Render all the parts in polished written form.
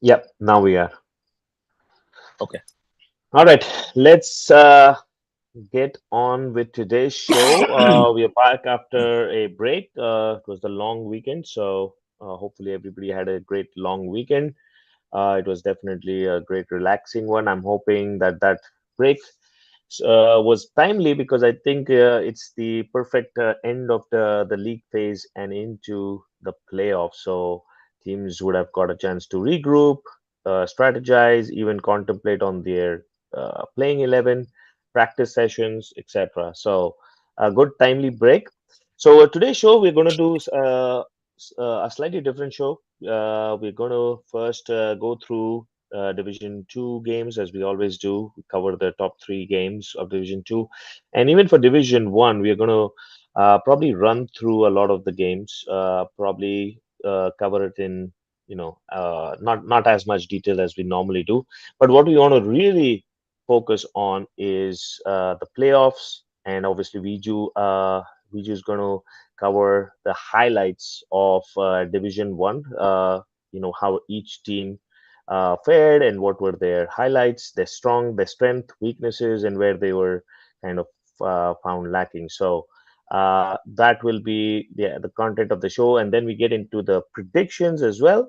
Yep, now we are. Okay. All right, let's get on with today's show. We are back after a break. It was the long weekend, so hopefully everybody had a great long weekend. It was definitely a great relaxing one. I'm hoping that that break was timely because I think it's the perfect end of the league phase and into the playoffs. So teams would have got a chance to regroup, strategize, even contemplate on their playing 11, practice sessions, etc. So a good timely break. So today's show we're going to do a slightly different show. We're going to first go through Division 2 games as we always do. We cover the top three games of Division 2. And even for Division 1, we are going to probably run through a lot of the games, probably cover it in, not as much detail as we normally do. But what we want to really focus on is the playoffs. And obviously, Viju is going to cover the highlights of Division 1, how each team fared and what were their highlights, their strength, weaknesses, and where they were kind of found lacking. So that will be the content of the show, and then we get into the predictions as well.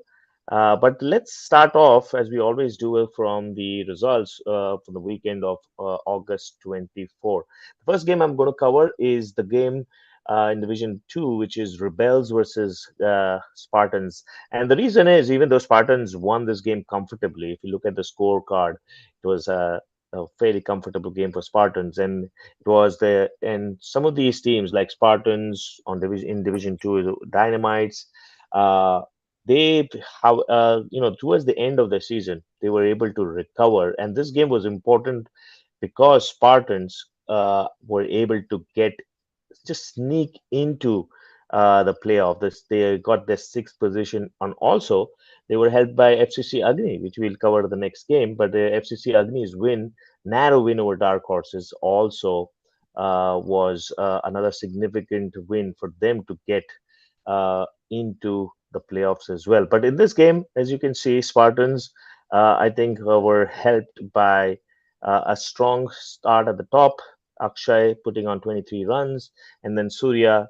But let's start off as we always do from the results from the weekend of August 24. The first game I'm going to cover is the game in Division 2, which is Rebels versus Spartans. And the reason is, even though Spartans won this game comfortably, if you look at the scorecard, it was a fairly comfortable game for Spartans. And it was the and some of these teams like Spartans on Division 2, Dynamites, uh, they have towards the end of the season they were able to recover, and this game was important because Spartans were able to get just sneak into the playoff. They got their sixth position, and also they were helped by FCC Agni, which we'll cover the next game. But the FCC Agni's narrow win over Dark Horses, also was another significant win for them to get into the playoffs as well. But in this game, as you can see, Spartans, I think, were helped by a strong start at the top. Akshay putting on 23 runs, and then Surya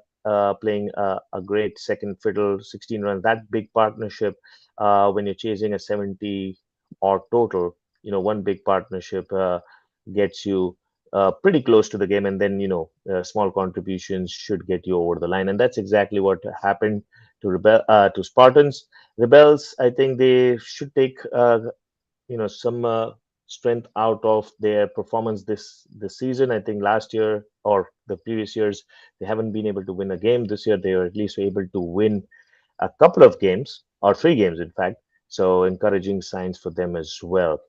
playing a great second fiddle, 16 runs. That big partnership, when you're chasing a 70 or total, one big partnership gets you pretty close to the game, and then small contributions should get you over the line, and that's exactly what happened to Spartans. Rebels, I think they should take some strength out of their performance this season. I think last year or the previous years they haven't been able to win a game. This year they were at least able to win a couple of games, or three games in fact. So encouraging signs for them as well.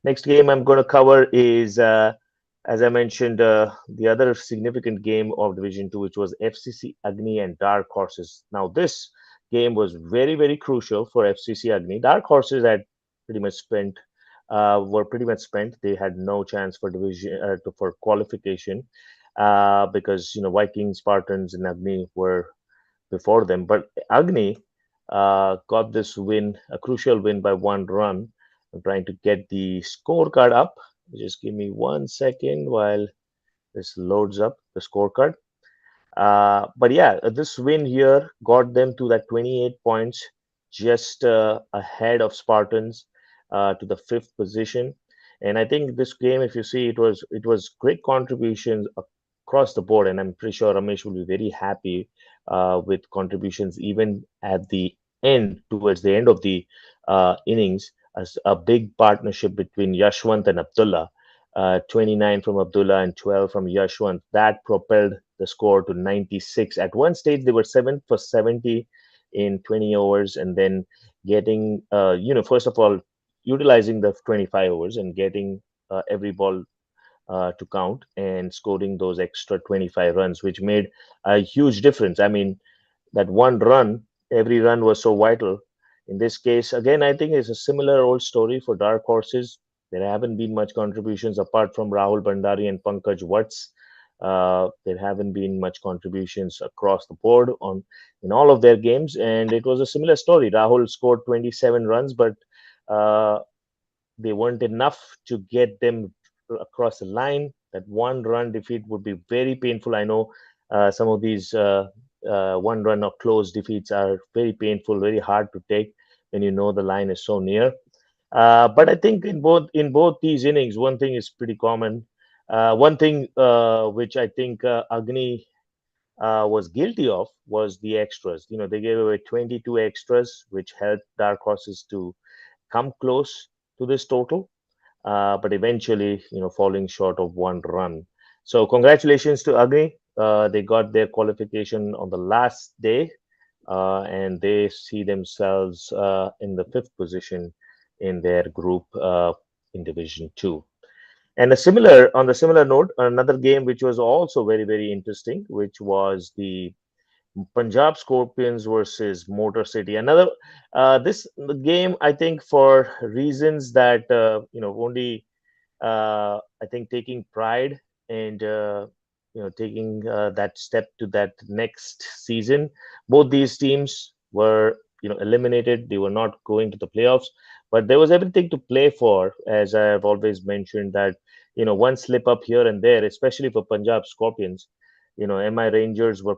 Next game I'm going to cover is, as I mentioned, the other significant game of Division 2, which was FCC Agni and Dark Horses. Now, this game was very, very crucial for FCC Agni. Dark Horses had pretty much spent, were pretty much spent. They had no chance for for qualification because Vikings, Spartans, and Agni were before them. But Agni got this win, a crucial win by 1 run. I'm trying to get the scorecard up. Just give me 1 second while this loads up the scorecard. But yeah, this win here got them to that 28 points, just ahead of Spartans to the fifth position. And I think this game, if you see, it was great contributions across the board, and I'm pretty sure Ramesh will be very happy with contributions even at the end, towards the end of the innings, as a big partnership between Yashwant and Abdullah. 29 from Abdullah and 12 from Yashwant. That propelled the score to 96. At one stage, they were 7 for 70 in 20 overs, and then getting, first of all, utilizing the 25 overs and getting every ball to count and scoring those extra 25 runs, which made a huge difference. I mean, that 1 run, every run was so vital. In this case, again, I think it's a similar old story for Dark Horses. There haven't been much contributions apart from Rahul Bandari and Pankaj Watts. There haven't been much contributions across the board in all of their games, and it was a similar story. Rahul scored 27 runs, but Uh, they weren't enough to get them across the line. That one run defeat would be very painful. I know some of these one run or close defeats are very painful, very hard to take when you know the line is so near. But I think in both these innings, one thing is pretty common. One thing which I think Agni was guilty of was the extras. They gave away 22 extras, which helped Dark Horses to come close to this total, but eventually, falling short of one run. So, congratulations to Agni. They got their qualification on the last day, and they see themselves in the fifth position in their group in Division Two. And on the similar note, another game which was also very, very interesting, which was the Punjab Scorpions versus Motor City. Another this game, I think, for reasons that only I think taking pride and taking that step to that next season. Both these teams were eliminated. They were not going to the playoffs, but there was everything to play for. As I have always mentioned, that one slip up here and there, especially for Punjab Scorpions. MI Rangers were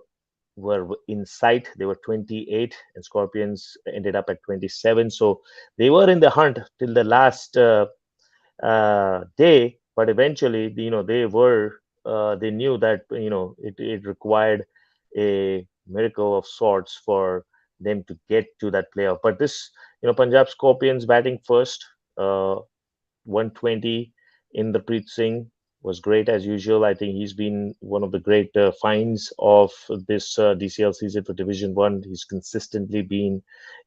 in sight. They were 28, and Scorpions ended up at 27. So they were in the hunt till the last day, but eventually, they knew that it required a miracle of sorts for them to get to that playoff. But this, Punjab Scorpions batting first, 120 in the Preet Singh was great as usual. I think he's been one of the great finds of this DCL season for Division One. He's consistently been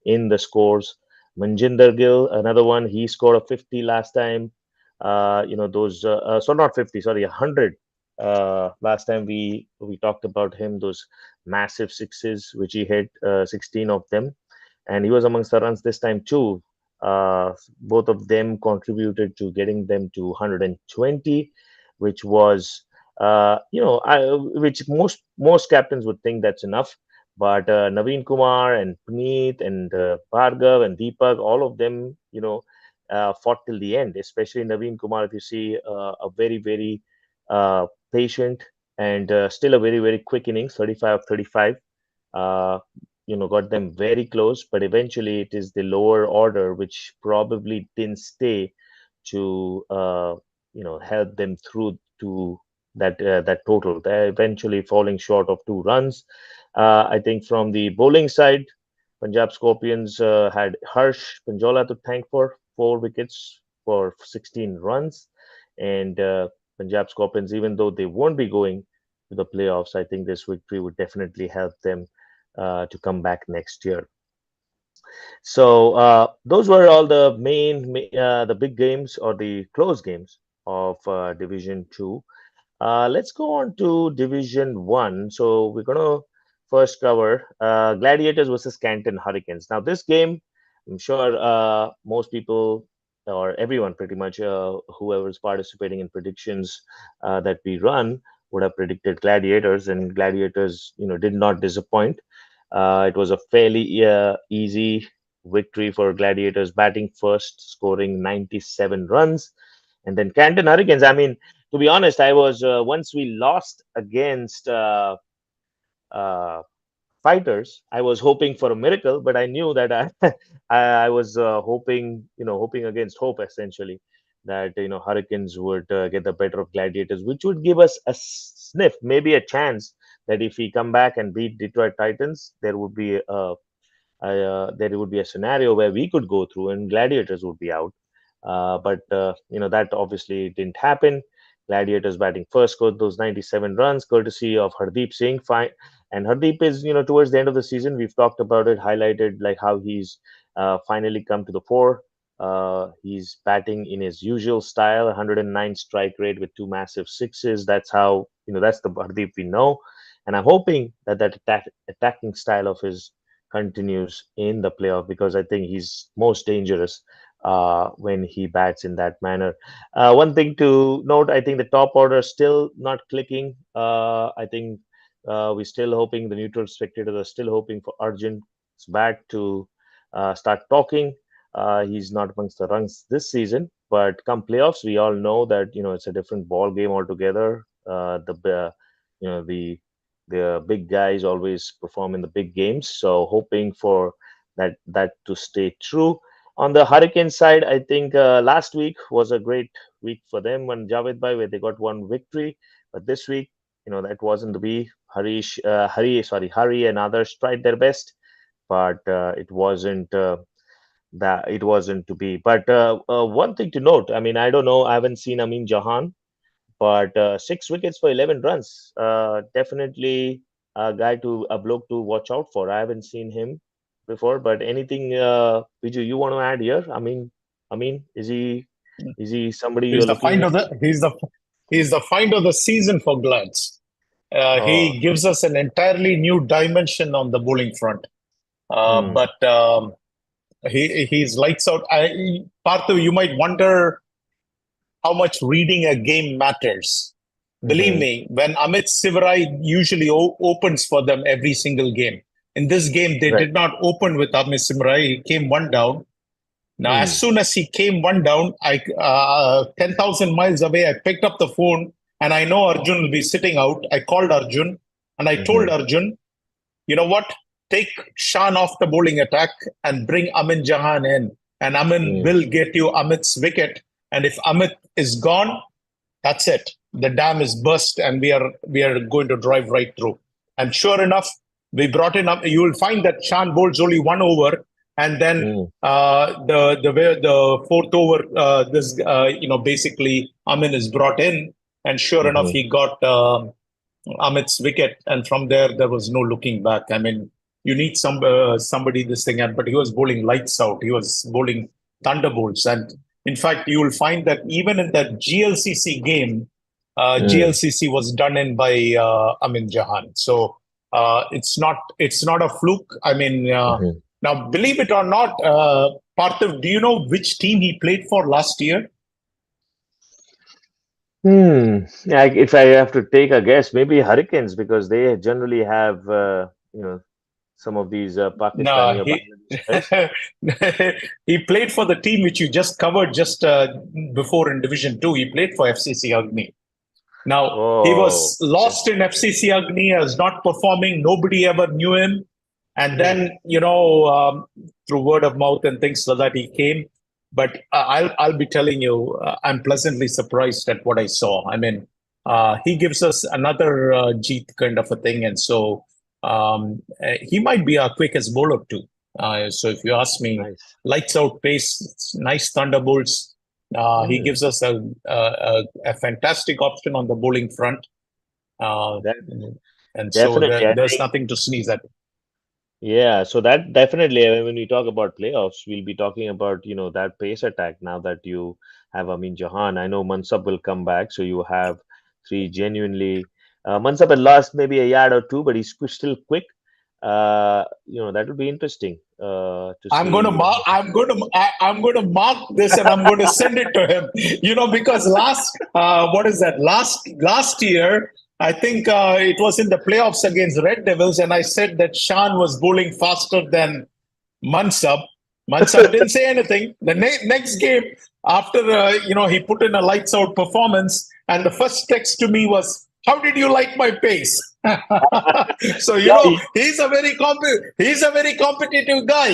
in the scores. Manjinder Gill, another one, he scored a 50 last time. So not 50, sorry, 100. Last time we talked about him, those massive sixes which he hit, 16 of them, and he was amongst the runs this time too. Both of them contributed to getting them to 120, which was, which most captains would think that's enough. But Naveen Kumar and Puneet and Bhargav and Deepak, all of them, fought till the end. Especially Naveen Kumar, if you see, a very very patient and still a very very quick innings, 35 of 35. Uh, got them very close, but eventually it is the lower order which probably didn't stay to help them through to that total. They're eventually falling short of 2 runs. I think from the bowling side, Punjab Scorpions had Harsh Panjola to thank for 4 wickets for 16 runs, and Punjab Scorpions, even though they won't be going to the playoffs, I think this victory would definitely help them to come back next year. So those were all the the big games or the close games of Division Two. Let's go on to Division One. So we're gonna first cover Gladiators versus Canton Hurricanes. Now this game, I'm sure most people or everyone pretty much, whoever is participating in predictions that we run, would have predicted Gladiators, and Gladiators, did not disappoint. It was a fairly easy victory for Gladiators, batting first, scoring 97 runs. And then Canton Hurricanes, I mean, to be honest, I was, once we lost against uh, Fighters, I was hoping for a miracle, but I knew that I was hoping against hope, essentially, that Hurricanes would get the better of Gladiators, which would give us a sniff, maybe a chance that if we come back and beat Detroit Titans, there would be a scenario where we could go through and Gladiators would be out. But that obviously didn't happen. Gladiators batting first scored those 97 runs, courtesy of Hardeep Singh. Fine, and Hardeep is, towards the end of the season, we've talked about it, highlighted like how he's finally come to the fore. He's batting in his usual style, 109 strike rate with 2 massive sixes. That's how, that's the Hardeep we know. And I'm hoping that attacking style of his continues in the playoff, because I think he's most dangerous when he bats in that manner. One thing to note, I think the top order is still not clicking. I think we're still hoping, the neutral spectators are still hoping for Arjun's bat to start talking. He's not amongst the runs this season, but come playoffs, we all know that it's a different ball game altogether. You know the big guys always perform in the big games, so hoping for that to stay true. On the Hurricane side, I think last week was a great week for them on Javed Bhai, where they got one victory, but this week, that wasn't to be. Hari and others tried their best, but it wasn't to be. But one thing to note, I mean, I don't know, I haven't seen Amin Jahan, but 6 wickets for 11 runs. Definitely a bloke to watch out for. I haven't seen him before, but anything, Viju, you want to add here? I mean, is he somebody He's you're the looking find at? of the he's the find of the season for Glads. Oh, He gives us an entirely new dimension on the bowling front. hmm, But he's lights out. Parthu, you might wonder how much reading a game matters. Believe mm-hmm, me, when Amit Sivarai usually opens for them every single game. In this game, they right. did not open with Amit Sivarai. He came one down. Now, as Hmm, soon as he came one down, 10,000 miles away, I picked up the phone and I know Arjun will be sitting out. I called Arjun and I told mm-hmm, Arjun, you know what? Take Shan off the bowling attack and bring Amin Jahan in. And Amin hmm, will get you Amit's wicket. And if Amit is gone, that's it. The dam is burst, and we are going to drive right through. And sure enough, we brought in. You will find that Shan bowls only one over, and then hmm, the fourth over, this basically Amin is brought in, and sure enough, mm-hmm, he got Amit's wicket, and from there was no looking back. I mean, you need somebody this thing, but he was bowling lights out. He was bowling thunderbolts, and in fact, you will find that even in that GLCC game, hmm, GLCC was done in by Amin Jahan. So it's not a fluke. I mean, mm-hmm. now believe it or not, Parthiv, do you know which team he played for last year? If I have to take a guess, maybe Hurricanes because they generally have some of these Pakistani No, or he Bangladeshi guys. he played for the team which you just covered just before in Division Two. He played for FCC Agni. Now he Oh, was okay. lost in FCC Agni as not performing. Nobody ever knew him, and Hmm. then through word of mouth and things like that he came. But I'll be telling you, I'm pleasantly surprised at what I saw. I mean, he gives us another Jeet kind of a thing, and so he might be our quickest bowler too. So if you ask me, Nice. lights out pace, nice thunderbolts. He Hmm. gives us a fantastic option on the bowling front, uh, That and so definitely, I there's think. nothing to sneeze at. Yeah, so that definitely, when we talk about playoffs, we'll be talking about, that pace attack now that you have Amin Jahan. I know Mansab will come back, so you have three genuinely. Mansab had lost maybe a yard or two, but he's still quick. That will be interesting to I'm going to see. mark. I'm going to mark this, and I'm going to send it to him. Because what is that? Last year, I think it was in the playoffs against Red Devils, and I said that Shan was bowling faster than Mansab. Mansab didn't say anything. The next game, after he put in a lights out performance, and the first text to me was, "How did you like my pace?" So Yeah, he's a very competitive guy.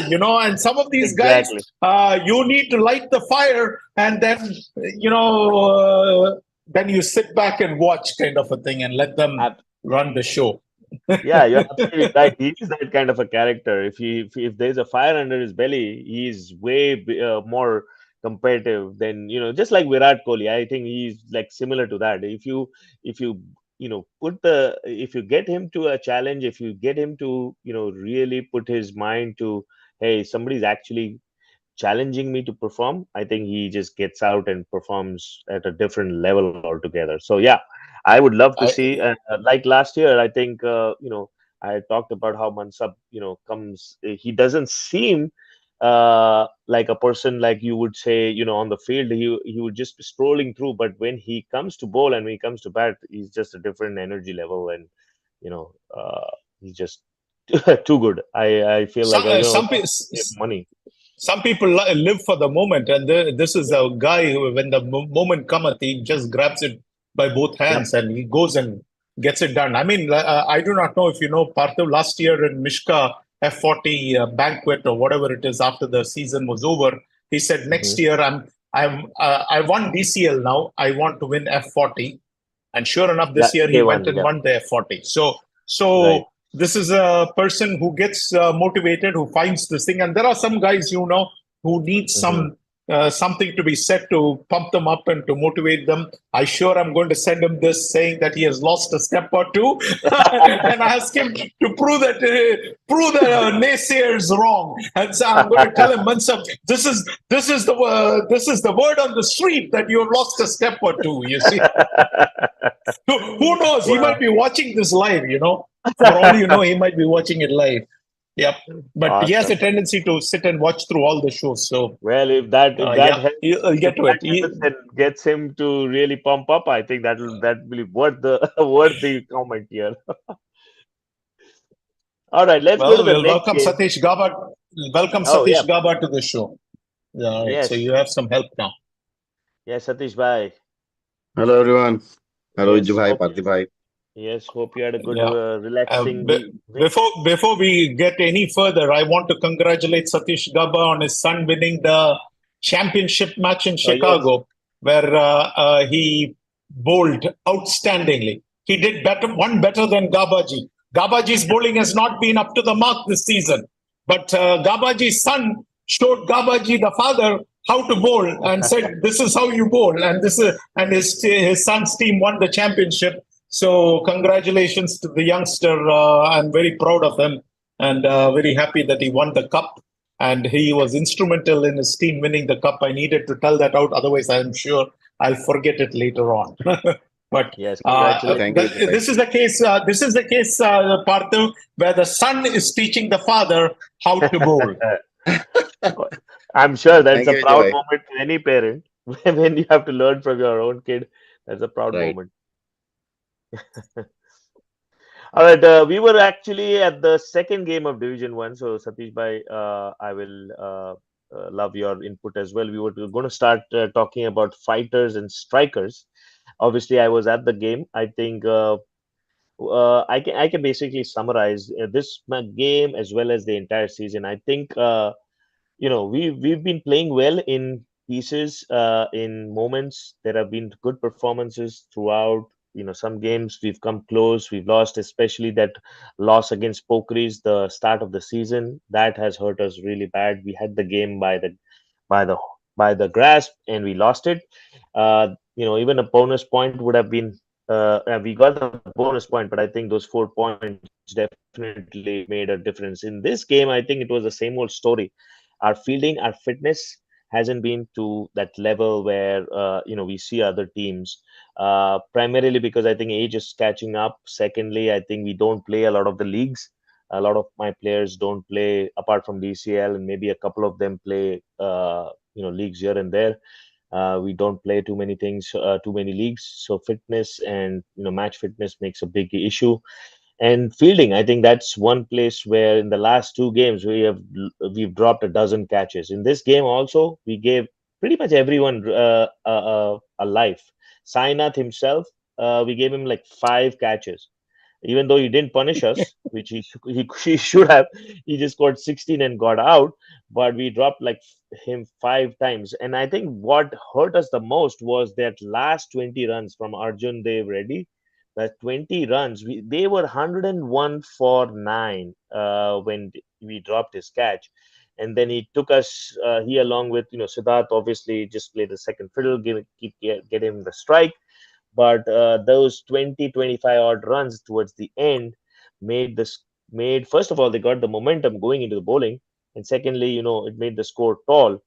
And some of these guys, exactly. you need to light the fire, and then then you sit back and watch, kind of a thing, and let them run the show. Yeah, you're absolutely right. He is that kind of a character. If there's a fire under his belly, he's way more competitive than just like Virat Kohli. I think he's like similar to that. If you if you get him to a challenge, if you get him to really put his mind to, hey, somebody's actually challenging me to perform, I think he just gets out and performs at a different level altogether. So yeah, I would love to I, see. Like last year, I think I talked about how Mansab comes. He doesn't seem like a person like you would say on the field. He would just be strolling through, but when he comes to bowl and when he comes to bat, he's just a different energy level, and you know he's just too good. I feel like some, I some, almost pe- give him money. some people live for the moment, and this is a guy who, when the moment cometh, he just grabs it by both Yep. hands and he goes and gets it done. I mean, I do not know if you know, Parthiv, last year in Mishka F40 banquet or whatever it is, after the season was over, he said, Hmm. next year I won DCL now. I want to win F40. And sure enough, Yeah, this year he they went won. and Yeah, won the F40. right. So this is a person who gets motivated, who finds this thing. And there are some guys, who need Hmm. something to be said to pump them up and to motivate them. I sure am going to send him this, saying that he has lost a step or two, and ask him to prove the naysayers wrong. And so I'm going to tell him, Mansab, this is the word on the street that you have lost a step or two. You see, who knows? He might Well, be watching this live. For all you know, he might be watching it live. Yep. But he has a awesome. tendency to sit and watch through all the shows. So Well, if that yeah, helps, you'll if get to it. that helps and gets him to really pump up, I think that will be worth the worth the comment here. All right, let's go to Well, the we'll next welcome game. Satish Gaba. Welcome Oh yeah, Satish Gaba to the show. Yeah, all right. So yes, you have some help now. yes, Satish bhai. Hello everyone. Hello Iju Yes, bhai, hope Parthiv bhai. yes, hope you had a good Yeah. relaxing week. Before we get any further, I want to congratulate Satish Gaba on his son winning the championship match in Oh yes, Chicago, where he bowled outstandingly. He did better than Gabaji. Gabaji's bowling has not been up to the mark this season, but Gabaji's son showed Gabaji the father how to bowl and said, "This is how you bowl," and his son's team won the championship. So congratulations to the youngster. I'm very proud of him and very happy that he won the cup. And he was instrumental in his team winning the cup. I needed to tell that out, otherwise I'm sure I'll forget it later on. But yes, Thank you congratulations. Iju bhai. this is the case. This is the case, Parthu, where the son is teaching the father how to bowl. I'm sure that's Thank a you Iju proud bhai. moment to any parent when you have to learn from your own kid. That's a proud Right. moment. All right, we were actually at the second game of Division One. So, Satish bhai, I will love your input as well. We were going to start talking about fighters and strikers. Obviously, I was at the game. I think I can basically summarize this game as well as the entire season. I think we've been playing well in pieces, in moments. There have been good performances throughout. Some games we've come close, we've lost, especially that loss against Pokeries, the start of the season. That has hurt us really bad. We had the game by the by the grasp and we lost it. Even a bonus point would have been we got the bonus point, but I think those 4 points definitely made a difference. In this game, I think it was the same old story. Our fielding, our fitness hasn't been to that level where we see other teams. Primarily because I think age is catching up. Secondly, I think we don't play a lot of the leagues. A lot of my players don't play apart from DCL, and maybe a couple of them play leagues here and there. We don't play too many things, too many leagues. So fitness and match fitness makes a big issue. And fielding, I think that's one place where in the last 2 games we've dropped a dozen catches. In this game also, we gave pretty much everyone a life. Sainath himself, we gave him like 5 catches, even though he didn't punish us, which he should have. He just got 16 and got out, but we dropped like him 5 times. And I think what hurt us the most was that last 20 runs from Arjun Dev Reddy. That 20 runs, they were 101 for 9 when we dropped his catch. And then he took us, he along with Siddharth, obviously just played the second fiddle, get him the strike. But those 20-25 odd runs towards the end made this made first of all, they got the momentum going into the bowling, and secondly, it made the score tall.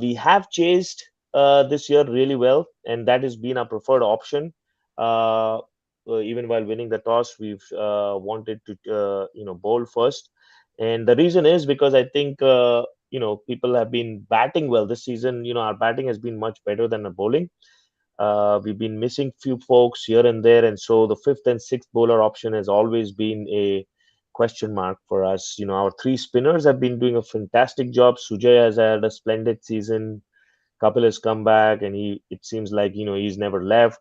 We have chased this year really well, and that has been our preferred option. uh, Even while winning the toss, we've wanted to bowl first, and the reason is because I think people have been batting well this season. Our batting has been much better than our bowling. We've been missing few folks here and there, and so the fifth and sixth bowler option has always been a question mark for us. Our three spinners have been doing a fantastic job. Sujay has had a splendid season. Kapil has come back, and it seems like he's never left.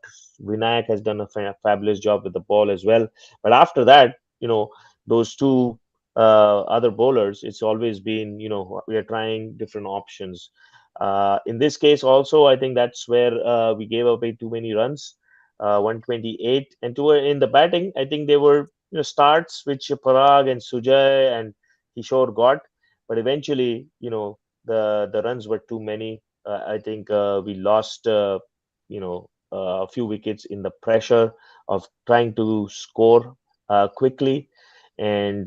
Vinayak has done a fabulous job with the ball as well. But after that, those two other bowlers, it's always been we are trying different options. In this case, also, I think that's where we gave away too many runs, 128, and in the batting, I think they were starts which Parag and Sujay and Kishore got, but eventually, the runs were too many. I think we lost, a few wickets in the pressure of trying to score quickly. And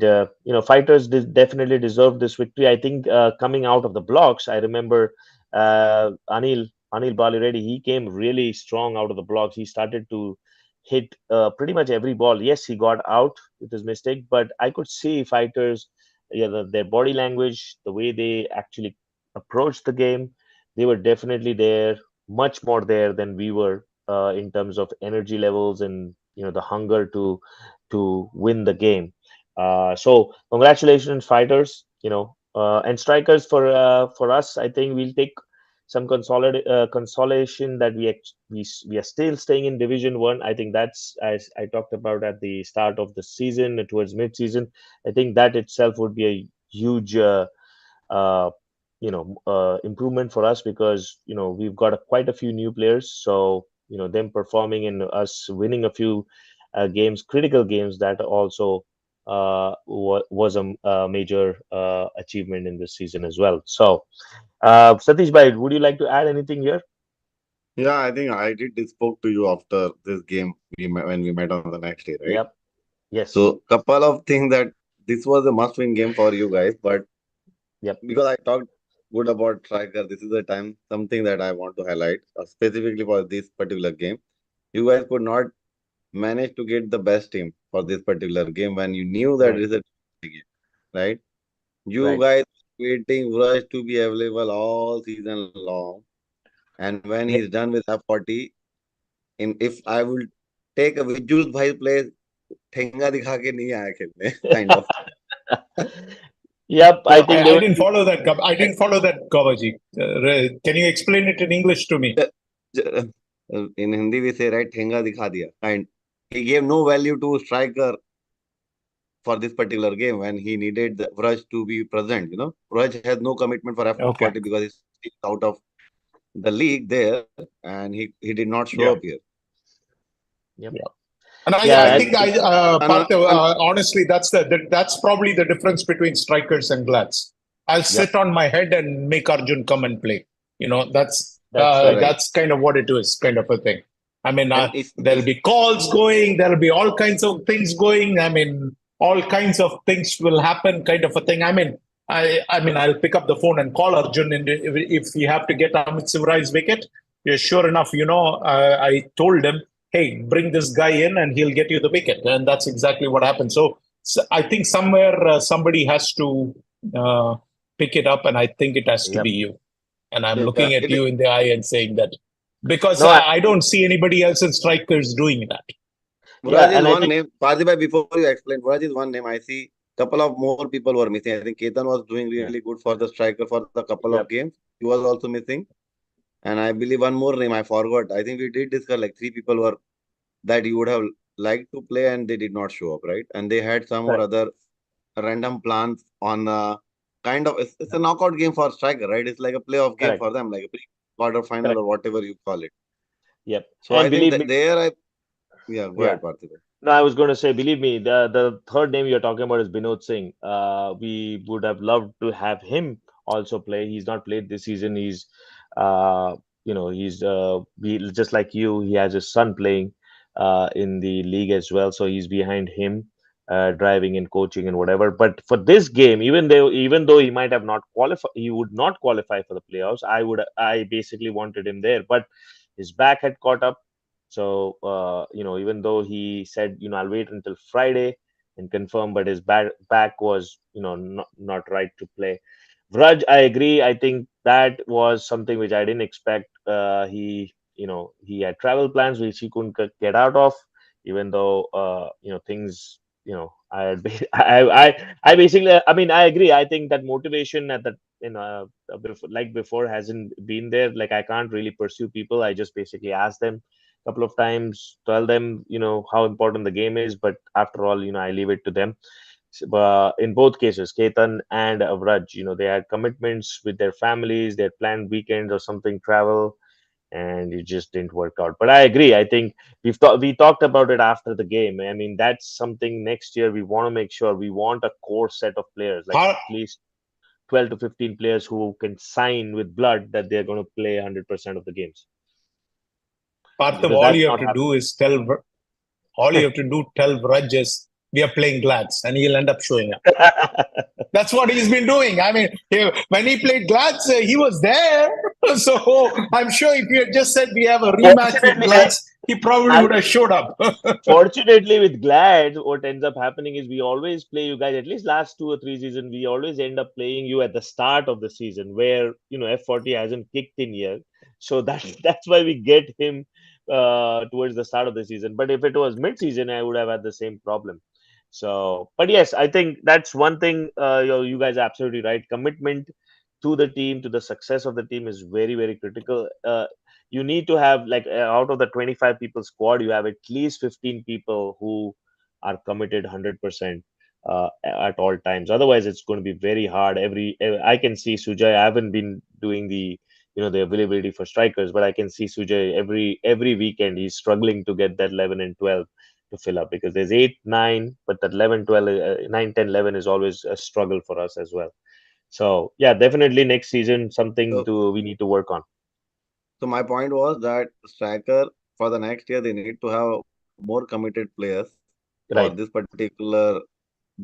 fighters definitely deserve this victory. I think coming out of the blocks, I remember Anil Bali Reddy. He came really strong out of the blocks. He started to hit pretty much every ball. Yes, he got out with his mistake, but I could see fighters, yeah, their body language, the way they actually approached the game, they were definitely there, much more there than we were in terms of energy levels and the hunger to win the game. So congratulations, fighters, and strikers for us. I think we'll take some consolation that we are still staying in Division One. I think that's, as I talked about at the start of the season, towards mid-season. I think that itself would be a huge uh, improvement for us, because we've got quite a few new players. So them performing and us winning a few games, critical games, that also was a major achievement in this season as well. So Satish bhai, would you like to add anything here? Yeah, I think I did spoke to you after this game when we met on the next day, right? Yep. Yes. So couple of things that this was a must-win game for you guys, but Yep. because I talked good about striker, this is the time something that I want to highlight specifically for this particular game. You guys could not manage to get the best team for this particular game when you knew that it Right. is a game, right? You Right. guys waiting Raj to be available all season long, and when he's Yep. done with F40, in if I will take a Vijus bhai plays ठेंगा दिखा के नहीं आया खेलने kind of. Yep. I So think they I were. didn't follow that. I didn't follow that, Gavaji. Can you explain it in English to me? in Hindi we say right ठेंगा दिखा दिया kind. He gave no value to striker for this particular game when he needed the Vraj to be present. Vraj has no commitment for F40 Okay. because he's out of the league there, and he did not show up Yeah. here. Yep. Yeah. And I Yeah. think And, Parthiv, and honestly, that's probably the difference between strikers and glads. I'll Yep. sit on my head and make Arjun come and play. That's right. right, That's kind of what it is, kind of a thing. I mean, and there'll be calls going, there'll be all kinds of things going. I mean, all kinds of things will happen, kind of a thing. I mean, I'll pick up the phone and call Arjun, and if we have to get Amit Sivrai's wicket, yeah, sure enough, I told him, hey, bring this guy in and he'll get you the wicket. And that's exactly what happened. So I think somewhere somebody has to uh, pick it up, and I think it has to be Yep. you. And I'm yeah, looking at it is. you in the eye and saying that because No. I don't see anybody else in strikers doing that. Yeah. Vraj is And I one think. name. Parthibai, before you explain, Vraj is one name. I see couple of more people were missing. I think Ketan was doing Yeah. really good for the striker for the couple of Yep. games. He was also missing. And I believe one more name I forgot. I think we did discuss like three people were that you would have liked to play and they did not show up, right? And they had some or Correct. other random plans on kind of it's a knockout game for striker, right? It's like a playoff game Correct. for them, like a pre-quarter final Correct. or whatever you call it. Yep. So I And think believe that me. there I yeah, go Yeah. ahead, Parthiba. No, I was going to say, believe me, the third name you're talking about is Binod Singh. We would have loved to have him also play. He's not played this season. Uh, just like you. He has his son playing in the league as well, so he's behind him, driving and coaching and whatever. But for this game, even though he might have not qualify, he would not qualify for the playoffs. I basically wanted him there, but his back had caught up. So, even though he said, I'll wait until Friday and confirm, but his back was, not right to play. Vraj, I agree. I think that was something which I didn't expect. He had travel plans which he couldn't get out of, even though, things. I had I basically, I mean, I agree. I think that motivation at the, like before, hasn't been there. Like, I can't really pursue people. I just basically ask them a couple of times, tell them, how important the game is. But after all, I leave it to them. But in both cases, Ketan and Avraj, they had commitments with their families, their planned weekends or something, travel, and it just didn't work out. But I agree. I think we talked about it after the game. I mean, that's something next year we want to make sure we want a core set of players, like Har- at least 12 to 15 players who can sign with blood that they're going to play 100% of the games, Parthiv, because all that's you have not to do is all you have to do, tell Vraj is we are playing Glads, and he'll end up showing up. happening. That's what he's been doing. I mean, when he played Glads, he was there. So I'm sure if you had just said we have a rematch with Fortunately, Glads, he probably I would have showed up. Fortunately, with Glad, what ends up happening is we always play you guys, at least last 2 or 3 seasons, we always end up playing you at the start of the season where, F40 hasn't kicked in yet. So that's why we get him towards the start of the season. But if it was mid-season, I would have had the same problem. So, but yes, I think that's one thing. You guys are absolutely right. Commitment to the team, to the success of the team is very, very critical. You need to have, like, out of the 25 people squad, you have at least 15 people who are committed 100% at all times. Otherwise, it's going to be very hard. I can see Sujay. I haven't been doing the availability for strikers, but I can see Sujay every weekend he's struggling to get that 11 and 12 to fill up, because there's 8 9, but that 11 12 9 10 11 is always a struggle for us as well. So yeah, definitely next season something So, to we need to work on. so my point was that striker for the next year they need to have more committed players for this Right, particular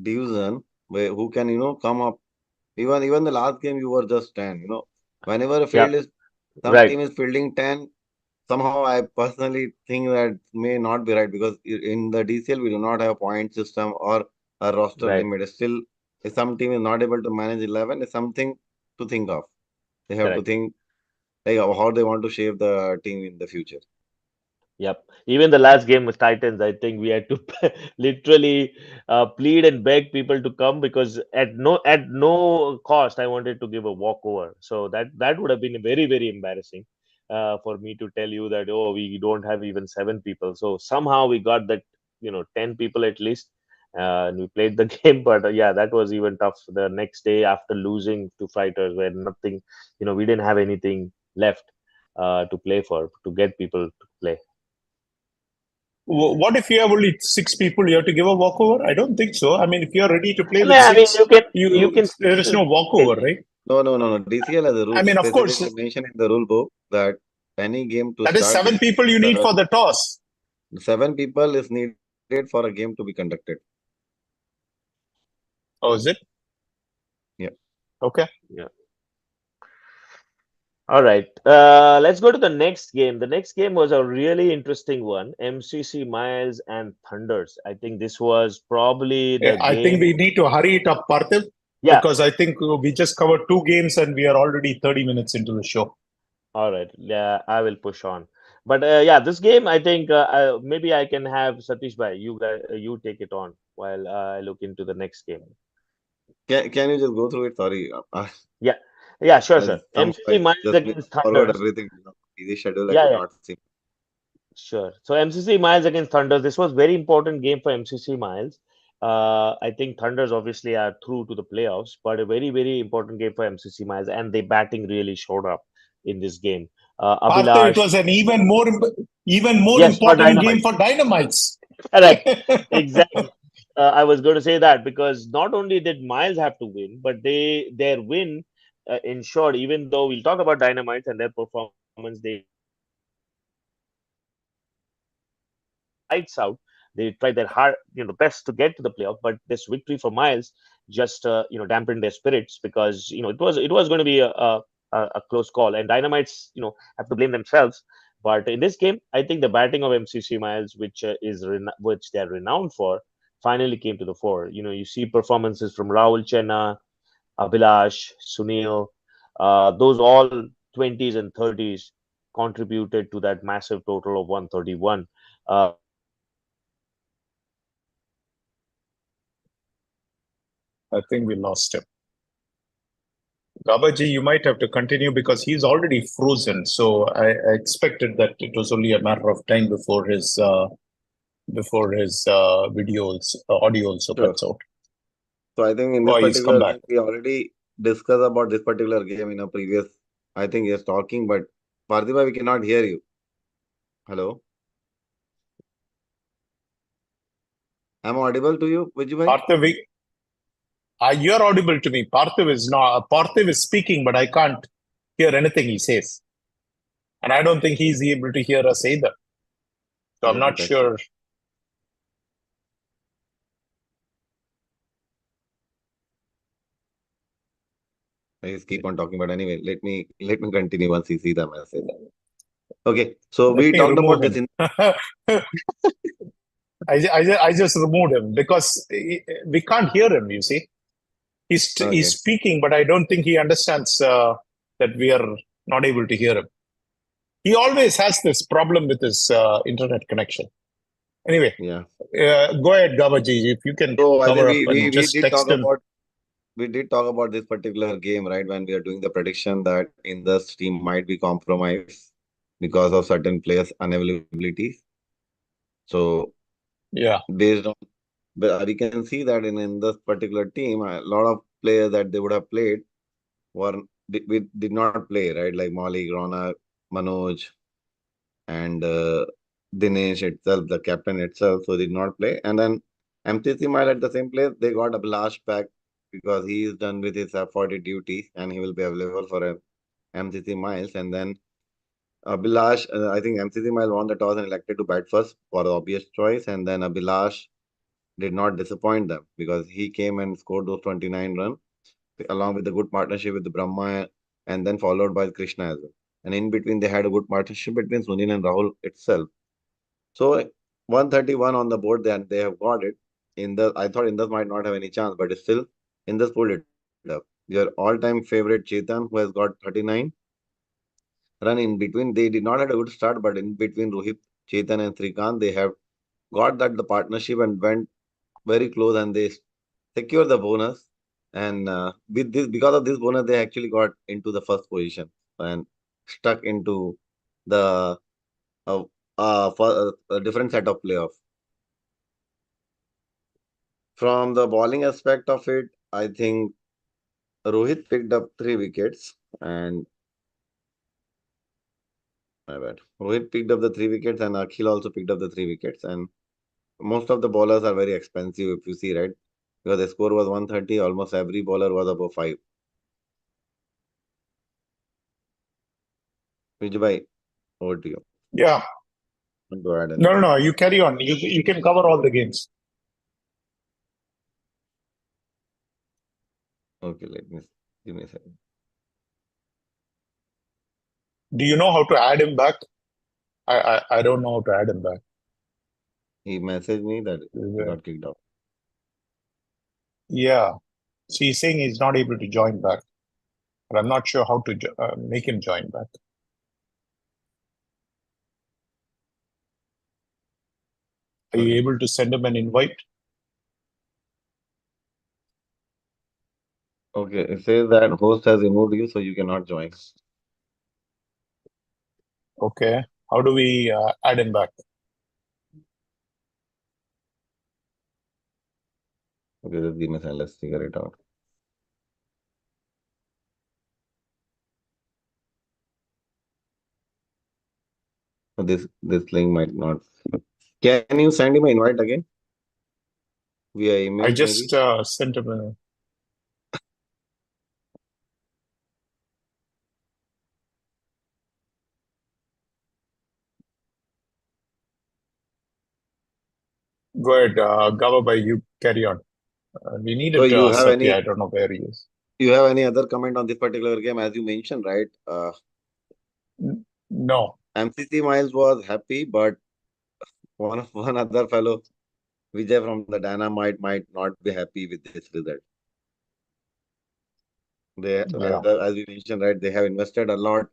division who can come up. Even the last game you were just 10. Whenever a yeah, field is some right, team is fielding 10, somehow I personally think that may not be right because in the DCL we do not have point system or a roster right, limit. Still, if some team is not able to manage 11, it's something to think of. They have to correct. think like how they want to shape the team in the future. Yep. Even the last game with Titans, I think we had to literally plead and beg people to come, because at no cost I wanted to give a walkover. So that would have been very, very embarrassing for me to tell you that, oh, we don't have even 7 people. So somehow we got that 10 people at least, and we played the game. But yeah, that was even tough. The next day after losing to Fighters, where nothing, we didn't have anything left to play for, to get people to play. What if you have only six people? You have to give a walkover? I don't think so. I mean, if you're ready to play with I mean, six, you you can there is still no play. walkover, right? No. DCL has a I rule mean, of course, specifically mentioned in the rule book that any game to that is start, seven people you need for the toss. 7 people is needed for a game to be conducted. Oh, is it? Yeah. Okay. Yeah. All right. Let's go to the next game. The next game was a really interesting one. MCC Miles and Thunders. I think this was probably the I think we game. need to hurry it up, Parthiv, Yeah. because I think we just covered two games and we are already 30 minutes into the show. All right. Yeah, I will push on. But yeah, this game, I think maybe I can have Satish Bhai. You guys, you take it on while I look into the next game. Can you just go through it? Sorry, Yeah. Yeah, sure, as sure. somehow MCC I Miles just against forgot Thunders. everything. Busy schedule, I Yeah, could yeah. not see. Sure. So MCC Miles against Thunders. This was very important game for MCC Miles. I think Thunders obviously are through to the playoffs, but a very, very important game for MCC Miles, and the batting really showed up in this game. Parthiv, it Abhilash, was an even more yes, for important game Dynamite. for Dynamites. Correct. Exactly. I was going to say that, because not only did Miles have to win, but their win ensured. Even though we'll talk about Dynamites and their performance, they tried their hard, lights out. They tried their best to get to the playoff. But this victory for Miles just dampened their spirits, because it was going to be a close call, and Dynamites have to blame themselves. But in this game, I think the batting of MCC Miles, which they're renowned for, finally came to the fore. You see performances from Rahul Chenna, Abhilash, Sunil, those all 20s and 30s contributed to that massive total of 131. I think we lost him. Gabaji, you might have to continue because he's already frozen. So I expected that it was only a matter of time before his audio also Sure. cuts out. So I think in this Oh, he's come particular back. game, we already discussed about this particular game in a previous, I think yes, talking, but Parthiba, we cannot hear you. Hello? Am I audible to you, Vijay? Parthiv, you're audible to me. Parthiv is not. Parthiv is speaking, but I can't hear anything he says, and I don't think he's able to hear us either. So I'm Let me not text him. sure. He's keep on talking, but anyway, let me continue once he see the message. Okay, so Let we me talked remove about him. this in I just removed him because we can't hear him. You see, he's okay. speaking, but I don't think he understands that we are not able to hear him. He always has this problem with his internet connection. Anyway, Yeah. go ahead, Gabaji. If you can So I think cover up we, we and we just did talk text him. about this particular game, right? When we are doing the prediction that in this team might be compromised because of certain players' unavailabilities. So Yeah, based on, but we can see that in this particular team, a lot of players that they would have played were we did not play, right? Like Malik, Ronak, Manoj, and Dinesh itself, the captain itself, so did not play. And then MCC Mile at the same place, they got a blast back because he is done with his 40 duties and he will be available for a MCC Miles. And then Abhilash, I think MCC Mile won the toss and elected to bat first for the obvious choice. And then Abhilash did not disappoint them because he came and scored those 29 runs along with the good partnership with the Brahma and then followed by Krishna as well. And in between, they had a good partnership between Sunil and Rahul itself. So 131 on the board, then they have got it. I thought Indus might not have any chance, but still, Indus pulled it up. Your all-time favorite Chetan, who has got 39 run in between. They did not have a good start, but in between Rohit, Chetan, and Srikanth, they have got that the partnership and went very close, and they secured the bonus. And with this, because of this bonus, they actually got into the first position and stuck into the for a different set of playoff. From the bowling aspect of it, I think Rohit picked up 3 wickets, and my bad. Rohit picked up the 3 wickets, and Akhil also picked up the 3 wickets. And most of the bowlers are very expensive, if you see, right? Because the score was 130, almost every bowler was above 5. Vijay, over to you. yeah. Want to add No, no, anything? no. You carry on. You can cover all the games. Okay, give me a second. Do you know how to add him back? I don't know how to add him back. He messaged me that he got kicked out. Yeah. So he's saying he's not able to join back, but I'm not sure how to make him join back. Are you Okay. able to send him an invite? Okay, it says that host has removed you, so you cannot join. Okay. How do we add him back? Okay, just give me a second. Let's figure it out. So this link might not. Can you send him an invite again via I email, just maybe? sent him a. Go ahead, Gavabai, you carry on. We So needed Satya. I don't know where he is. you have any other comment on this particular game? As you mentioned, right? No. MCC Miles was happy, but one other fellow, Vijay from the Dynamite, might not be happy with this result. They, Yeah. as we mentioned, right? They have invested a lot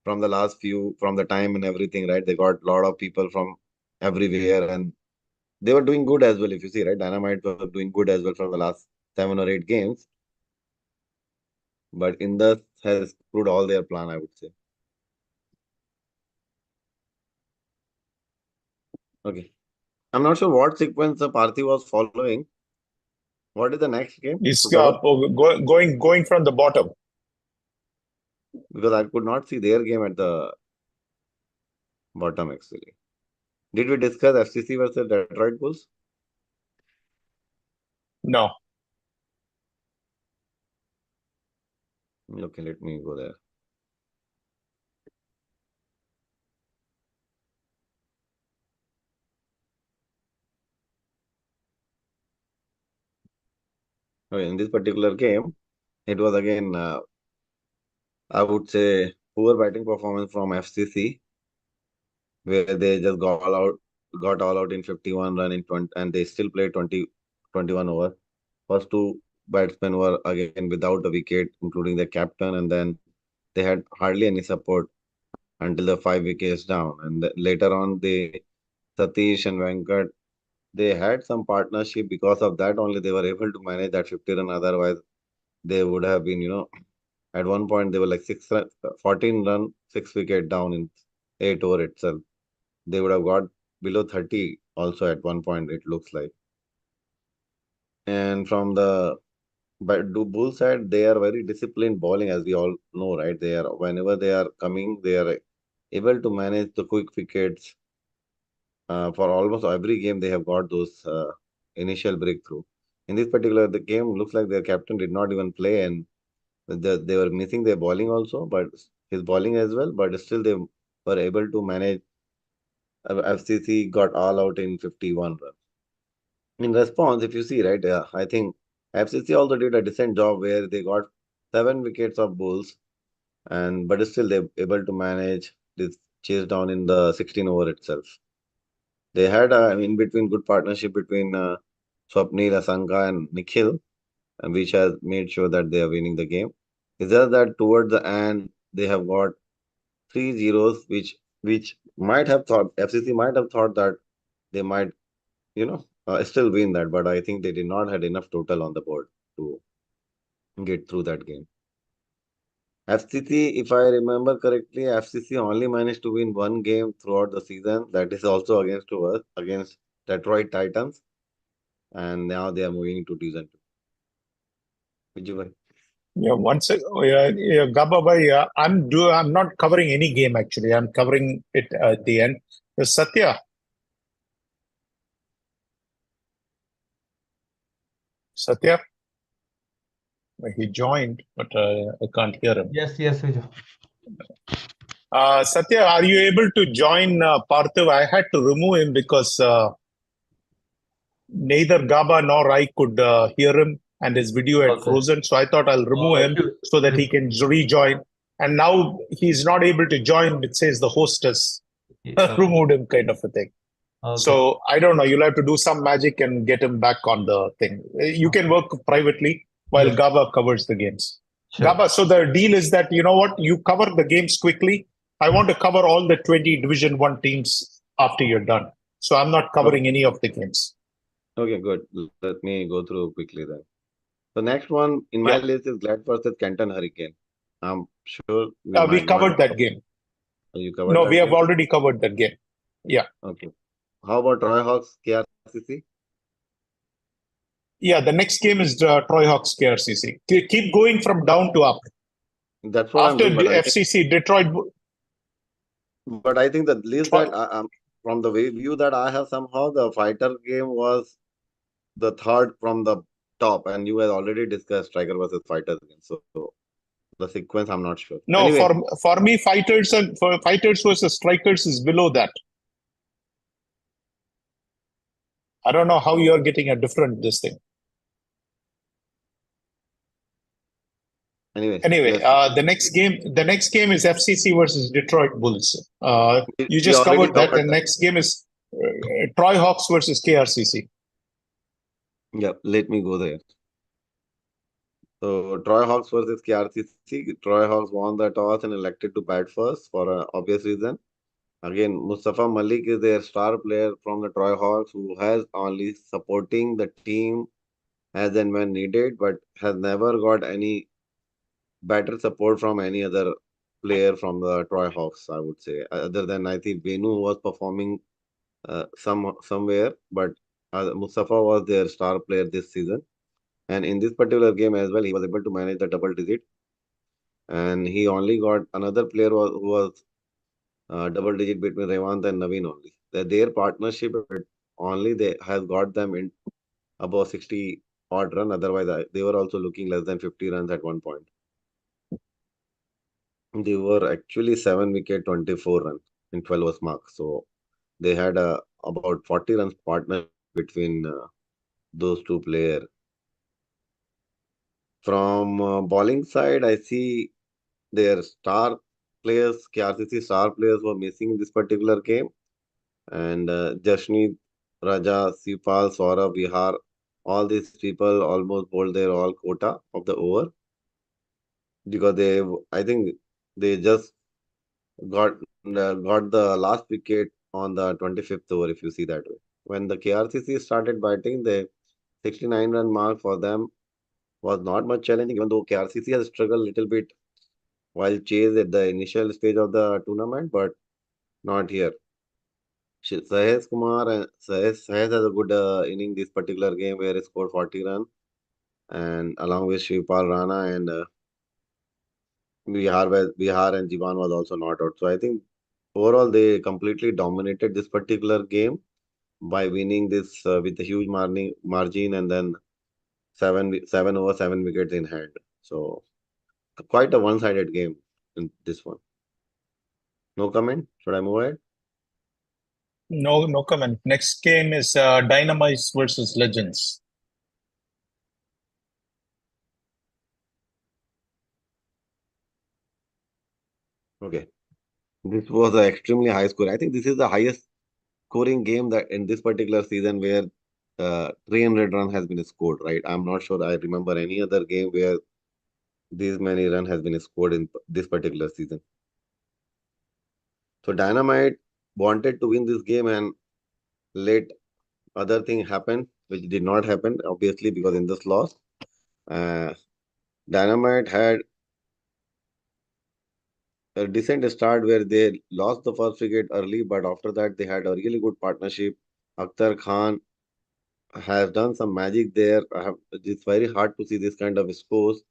from the time and everything, right? They got a lot of people from everywhere, and they were doing good as well. If you see, right, Dynamite was doing good as well from the last 7 or 8 games. But Indus has screwed all their plan, I would say. Okay. I'm not sure what sequence the Parthi was following. What is the next game to It's cover? going from the bottom. Because I could not see their game at the bottom actually. Did we discuss FCC versus Detroit Bulls? No. Okay, let me go there. Okay, in this particular game, it was again, I would say, poor batting performance from FCC, where they just got all out in 51 run in 20, and they still played 21 over. First two batsmen were again without a wicket, including the captain, and then they had hardly any support until the 5 wickets down. And later on, Satish and Venkat, they had some partnership. Because of that, only they were able to manage that 50 run. Otherwise, they would have been, at one point they were like 14 run, 6 wicket down in 8 over itself. They would have got below 30 also at one point, it looks like. And from the Bull side, they are very disciplined bowling, as we all know, right? They are, whenever they are coming, they are able to manage the quick wickets. For almost every game, they have got those initial breakthrough. In this particular the game, looks like their captain did not even play, and they were missing their bowling also, but his bowling as well. But still, they were able to manage. FCC got all out in 51 runs. In response, if you see, right, I think FCC also did a decent job where they got 7 wickets of Bulls, and but still they able to manage this chase down in the 16 over itself. They had a in between good partnership between Swapnil, Asanka, and Nikhil, and which has made sure that they are winning the game. It's just that towards the end they have got 3 zeros, which might have thought FCC might have thought that they might still win that, but I think they did not had enough total on the board to get through that game. FCC, if I remember correctly, FCC only managed to win one game throughout the season. That is also against Detroit Titans, and now they are moving to Division Two. Vijay bhai. Yeah, Gabba bhai, I'm not covering any game actually. I'm covering it at the end. Satya. Satya. He joined, but I can't hear him. Yes, Vijay. Satya, are you able to join Parthiv? I had to remove him because neither Gaba nor I could hear him, and his video had Okay. frozen. So I thought I'll remove him so that he can rejoin. And now he's not able to join. It says the host has removed him, kind of a thing. Okay. So I don't know. You'll have to do some magic and get him back on the thing. You can work privately while Yes. Gaba covers the games. Sure. Gaba, so the deal is that, you know what, you cover the games quickly. I want to cover all the 20 Division 1 teams after you're done. So I'm not covering any of the games. Okay, good. Let me go through quickly then. The next one in my list is Glad versus Canton Hurricane. I'm sure We covered that game. You covered No, that we have game? already covered that game. Yeah. Okay. How about Troy Hawks KRCC? Yeah, the next game is Troy Hawks KRCC. Keep going from down to up. That's what After I'm doing. FCC, Detroit. But I think the list that from the view that I have, somehow the fighter game was the third from the top, and you had already discussed striker versus fighters game. So the sequence, I'm not sure. No, Anyway, for me, fighters versus strikers is below that. I don't know how you're getting a different this thing. Anyway, the next game is FCC versus Detroit Bulls. You just covered that. The next game is Troy Hawks versus KRCC. Yeah, let me go there. So Troy Hawks versus KRCC. Troy Hawks won the toss and elected to bat first for an obvious reason. Again, Mustafa Malik is their star player from the Troy Hawks, who has only supporting the team as and when needed, but has never got any better support from any other player from the Troy Hawks, I would say. Other than I think Venu was performing somewhere, but Mustafa was their star player this season. And in this particular game as well, he was able to manage the double digit. And he only got another player who was double digit between Revant and Naveen only. Their partnership only they has got them in above 60 odd run. Otherwise, they were also looking less than 50 runs at one point. They were actually 7 wicket, 24 runs in 12 overs mark. So they had about 40 runs partnership between those two players. From bowling side, I see their star players, KRCC star players were missing in this particular game. And Jashneet, Raja, Sipal, Saurabh, Vihar, all these people almost bowled their all quota of the over because I think they just got the last wicket on the 25th over, if you see that way. When the KRCC started batting, the 69 run mark for them was not much challenging, even though KRCC has struggled a little bit while chase at the initial stage of the tournament, but not here. Sahez has a good inning this particular game where he scored 40 runs, and along with Shivpal Rana and Bihar and Jivan was also not out. So I think overall they completely dominated this particular game by winning this with a huge margin and then 7 over 7 wickets in hand. So quite a one-sided game in this one. No comment? Should I move ahead? No, no comment. Next game is Dynamites versus Legends. Okay. This was an extremely high score. I think this is the highest scoring game that in this particular season where 300 run has been scored, right? I'm not sure I remember any other game where this many run has been scored in this particular season. So Dynamite wanted to win this game and let other thing happen, which did not happen, obviously, because in this loss, uh, Dynamite had a decent start where they lost the first wicket early, but after that they had a really good partnership. Akhtar Khan has done some magic there. It's very hard to see this kind of scores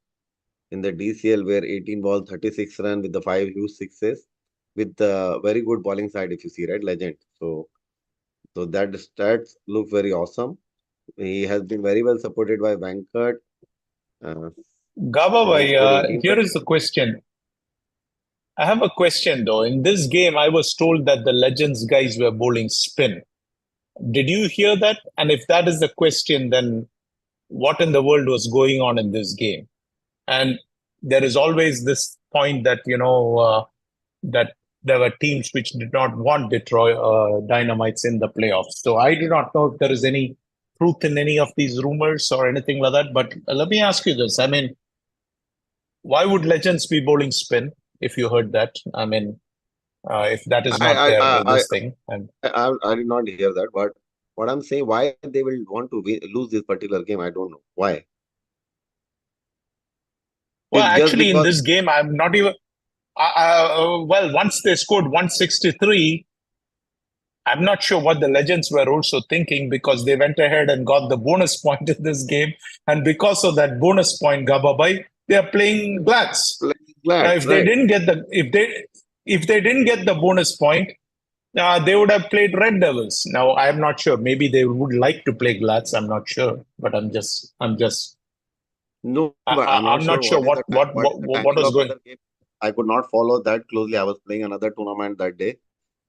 in the DCL where 18 balls, 36 run with the five huge sixes with the very good bowling side if you see, right? Legend. So that stats look very awesome. He has been very well supported by Venkat. Uh, he Gababhai, scored 18 here runs. is the question. I have a question though. In this game, I was told that the Legends guys were bowling spin. Did you hear that? And if that is the question, then what in the world was going on in this game? And there is always this point that, that there were teams which did not want Detroit Dynamites in the playoffs. So I do not know if there is any truth in any of these rumors or anything like that. But let me ask you this. I mean, why would Legends be bowling spin if you heard that? I mean, if that is not I, their I, this thing. And I did not hear that, but what I'm saying, why they will want to lose this particular game, I don't know. Why? well, It's just actually, in because this game, I'm not even. Well, once they scored 163, I'm not sure what the Legends were also thinking because they went ahead and got the bonus point in this game, and because of that bonus point, Gababai, they are playing Glads. like Now, glad, if they right? didn't get the if they didn't get the bonus point, they would have played Red Devils. Now, I'm not sure. Maybe they would like to play Glads. I'm not sure, but No, but I'm not I'm sure not sure what is the what timing was of going. other game. I could not follow that closely. I was playing another tournament that day,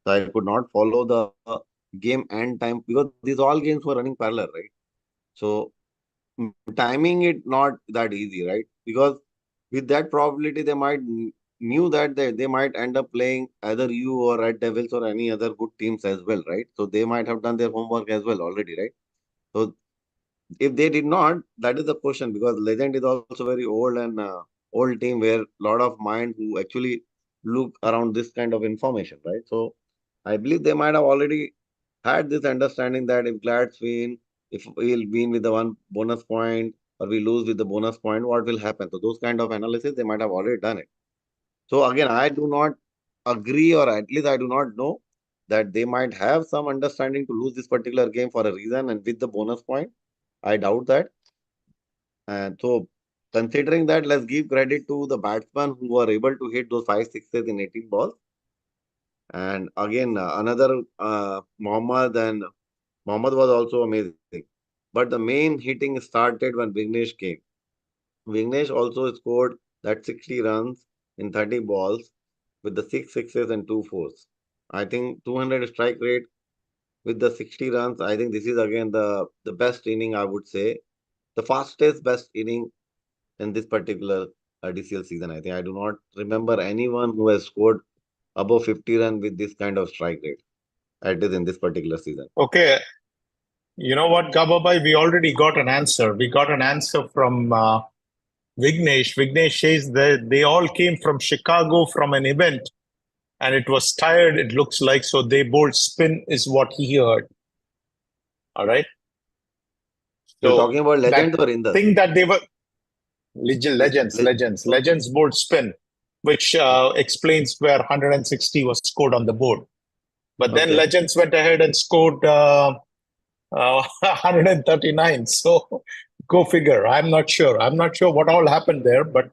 so I could not follow the game end time because these all games were running parallel, right? So timing it not that easy, right? Because with that probability, they might knew that they might end up playing either you or Red Devils or any other good teams as well, right? So they might have done their homework as well already, right? So if they did not, that is the question because Legend is also very old and old team where a lot of mind who actually look around this kind of information, right? So I believe they might have already had this understanding that if Glads win, if we'll win with the one bonus point or we lose with the bonus point, what will happen? So those kind of analysis, they might have already done it. So again, I do not agree, or at least I do not know that they might have some understanding to lose this particular game for a reason and with the bonus point. I doubt that. And so, considering that, let's give credit to the batsmen who were able to hit those 5 sixes in 18 balls. And again, another Mohammad was also amazing. But the main hitting started when Vignesh came. Vignesh also scored that 60 runs in 30 balls with the 6 sixes and 2 fours. I think 200 strike rate with the 60 runs. I think this is again the best inning, I would say. The fastest best inning in this particular DCL season. I think I do not remember anyone who has scored above 50 runs with this kind of strike rate. It is in this particular season. Okay, you know what, Gababai? We already got an answer. We got an answer from Vignesh. Vignesh says that they all came from Chicago from an event and it was tired, it looks like. So they bowled spin, is what he heard. All right. You're So talking about that legends or Indus? thing that they were legends bowled spin, which explains where 160 was scored on the board. But then Okay. Legends went ahead and scored 139. So go figure. I'm not sure. I'm not sure what all happened there, but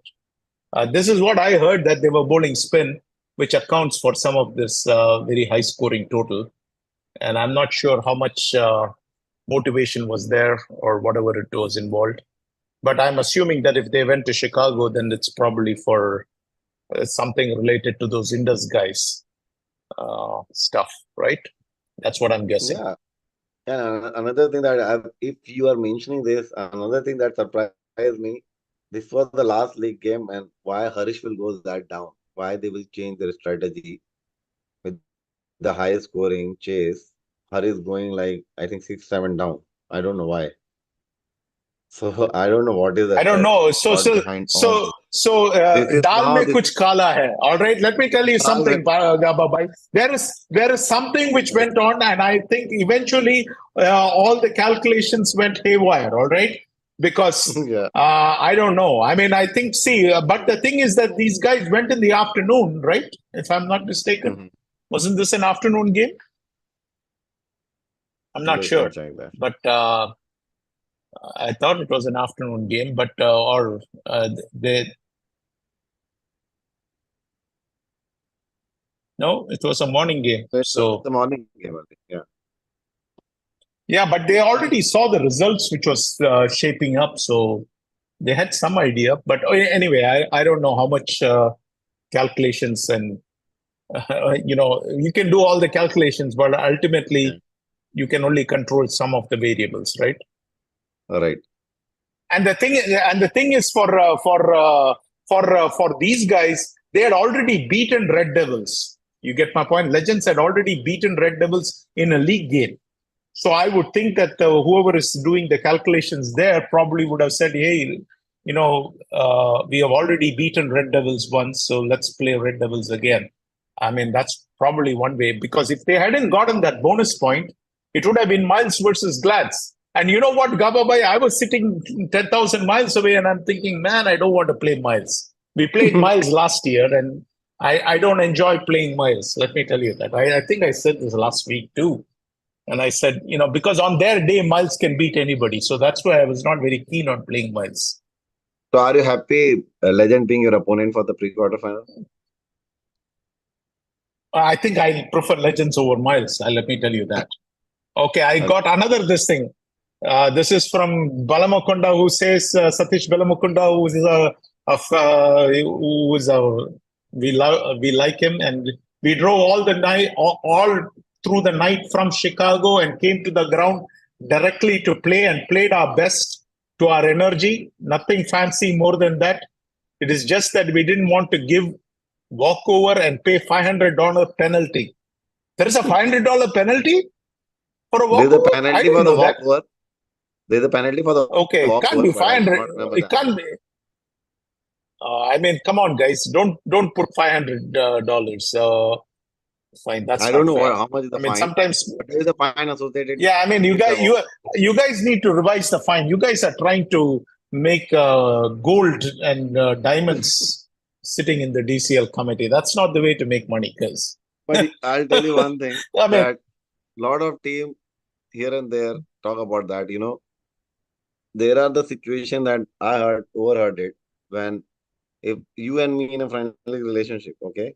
this is what I heard, that they were bowling spin, which accounts for some of this very high scoring total. And I'm not sure how much motivation was there or whatever it was involved. But I'm assuming that if they went to Chicago, then it's probably for something related to those Indus guys stuff, right? That's what I'm guessing. Yeah. And another thing that if you are mentioning this, another thing that surprised me, this was the last league game, and why Harish will go that down? Why they will change their strategy with the highest scoring chase? Harish going like I think 6-7 down. I don't know why. So I don't know what is the I don't know. thought behind all this. This is Dal now mein this kuch kala hai. All right, let me tell you something, Gababai. There is something which went on, and I think eventually all the calculations went haywire. All right, because yeah. I don't know. I mean, I think but the thing is that these guys went in the afternoon, right? If I'm not mistaken, Mhm. wasn't this an afternoon game? I'm not Let me sure, check that. but. I thought it was an afternoon game, but they no, it was a morning game. It's So the morning game, I think. Yeah. yeah, but they already saw the results, which was shaping up, so they had some idea. But anyway, I don't know how much calculations and you can do all the calculations, but ultimately Yeah. you can only control some of the variables, right? All right. And the thing is for these guys, they had already beaten Red Devils. You get my point. Legends had already beaten Red Devils in a league game. So I would think that whoever is doing the calculations there probably would have said, "Hey, we have already beaten Red Devils once, so let's play Red Devils again." I mean, that's probably one way, because if they hadn't gotten that bonus point, it would have been Miles versus Glads. And you know what, Gababai? I was sitting 10,000 miles away and I'm thinking, man, I don't want to play Miles. We played Miles last year and I don't enjoy playing Miles. Let me tell you that. I think I said this last week too. And I said, because on their day, Miles can beat anybody. So that's why I was not very keen on playing Miles. So are you happy Legend being your opponent for the pre-quarter final? I think I prefer Legends over Miles. Let me tell you that. Okay, I got another this thing. This is from Balamukunda, who says Satish Balamukunda, we like him, and we drove all the night, all through the night from Chicago, and came to the ground directly to play and played our best to our energy. Nothing fancy more than that. It is just that we didn't want to give walkover and pay $500 penalty. There is a $500 penalty for a There's a walkover? I penalty didn't for the know that. walkover. There's a penalty for the Okay, it can't walkover, be but I do 500. not remember It the amount. can't be. I mean, come on, guys! Don't put $500. Fine, that's I not don't know fair. how much is the I mean, fine, sometimes, but there is a fine associated yeah. I mean, with the walk. you guys need to revise the fine. You guys are trying to make gold and diamonds sitting in the DCL committee. That's not the way to make money, guys. But I'll tell you one thing I mean, that lot of team here and there talk about that. There are the situation that I overheard it when if you and me in a friendly relationship, okay,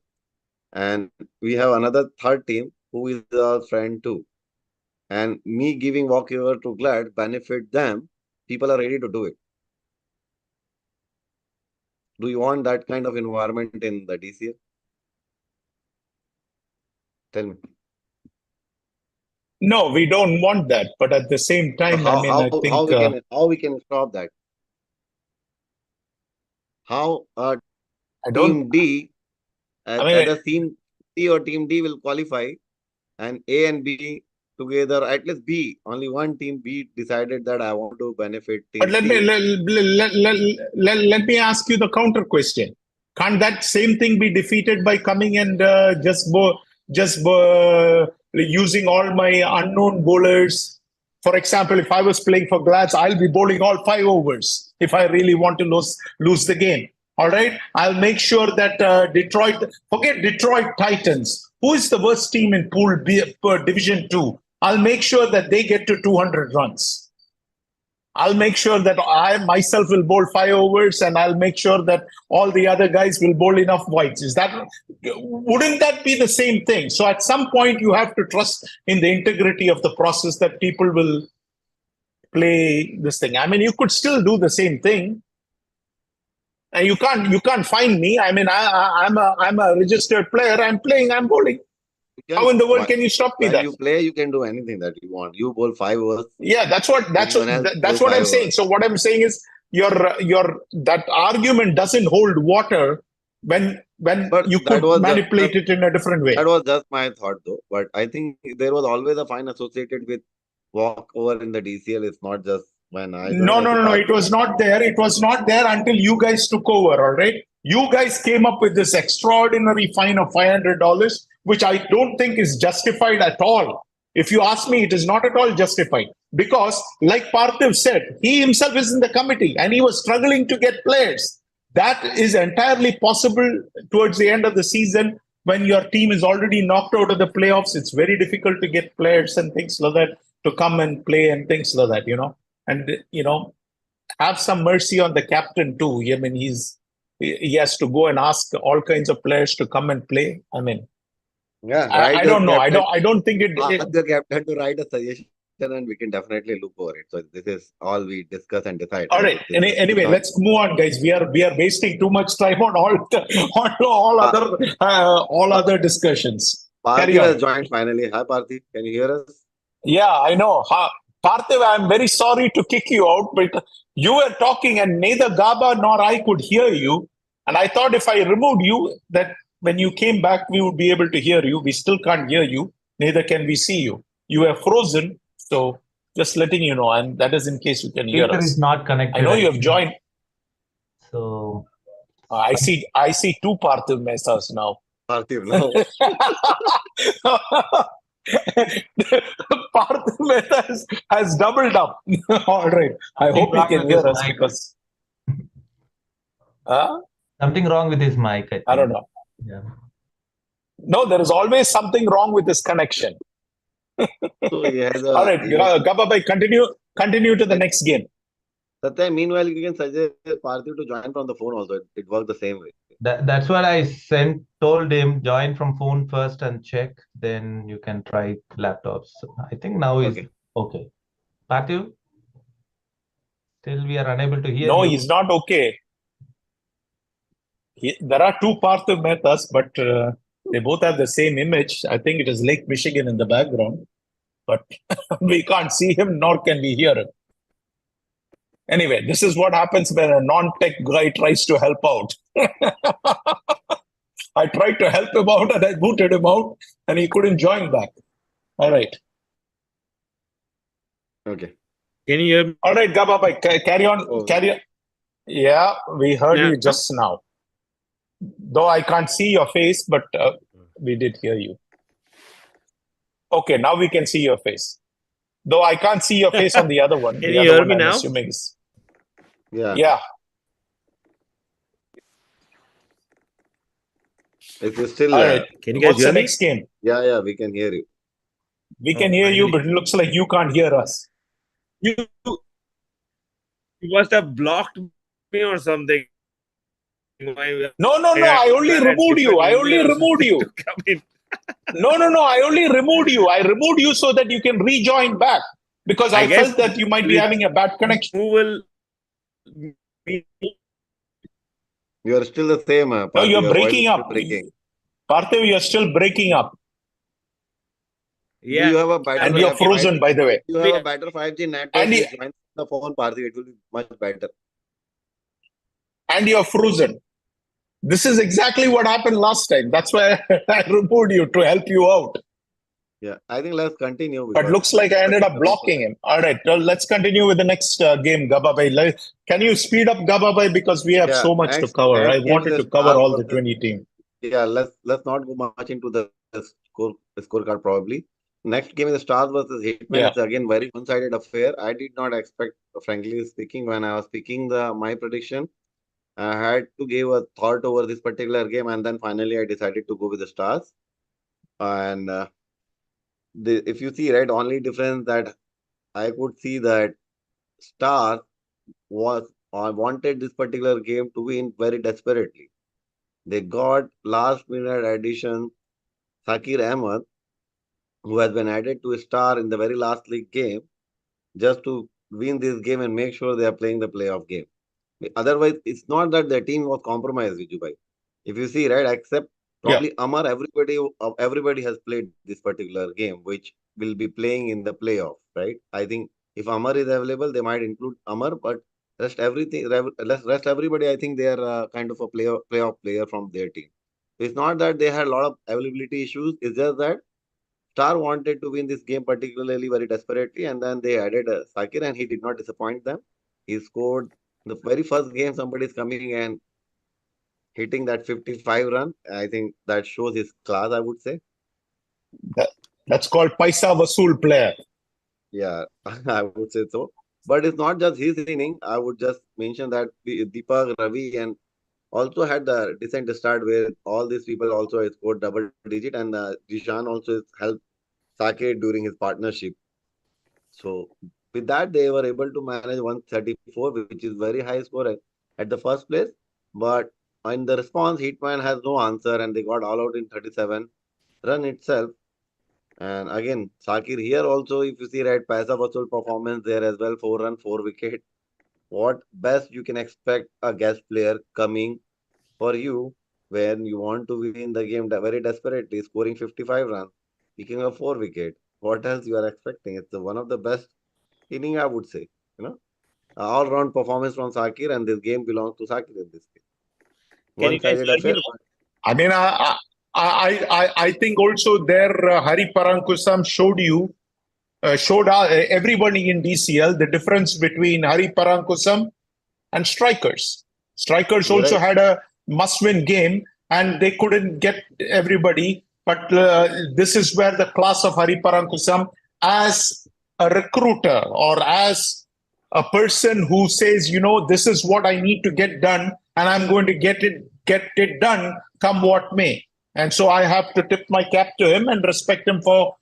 and we have another third team who is our friend too, and me giving walkover to Glad benefit them, people are ready to do it. Do you want that kind of environment in the DCL? Tell me. no, we don't want that. But at the same So time, I mean, I think how we can stop that? How I don't. team D I mean, either team C or team D will qualify, and A and B together, at least B, only one team B decided that I want to benefit but team C. let me ask you the counter question. Can't that same thing be defeated by coming and using all my unknown bowlers? For example, if I was playing for Glads, I'll be bowling all 5 overs if I really want to lose the game. All right, I'll make sure that forget Detroit Titans. Who is the worst team in Pool B, Division 2? I'll make sure that they get to 200 runs. I'll make sure that I myself will bowl 5 overs, and I'll make sure that all the other guys will bowl enough whites. Wouldn't that be the same thing? So at some point, you have to trust in the integrity of the process that people will play this thing. I mean, you could still do the same thing, and you can't find me. I mean, I'm a registered player. I'm playing. I'm bowling. How in the world can you stop me While that? you play, you can do anything that you want. You bowl 5 overs. Yeah, that's what Anyone else bowl I'm 5 saying. overs. So what I'm saying is your that argument doesn't hold water when But you that could was manipulate it in a different way. that was just my thought though. But I think there was always a fine associated with walkover in the DCL. It's not just when I joined. No, I no, think no, no. It was not there. It was not there until you guys took over. All right. You guys came up with this extraordinary fine of $500, which I don't think is justified at all. If you ask me, it is not at all justified because, like Parthiv said, he himself is in the committee and he was struggling to get players. That is entirely possible towards the end of the season when your team is already knocked out of the playoffs. It's very difficult to get players and things like that to come and play and things like that. And have some mercy on the captain too. I mean, he has to go and ask all kinds of players to come and play. I mean, yeah, I write your don't know. captain. I don't think Ask the captain to write a suggestion, and we can definitely look over it. So this is all we discuss and decide, All right? right. This is Anyway, not. let's move on, guys. We are wasting too much time on all other discussions. Carry Parthiv on. has joined finally. Hi, Parthiv. Can you hear us? Yeah, I know. Parthiv, I'm very sorry to kick you out, but you were talking and neither Gaba nor I could hear you. And I thought if I removed you, that when you came back, we would be able to hear you. We still can't hear you. Neither can we see you. You were frozen. So just letting you know. And that is in case you can hear Speaker is us. not connected. I know you have joined. So I see two Parthiv Mesas now. Parthiv, no. Parthiv Mehta has doubled up. All right. I hope he can hear us because. Something wrong with his mic, I think. I don't know. Yeah. No, there is always something wrong with this connection. So he has a. All right, Gababhai, continue to the next game. Satya, meanwhile, you can suggest Parthiv to join from the phone also. It works the same way. That's what I told him, join from phone first and check, then you can try laptops. So I think now is okay. Parthiv, still we are unable to hear No, you. he's not okay. There are two Parthiv Mehtas, but they both have the same image. I think it is Lake Michigan in the background, but we can't see him, nor can we hear him. Anyway, this is what happens when a non-tech guy tries to help out. I tried to help him out and I booted him out and he couldn't join back. All right. Okay. Can you hear me? All right, Gababhai, carry on. Carry on. Yeah, we heard you just now. Though I can't see your face, but we did hear you. Okay, now we can see your face. Though I can't see your face on the other one. Can The you other hear one, me I'm now? assuming is. Yeah. Yeah. If you still, All right. Can you guys What's hear the me? next game? yeah, we can hear you. We Oh, can hear you, finally. but it looks like you can't hear us. You You must have blocked me or something. No, no, I no. I had only different removed you. I emails or only removed something to you. come in. No, no, no. I only removed you. I removed you so that you can rejoin back because I I guess felt that you might be with having a bad connection. removal, You are still the same, No, Parthy. you're Your voice is breaking still up. breaking. Parthiv, you're still breaking up. Do yeah, you have a better And you're five? frozen, by the way. You have a better 5G network? And, Just join the phone, Parthy. It will be much better. and you're frozen. This is exactly what happened last time. That's why I removed you to help you out. Yeah, I think let's continue But because looks like I ended up coming for blocking him. All right, well, let's continue with the next game, Gababai. Can you speed up Gababai because we have yeah. so much to cover. I Next game is wanted the to cover Stars all the versus 20 teams. yeah. Let's not go much into the scorecard probably. Next game is the Stars versus Hitman. Yeah, It's again very one-sided affair. I did not expect, frankly speaking, when I was picking the my prediction. I had to give a thought over this particular game, and then finally I decided to go with the Stars. And if you see, right, only difference that I could see that Stars was or wanted this particular game to win very desperately. They got last minute addition Sakir Ahmed, who has been added to a star in the very last league game, just to win this game and make sure they are playing the playoff game. Otherwise, it's not that the team was compromised, Vijubai. If you see, right, except yeah, probably Amar, everybody has played this particular game, which will be playing in the playoff, right? I think if Amar is available, they might include Amar, but rest everybody, I think they are kind of a playoff player from their team. It's not that they had a lot of availability issues. It's just that Star wanted to win this game particularly very desperately, and then they added Sakir, and he did not disappoint them. He scored the very first game. Somebody is coming and hitting that 55 run. I think that shows his class, I would say. that, that's called Paisa Vasool player. Yeah, I would say so. But it's not just his inning. I would just mention that Deepak, Ravi, and also had the decent start where all these people also scored double digit, and Jishan also has helped Sake during his partnership. So with that, they were able to manage 134, which is very high score at the first place. But in the response, Hitman has no answer, and they got all out in 37 run itself. And again, Sakir here also, if you see right, Paisa Vasul performance there as well, 4 run, 4 wicket. What best you can expect a guest player coming for you when you want to win the game very desperately, scoring 55 runs, picking up 4 wicket. What else you are expecting? It's one of the best inning, I would say. You know, all round performance from Sakir, and this game belongs to Sakir in this case. can One you guys sided hear me affair, now? but I mean, I think also there Hari Parankusam showed you, showed everybody in DCL the difference between Hari Parankusam and strikers. Strikers you're also right. had a must-win game, and they couldn't get everybody. But this is where the class of Hari Parankusam, as a recruiter or as a person who says, you know, this is what I need to get done, and I'm going to get it done, come what may. And so I have to tip my cap to him and respect him for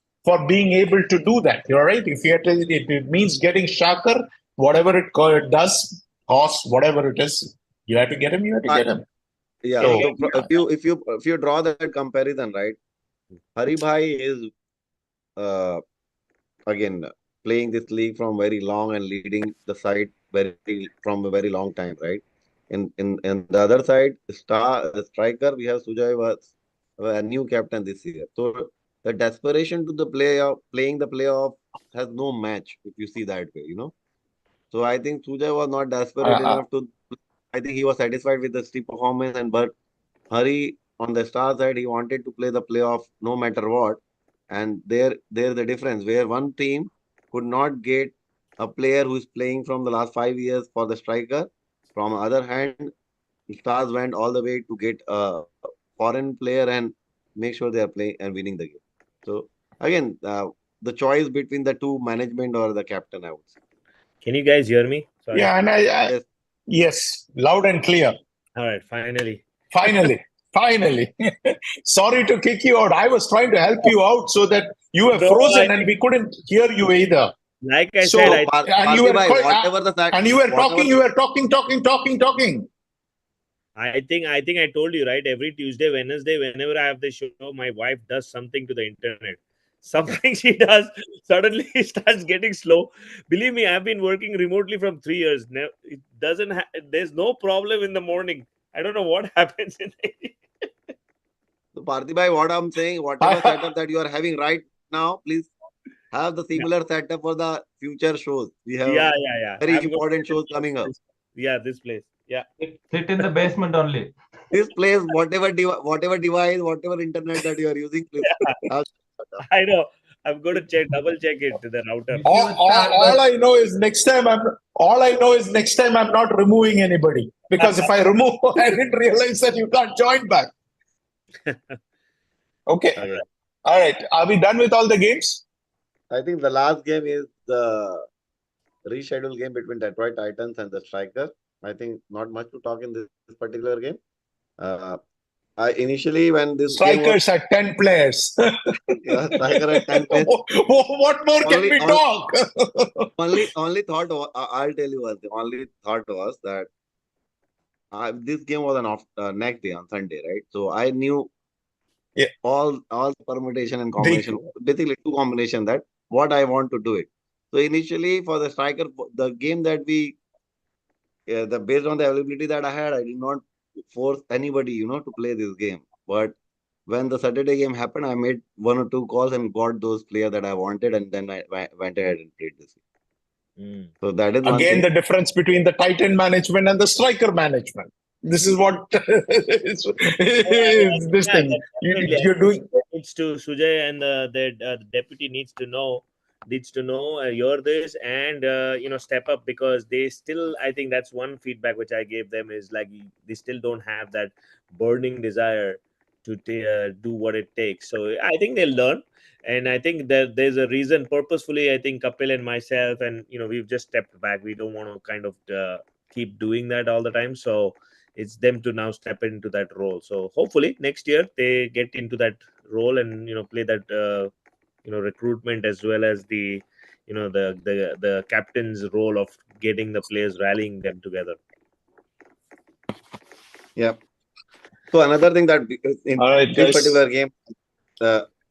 being able to do that. You're right. If it means getting Shakar, whatever it does, horse, whatever it is, you have to get him. You have to I, get him. Can yeah. you So guys So hear me? if you draw that comparison, right, Hari Bhai is uh, again playing this league from very long and leading the side very from a very long time, right? In the other side, striker, we have Sujay was a new captain this year. So the desperation to the playing the playoff has no match if you see that way, you know. So I think Sujay was not desperate uh, enough to. I think he was satisfied with the steep performance, and but Hari on the star side, he wanted to play the playoff no matter what. And there's the difference where one team could not get a player who is playing from the last 5 years for the striker. From other hand, Stars went all the way to get a foreign player and make sure they are playing and winning the game. So again, the choice between the two, management or the captain, I would say. Can you guys hear me? Sorry. Yeah, and Yes. yes, loud and clear. All right, finally. Finally. Sorry to kick you out. I was trying to help you out so that you were No, frozen and we couldn't hear you either. like I So, said, So, I and you were Parthibai, quite, whatever the fact, and you were whatever talking. think I told you, right? Every Tuesday, Wednesday, whenever I have the show, my wife does something to the internet. Something she does suddenly it starts getting slow. Believe me, I've been working remotely from 3 years. It doesn't. There's no problem in the morning. I don't know what happens in the. So, Parthibai, what I'm saying, whatever setup that you are having right now, please have the similar setup for the future shows. We have Yeah. very I'm going to important get shows it. coming up. Yeah, this place. Yeah. Sit in the basement only. This place, whatever device, whatever internet that you are using, please have setup. I know. I'm going to double check it to the router. Wish you a start, All but I know is next time I'm not removing anybody, because if I remove, I didn't realize that you can't join back. Okay. Okay. All right. Are we done with all the games? I think the last game is the rescheduled game between Detroit Titans and the Striker. I think not much to talk in this particular game. Uh, I initially when this game was Strikers at 10 players. Striker at 10 players, What more can only we on- talk? only thought I'll tell you one thing. Only thought was that this game was next day on Sunday, right? So I knew Yeah. all the permutation and combination, basically two combination that what I want to do it. So initially for the Striker, the game that the based on the availability that I had, I did not force anybody, to play this game. But when the Saturday game happened, I made one or two calls and got those players that I wanted, and then I went ahead and played this game. So that is one Again, thing. the difference between the Titan management and the Striker management. This is what is this Yeah, thing. definitely. You're doing. Needs to Sujay and the deputy needs to know you're this and step up, because they still, I think that's one feedback which I gave them, is like they still don't have that burning desire to do what it takes. So I think they'll learn, and I think that there's a reason purposefully. I think Kapil and myself, and we've just stepped back. We don't want to kind of keep doing that all the time. So it's them to now step into that role. So hopefully next year they get into that role and play that recruitment, as well as the the captain's role of getting the players, rallying them together. Yeah. So another thing that in All right, this guys. particular game,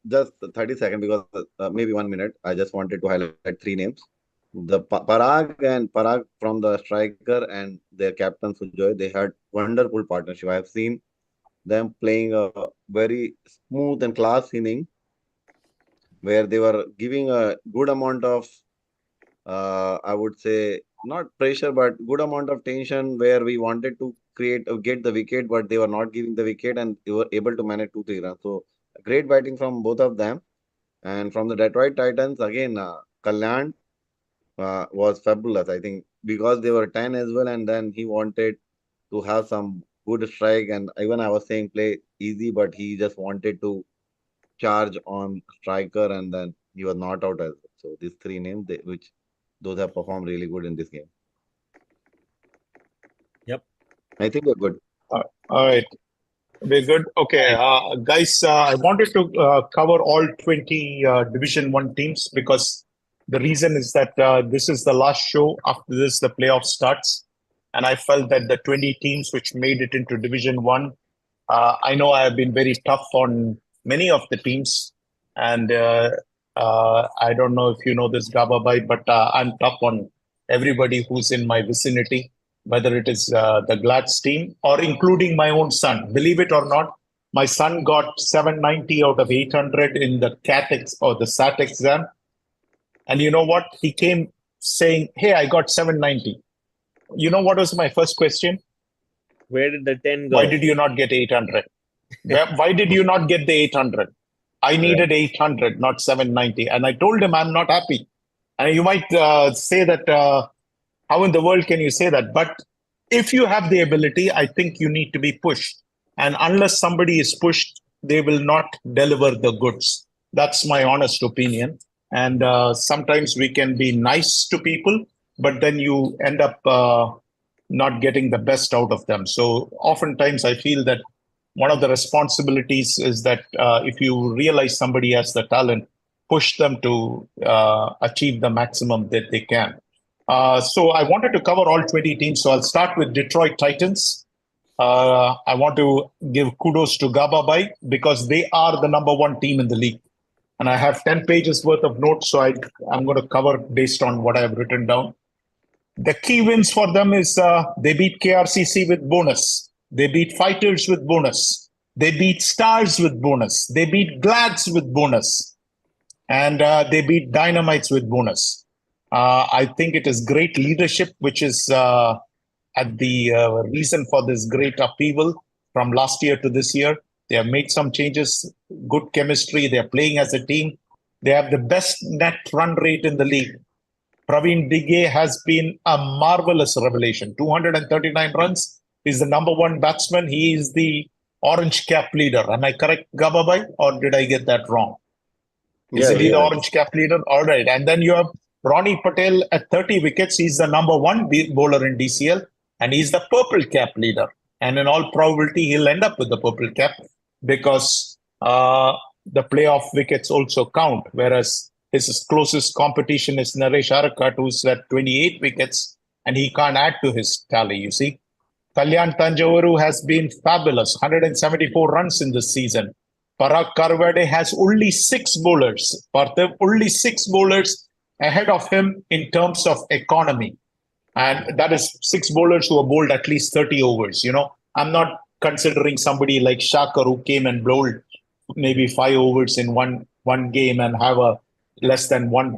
just 30 seconds, because maybe 1 minute, I just wanted to highlight three names. The Parag from the Striker and their captain Sujoy, they had wonderful partnership. I have seen them playing a very smooth and class inning where they were giving a good amount of, I would say, not pressure, but good amount of tension where we wanted to get the wicket, but they were not giving the wicket and they were able to manage 2-3 runs. So great batting from both of them. And from the Detroit Titans, again, Kalyan was fabulous. I think because they were 10 as well, and then he wanted to have some good strike. And even I was saying play easy, but he just wanted to charge on Striker, and then he was not out as well. So these three names, which those have performed really good in this game. Yep. I think they're good. All right. We're good. Okay, guys, I wanted to cover all 20 Division 1 teams, because the reason is that this is the last show. After this, the playoff starts. And I felt that the 20 teams which made it into Division 1, I know I have been very tough on many of the teams. And I don't know if you know this, Gababai, but I'm tough on everybody who's in my vicinity, whether it is the Glads team or including my own son. Believe it or not, my son got 790 out of 800 in the or the SAT exam. And you know what? He came saying, "Hey, I got 790. You know what was my first question? Where did the 10 go? Why did you not get 800? Why did you not get the 800? I needed 800, not 790. And I told him I'm not happy. And you might say that, how in the world can you say that? But if you have the ability, I think you need to be pushed. And unless somebody is pushed, they will not deliver the goods. That's my honest opinion. And sometimes we can be nice to people, but then you end up not getting the best out of them. So oftentimes I feel that one of the responsibilities is that if you realize somebody has the talent, push them to achieve the maximum that they can. So I wanted to cover all 20 teams. So I'll start with Detroit Titans. I want to give kudos to Gababai because they are the number one team in the league. And I have 10 pages worth of notes, so I'm going to cover based on what I've written down. The key wins for them is they beat KRCC with bonus. They beat Fighters with bonus. They beat Stars with bonus. They beat Glads with bonus. And they beat Dynamites with bonus. I think it is great leadership, which is at the reason for this great upheaval from last year to this year. They have made some changes, good chemistry. They're playing as a team. They have the best net run rate in the league. Praveen Digge has been a marvelous revelation. 239 runs. He's the number one batsman. He is the orange cap leader. Am I correct, Gababai, or did I get that wrong? Isn't he the orange cap leader? All right. And then you have Ronnie Patel at 30 wickets. He's the number one bowler in DCL, and he's the purple cap leader. And in all probability, he'll end up with the purple cap because the playoff wickets also count, whereas his closest competition is Naresh Arakat, who's at 28 wickets, and he can't add to his tally, you see. Kalyan Tanjavaru has been fabulous, 174 runs in this season. Parag Karwade has only 6 bowlers, Parthiv, only 6 bowlers ahead of him in terms of economy. And that is 6 bowlers who have bowled at least 30 overs. You know, I'm not considering somebody like Shakar who came and bowled maybe 5 overs in one game and have a less than one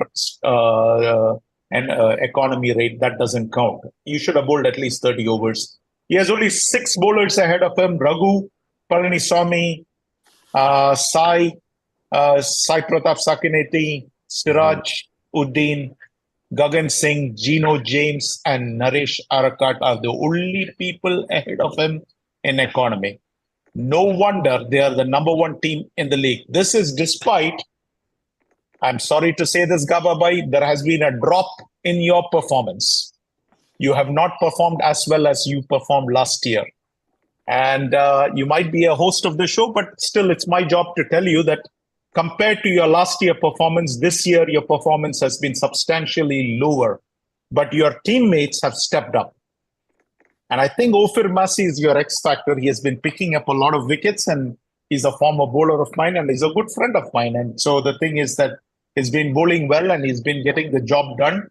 economy rate. That doesn't count. You should have bowled at least 30 overs. He has only 6 bowlers ahead of him: Raghu, Palaniswamy, Sai Pratap Sakineti, Siraj Uddin, Gagan Singh, Gino James, and Naresh Arakat are the only people ahead of him in economy. No wonder they are the number one team in the league. This is despite, I'm sorry to say this, Gababai, there has been a drop in your performance. You have not performed as well as you performed last year. And you might be a host of the show, but still it's my job to tell you that compared to your last year performance, this year your performance has been substantially lower, but your teammates have stepped up. And I think Ophir Massey is your X factor. He has been picking up a lot of wickets, and he's a former bowler of mine, and he's a good friend of mine. And so the thing is that he's been bowling well, and he's been getting the job done.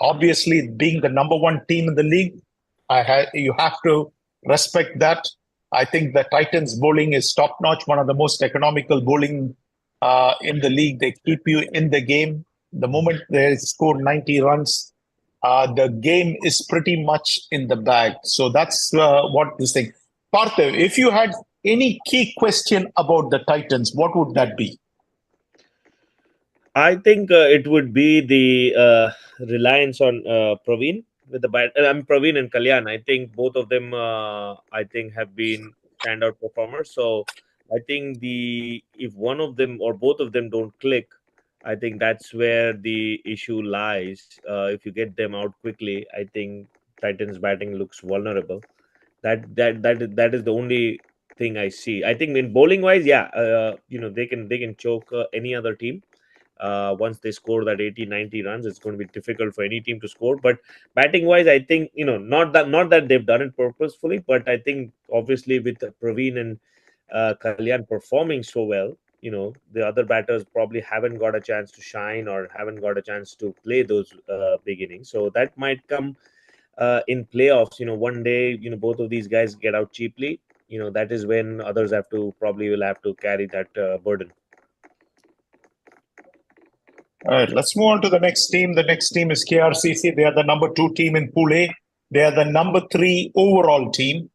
Obviously, being the number one team in the league, you have to respect that. I think the Titans bowling is top notch, one of the most economical bowling in the league. They keep you in the game. The moment they score 90 runs, the game is pretty much in the bag. So that's what this thing. Parthiv, if you had any key question about the Titans, what would that be? I think it would be the reliance on Praveen with the bat. Praveen and Kalyan. I think both of them, I think, have been standout performers. So I think if one of them or both of them don't click, I think that's where the issue lies. If you get them out quickly, I think Titans batting looks vulnerable. That is the only thing I see. I think in bowling wise, yeah, they can choke any other team. Once they score that 80-90 runs, it's going to be difficult for any team to score. But batting wise, I think not that they've done it purposefully, but I think obviously with Praveen and Kalyan performing so well, the other batters probably haven't got a chance to shine or haven't got a chance to play those beginnings. So that might come in playoffs. One day, both of these guys get out cheaply. That is when others will have to carry that burden. All right, let's move on to the next team. The next team is KRCC. They are the number 2 team in Pool A. They are the number 3 overall team.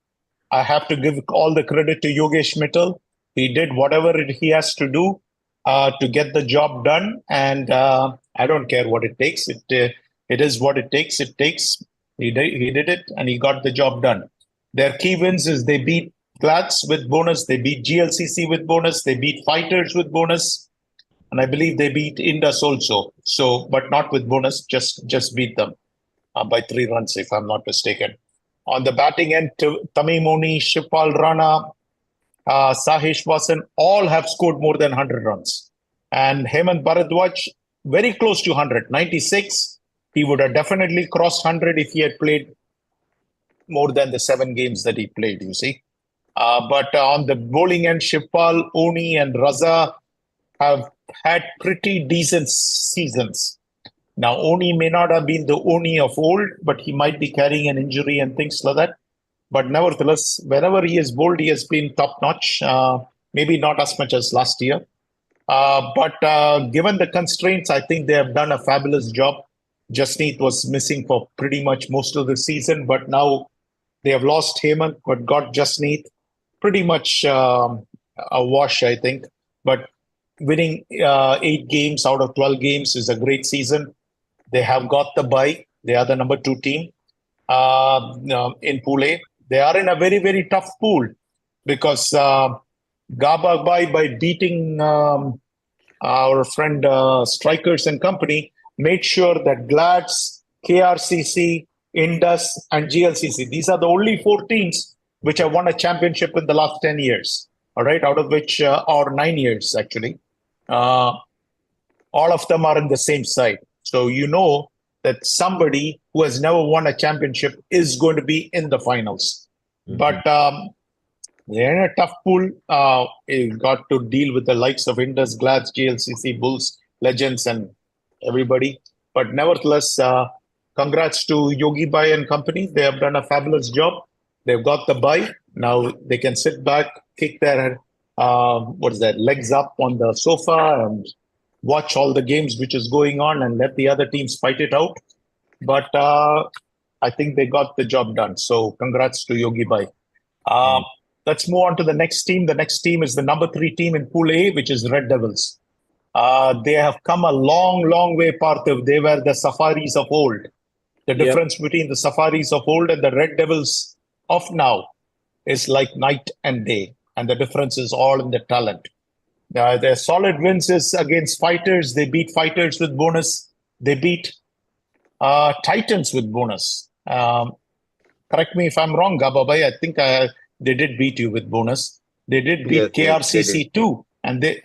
I have to give all the credit to Yogesh Mittal. He did whatever he has to do to get the job done, and I don't care what it takes. It is what it takes. He did it, and he got the job done. Their key wins is they beat Glads with bonus, they beat GLCC with bonus, they beat Fighters with bonus, and I believe they beat Indus also. So, but not with bonus, just beat them by 3 runs, if I'm not mistaken. On the batting end, Tamim Moni, Shipal Rana, Sahish Vasan, all have scored more than 100 runs. And Hemant Bharadwaj, very close to 100, 96. He would have definitely crossed 100 if he had played more than the 7 games that he played, you see. But on the bowling end, Shipal, Oni, and Raza have had pretty decent seasons. Now, Oni may not have been the Oni of old, but he might be carrying an injury and things like that. But nevertheless, whenever he has bowled, he has been top notch. Maybe not as much as last year. But given the constraints, I think they have done a fabulous job. Jasneet was missing for pretty much most of the season, but now they have lost Hemant, but got Jasneet. Pretty much a wash, I think. But winning 8 games out of 12 games is a great season. They have got the bye. They are the number 2 team in Pool A. They are in a very, very tough pool because Gaba by beating our friend Strikers and Company made sure that Glads, KRCC, Indus, and GLCC, these are the only 4 teams which have won a championship in the last 10 years, all right, out of which, or 9 years actually. All of them are in the same side. So you know that somebody who has never won a championship is going to be in the finals. Mm-hmm. But they're in a tough pool. You've got to deal with the likes of Indus, Glads, GLCC, Bulls, Legends, and everybody. But nevertheless, congrats to Yogi Bhai and company. They have done a fabulous job. They've got the bye. Now they can sit back, kick their legs up on the sofa and watch all the games which is going on and let the other teams fight it out. But I think they got the job done. So congrats to Yogi Bhai. Let's move on to the next team. The next team is the number 3 team in Pool A, which is Red Devils. They have come a long, long way, Parthiv. They were the Safaris of old. The difference between the Safaris of old and the Red Devils of now is like night and day. And the difference is all in the talent. Their solid wins is against Fighters. They beat Fighters with bonus. They beat Titans with bonus. Correct me if I'm wrong, Gababai. I think they did beat you with bonus. They did beat KRCC too, and they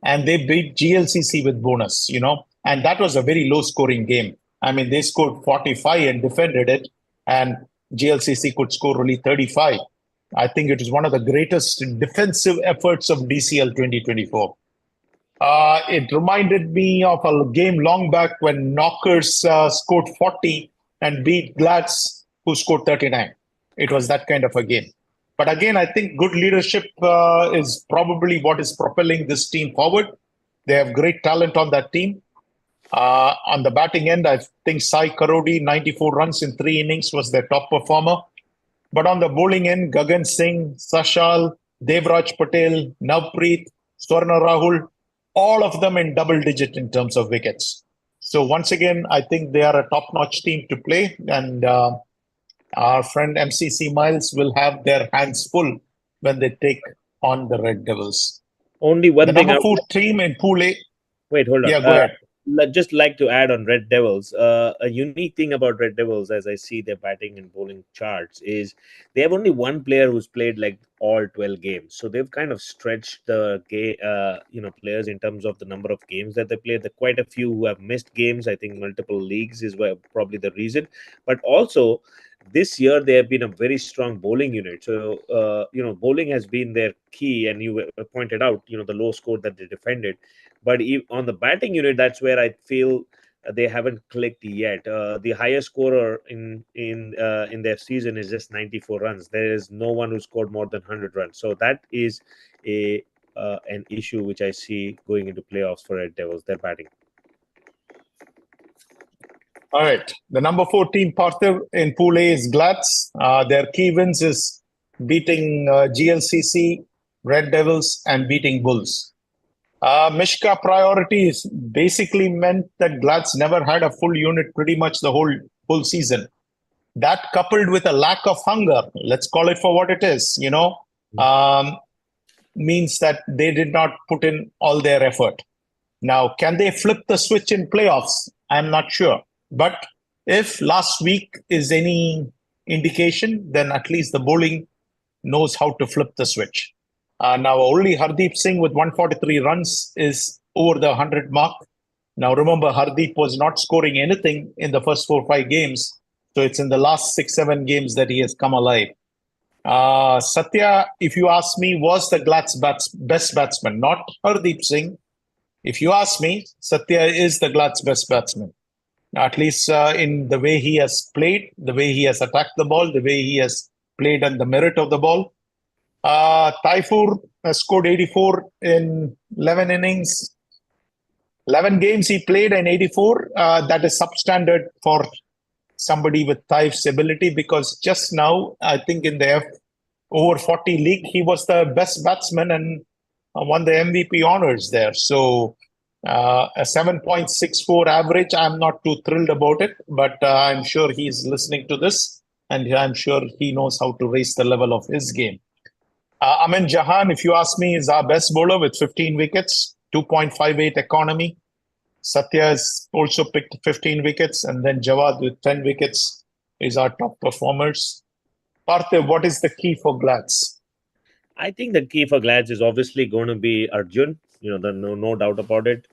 beat GLCC with bonus. You know, and that was a very low-scoring game. I mean, they scored 45 and defended it, and GLCC could score only 35. I think it is one of the greatest defensive efforts of DCL 2024. It reminded me of a game long back when Knockers scored 40 and beat Glads, who scored 39. It was that kind of a game. But again, I think good leadership is probably what is propelling this team forward. They have great talent on that team. On the batting end, I think Sai Karodi, 94 runs in 3 innings, was their top performer. But on the bowling end, Gagan Singh, Sashal, Devraj Patel, Navpreet, Swarna Rahul, all of them in double digit in terms of wickets. So once again, I think they are a top-notch team to play. And our friend MCC Miles will have their hands full when they take on the Red Devils. Only one the thing. Number 4 team in Pool A. Wait, hold on. Yeah, go ahead. Just like to add on Red Devils, a unique thing about Red Devils, as I see their batting and bowling charts, is they have only one player who's played like all 12 games. So they've kind of stretched the players in terms of the number of games that they play. There are quite a few who have missed games. I think multiple leagues is probably the reason. But also, this year they have been a very strong bowling unit. So bowling has been their key, and you pointed out the low score that they defended. But on the batting unit, that's where I feel they haven't clicked yet. The highest scorer in their season is just 94 runs. There is no one who scored more than 100 runs. So that is an issue which I see going into playoffs for Red Devils. Their batting. All right. The number 14 partner in Pool A is Glads. Their key wins is beating GLCC, Red Devils, and beating Bulls. Mishka priorities basically meant that Glads never had a full unit pretty much the whole season. That coupled with a lack of hunger, let's call it for what it is, means that they did not put in all their effort. Now, can they flip the switch in playoffs? I'm not sure. But if last week is any indication, then at least the bowling knows how to flip the switch. Now, only Hardeep Singh with 143 runs is over the 100 mark. Now, remember, Hardeep was not scoring anything in the first 4 or 5 games. So it's in the last 6 or 7 games that he has come alive. Satya, if you ask me, was the Glad's best batsman, not Hardeep Singh. If you ask me, Satya is the Glad's best batsman, at least in the way he has played, the way he has attacked the ball, the way he has played on the merit of the ball. Taifoor has scored 84 in 11 innings. 11 games he played and 84. That is substandard for somebody with Taif's ability, because just now, I think in the over 40 league, he was the best batsman and won the MVP honors there. So a 7.64 average, I'm not too thrilled about it, but I'm sure he's listening to this and I'm sure he knows how to raise the level of his game. Amin Jahan, if you ask me, is our best bowler with 15 wickets, 2.58 economy. Satya has also picked 15 wickets, and then Jawad with 10 wickets is our top performers. Parthiv, what is the key for Glads? I think the key for Glads is obviously going to be Arjun. No doubt about it.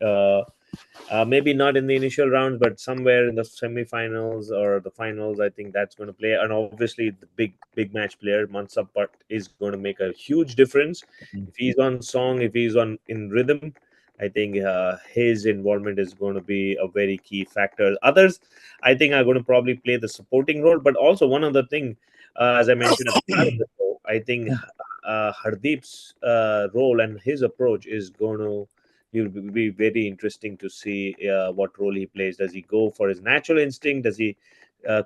Maybe not in the initial rounds, but somewhere in the semi-finals or the finals, I think that's going to play. And obviously, the big match player Mansab Butt is going to make a huge difference. If he's on song, if he's on in rhythm, I think his involvement is going to be a very key factor. Others, I think, are going to probably play the supporting role. But also one other thing, as I mentioned at the start of the show, I think Hardeep's role and his approach is going to be very interesting to see what role he plays. Does he go for his natural instinct? Does he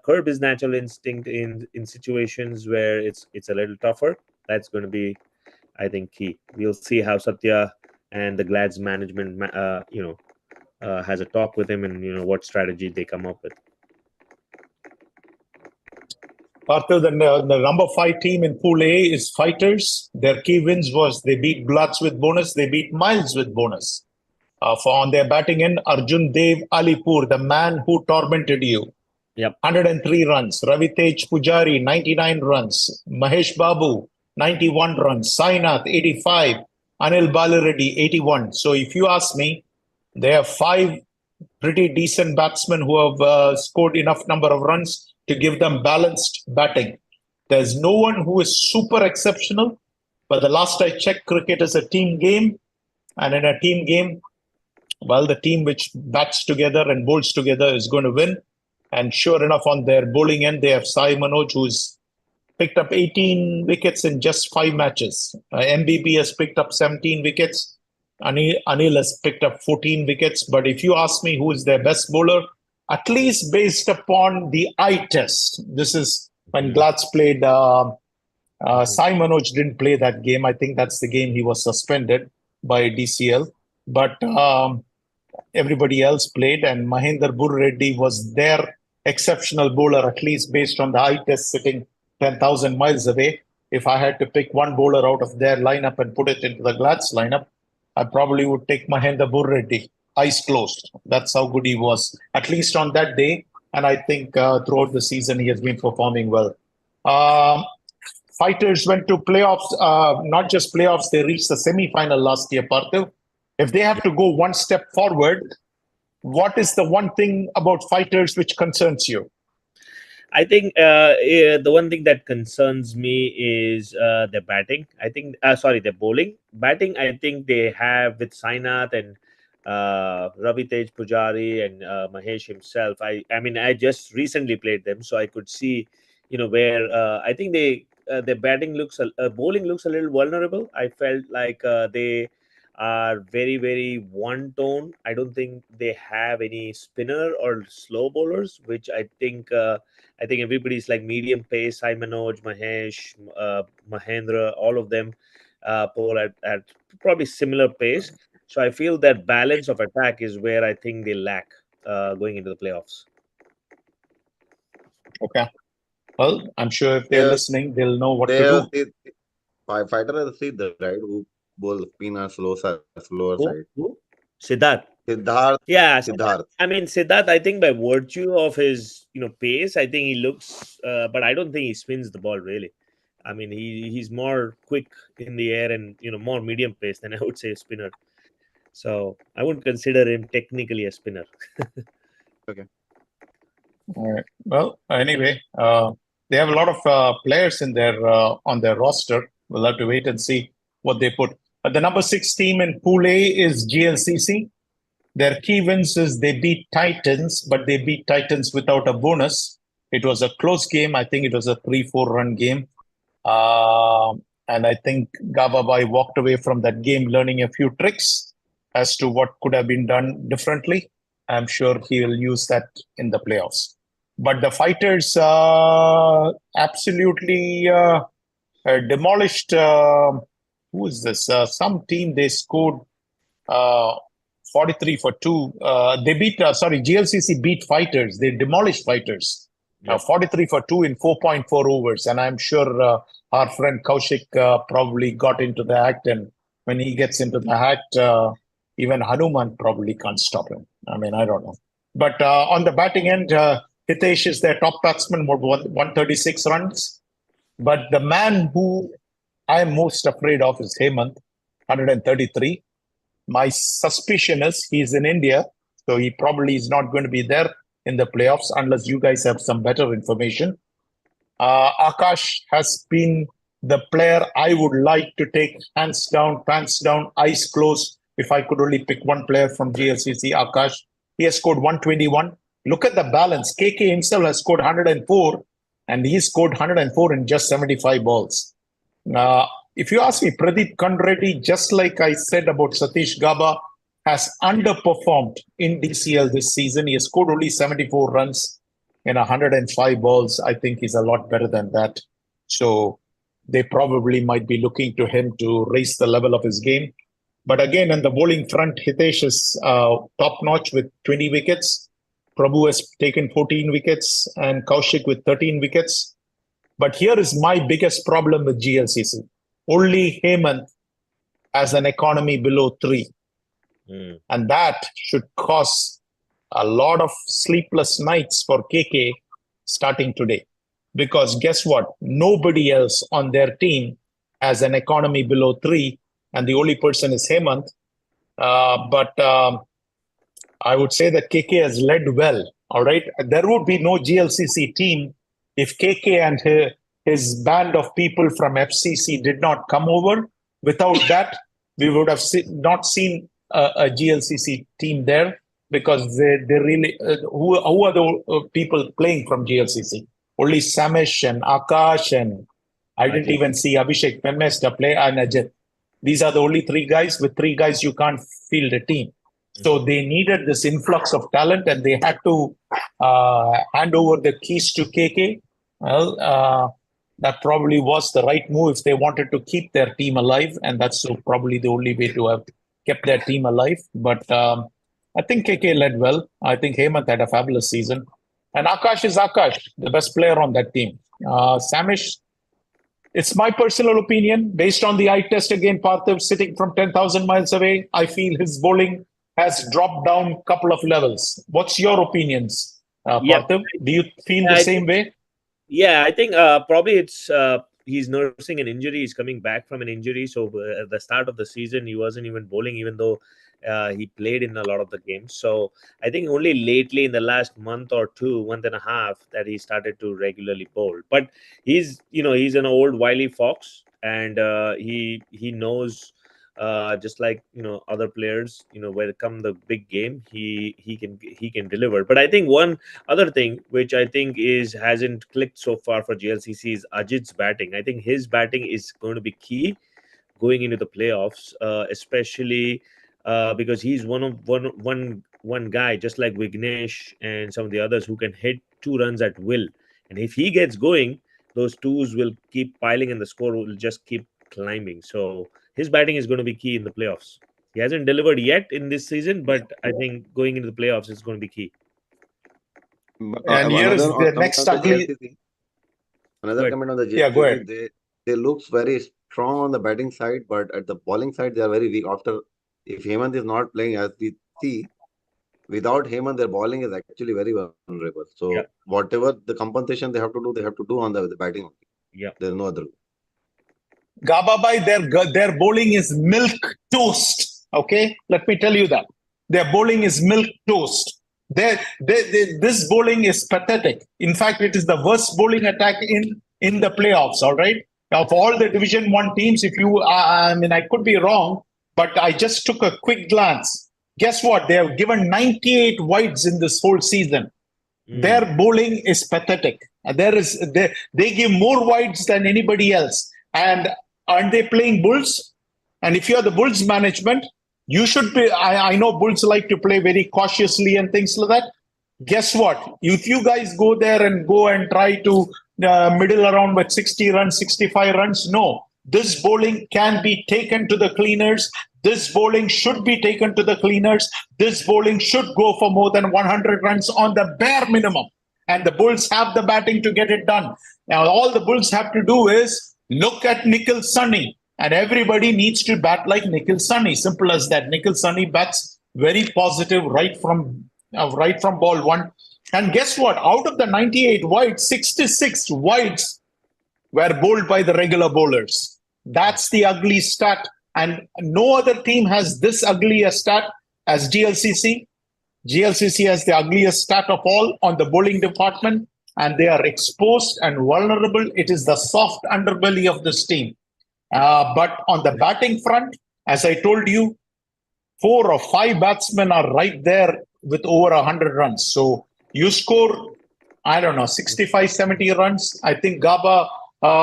curb his natural instinct in situations where it's a little tougher? That's going to be, I think, key. We'll see how Satya and the Glads management, has a talk with him, and what strategy they come up with. Parthiv, the number 5 team in Pool A is Fighters. Their key wins was they beat Bloods with bonus, they beat Miles with bonus. For on their batting end, Arjun Dev Alipur, the man who tormented you. Yep. 103 runs. Ravitej Pujari, 99 runs. Mahesh Babu, 91 runs. Sainath, 85. Anil Balareddy, 81. So if you ask me, there are 5 pretty decent batsmen who have scored enough number of runs to give them balanced batting. There's no one who is super exceptional, but the last I checked, cricket is a team game. And in a team game, well, the team which bats together and bowls together is going to win. And sure enough, on their bowling end, they have Sai Manoj, who's picked up 18 wickets in just 5 matches. MBB has picked up 17 wickets. Anil has picked up 14 wickets. But if you ask me who is their best bowler, at least based upon the eye test, this is when Glads played. Sai Manoj didn't play that game. I think that's the game he was suspended by DCL. But everybody else played, and Mahendra Bur Reddy was their exceptional bowler, at least based on the eye test sitting 10,000 miles away. If I had to pick one bowler out of their lineup and put it into the Glads lineup, I probably would take Mahendra Bur Reddy, eyes closed. That's how good he was, at least on that day. And I think throughout the season, he has been performing well. Fighters went to playoffs, not just playoffs, they reached the semi-final last year, Parthiv. If they have to go one step forward, what is the one thing about Fighters which concerns you? I think the one thing that concerns me is their batting. I think, their bowling. Batting, I think they have with Sainath and Ravitej Pujari and Mahesh himself. I mean, I just recently played them, so I could see, where I think their bowling looks a little vulnerable. I felt like they are very, very one tone. I don't think they have any spinner or slow bowlers, which I think everybody's like medium pace. Sai Manoj, Mahesh, Mahendra, all of them bowl at probably similar pace. So I feel that balance of attack is where I think they lack going into the playoffs. Okay. Well, I'm sure if they're listening, they'll know what to do. Fighter has the right who bowl spin or slower side. Who? Siddharth. Siddharth. Yeah, Siddharth. I mean Siddharth. I think by virtue of his pace, I think he looks, but I don't think he spins the ball really. I mean he's more quick in the air and more medium pace than I would say a spinner. So I wouldn't consider him technically a spinner. Okay. All right. Well, anyway, they have a lot of players in their on their roster. We'll have to wait and see what they put. The number 6 team in Pool A is GLCC. Their key wins is they beat Titans, but they beat Titans without a bonus. It was a close game. I think it was a 3-4 run game. And I think Gavabai walked away from that game learning a few tricks as to what could have been done differently. I'm sure he will use that in the playoffs. But the Fighters absolutely demolished. Who is this? Some team they scored 43 for 2. They beat, GLCC beat Fighters. They demolished Fighters. Yep. 43 for 2 in 4.4 overs. And I'm sure our friend Kaushik probably got into the act. And when he gets into the act, even Hanuman probably can't stop him. I mean, I don't know. But on the batting end, Hitesh is their top batsman, 136 runs. But the man who I'm most afraid of is Hemant, 133. My suspicion is he's in India, so he probably is not going to be there in the playoffs unless you guys have some better information. Akash has been the player I would like to take hands down, pants down, eyes closed. If I could only pick one player from GLCC, Akash, he has scored 121. Look at the balance. KK himself has scored 104, and he scored 104 in just 75 balls. If you ask me, Pradeep Kandreddy, just like I said about Satish Gaba, has underperformed in DCL this season. He has scored only 74 runs in 105 balls. I think he's a lot better than that. So they probably might be looking to him to raise the level of his game. But again, on the bowling front, Hitesh is top-notch with 20 wickets. Prabhu has taken 14 wickets and Kaushik with 13 wickets. But here is my biggest problem with GLCC. Only Hemant has an economy below 3. And that should cause a lot of sleepless nights for KK starting today. Because guess what? Nobody else on their team has an economy below 3. And the only person is Hemant. But I would say that KK has led well. All right. There would be no GLCC team if KK and his band of people from FCC did not come over. Without that, we would have not seen a GLCC team there because they really who are the people playing from GLCC? Only Samish and Akash, and I didn't even see Abhishek Penmester play, and Ajit. These are the only 3 guys. With 3 guys, you can't field a team. So they needed this influx of talent, and they had to hand over the keys to KK. Well, that probably was the right move if they wanted to keep their team alive, and that's probably the only way to have kept their team alive. But I think KK led well. I think Hemant had a fabulous season. And Akash is Akash, the best player on that team. Samish, it's my personal opinion, based on the eye test again, Parthiv sitting from 10,000 miles away, I feel his bowling has dropped down a couple of levels. What's your opinions, Parthiv? Do you feel the same way? Yeah, I think probably it's he's nursing an injury. He's coming back from an injury. So at the start of the season, he wasn't even bowling, even though he played in a lot of the games. So I think only lately in the last month or 2, month and a half, that he started to regularly bowl. But he's an old wily fox, and he knows. Just like other players, when it come the big game, he can deliver. But I think one other thing which I think hasn't clicked so far for GLCC is Ajit's batting. I think his batting is going to be key going into the playoffs, especially because he's one guy, just like Vignesh and some of the others, who can hit 2 runs at will. And if he gets going, those 2s will keep piling and the score will just keep climbing. So his batting is going to be key in the playoffs. He hasn't delivered yet in this season, but I think going into the playoffs is going to be key. And here is the next ugly. Another comment on the GLCC. Yeah, go ahead. They looks very strong on the batting side, but at the bowling side, they are very weak. If Hemant is not playing, as we see, without Heyman, their bowling is actually very vulnerable. So Yeah. whatever the compensation they have to do on the batting. Yeah. There's no other. Gababai, their bowling is milk toast. Okay, let me tell you that their bowling is milk toast. This bowling is pathetic. In fact, it is the worst bowling attack in the playoffs. All right, of all the Division One teams, if you, I mean, I could be wrong, but I just took a quick glance. Guess what? They have given 98 wides in this whole season. Their bowling is pathetic. They give more wides than anybody else. And aren't they playing Bulls? And if you're the Bulls management, you should be. I know Bulls like to play very cautiously and things like that. Guess what? If you guys go there and try to middle around with 60 runs, 65 runs, no. This bowling can be taken to the cleaners. This bowling should be taken to the cleaners. This bowling should go for more than 100 runs on the bare minimum. And the Bulls have the batting to get it done. Now, all the Bulls have to do is look at Nikhil Sunny. And everybody needs to bat like Nikhil Sunny. Simple as that. Nikhil Sunny bats very positive right from ball one. And guess what? Out of the 98 wides, 66 wides were bowled by the regular bowlers. That's the ugly stat. And no other team has this ugly a stat as GLCC. GLCC has the ugliest stat of all on the bowling department, and they are exposed and vulnerable. It is the soft underbelly of this team. But on the batting front, as I told you, 4 or 5 batsmen are right there with over 100 runs. So you score, I don't know, 65, 70 runs. I think Gaba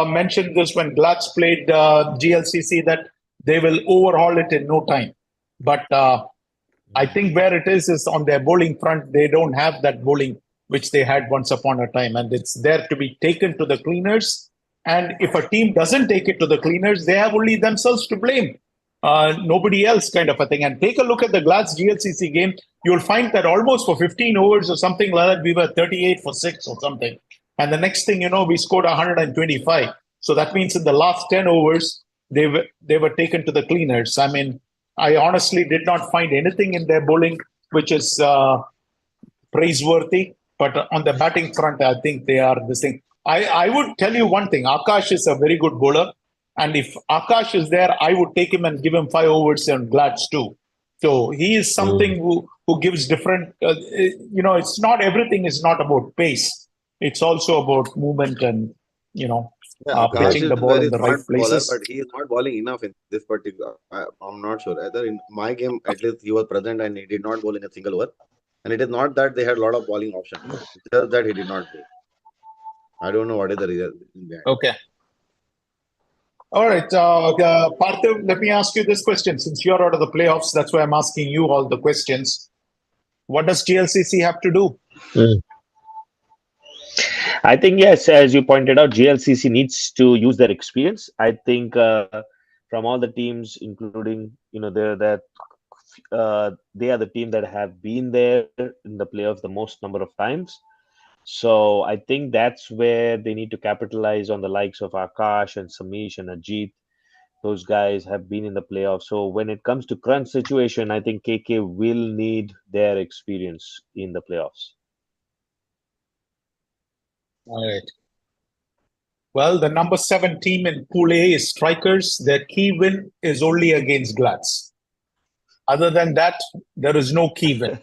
mentioned this when Glatz played GLCC, that they will overhaul it in no time. But I think where it is on their bowling front. They don't have that bowling which they had once upon a time. And it's there to be taken to the cleaners. And if a team doesn't take it to the cleaners, they have only themselves to blame. Nobody else, kind of a thing. And take a look at the Glatz GLCC game. You'll find that almost for 15 overs or something like that, we were 38 for 6 or something. And the next thing you know, we scored 125. So that means in the last 10 overs, they were taken to the cleaners. I mean, I honestly did not find anything in their bowling which is praiseworthy. But on the batting front, I think they are this thing. I would tell you one thing. Akash is a very good bowler. And if Akash is there, I would take him and give him 5 overs and Glatz too. So he is something who gives different, it's not, everything is not about pace. It's also about movement and, pitching the ball in the right places. Bowler, but he is not bowling enough in this particular. I'm not sure. Either in my game, at least he was present and he did not bowl in a single over. And it is not that they had a lot of bowling options. It's just that he did not bowl. I don't know what is the reason behind. Okay. All right, Parthiv, let me ask you this question. Since you're out of the playoffs, that's why I'm asking you all the questions. What does GLCC have to do? I think, yes, as you pointed out, GLCC needs to use their experience. I think from all the teams, including, they are the team that have been there in the playoffs the most number of times. So I think that's where they need to capitalize on the likes of Akash and Samish and Ajit. Those guys have been in the playoffs. So when it comes to crunch situation, I think KK will need their experience in the playoffs. All right. Well, the number 7 team in Pool A is Strikers. Their key win is only against Glatz. Other than that, there is no key win.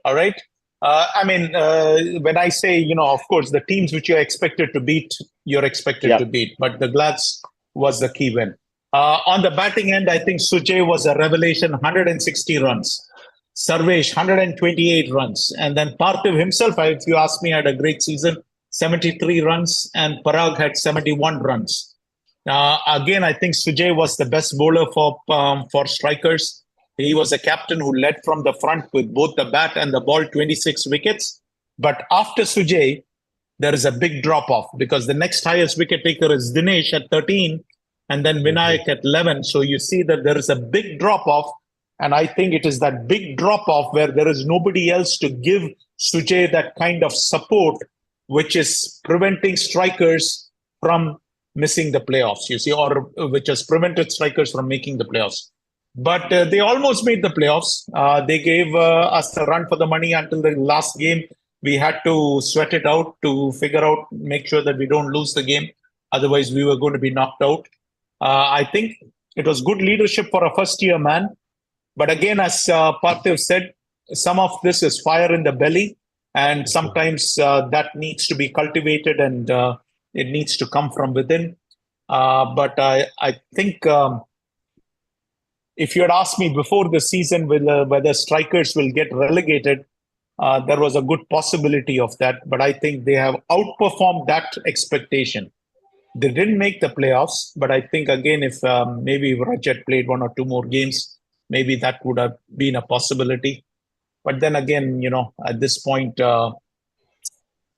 All right. When I say, of course, the teams which you're expected to beat, you're expected to beat. But the Glatz was the key win. On the batting end, I think Sujay was a revelation, 160 runs. Sarvesh, 128 runs. And then Parthiv himself, if you ask me, had a great season, 73 runs. And Parag had 71 runs. Again, I think Sujay was the best bowler for Strikers. He was a captain who led from the front with both the bat and the ball, 26 wickets. But after Sujay, there is a big drop-off because the next highest wicket taker is Dinesh at 13 and then Vinayak at 11. So you see that there is a big drop-off. And I think it is that big drop-off where there is nobody else to give Sujay that kind of support, which is preventing Strikers from missing the playoffs, you see, or which has prevented Strikers from making the playoffs. but they almost made the playoffs. They gave us a run for the money until the last game. We had to sweat it out to figure out, make sure that we don't lose the game. Otherwise, we were going to be knocked out. I think it was good leadership for a first year man. But again, as Parthiv said, some of this is fire in the belly, and sometimes that needs to be cultivated and it needs to come from within. But I think if you had asked me before the season whether strikers will get relegated, there was a good possibility of that. But I think they have outperformed that expectation. They didn't make the playoffs, but I think again, if maybe Rajat played one or two more games, maybe that would have been a possibility. But then again, at this point, some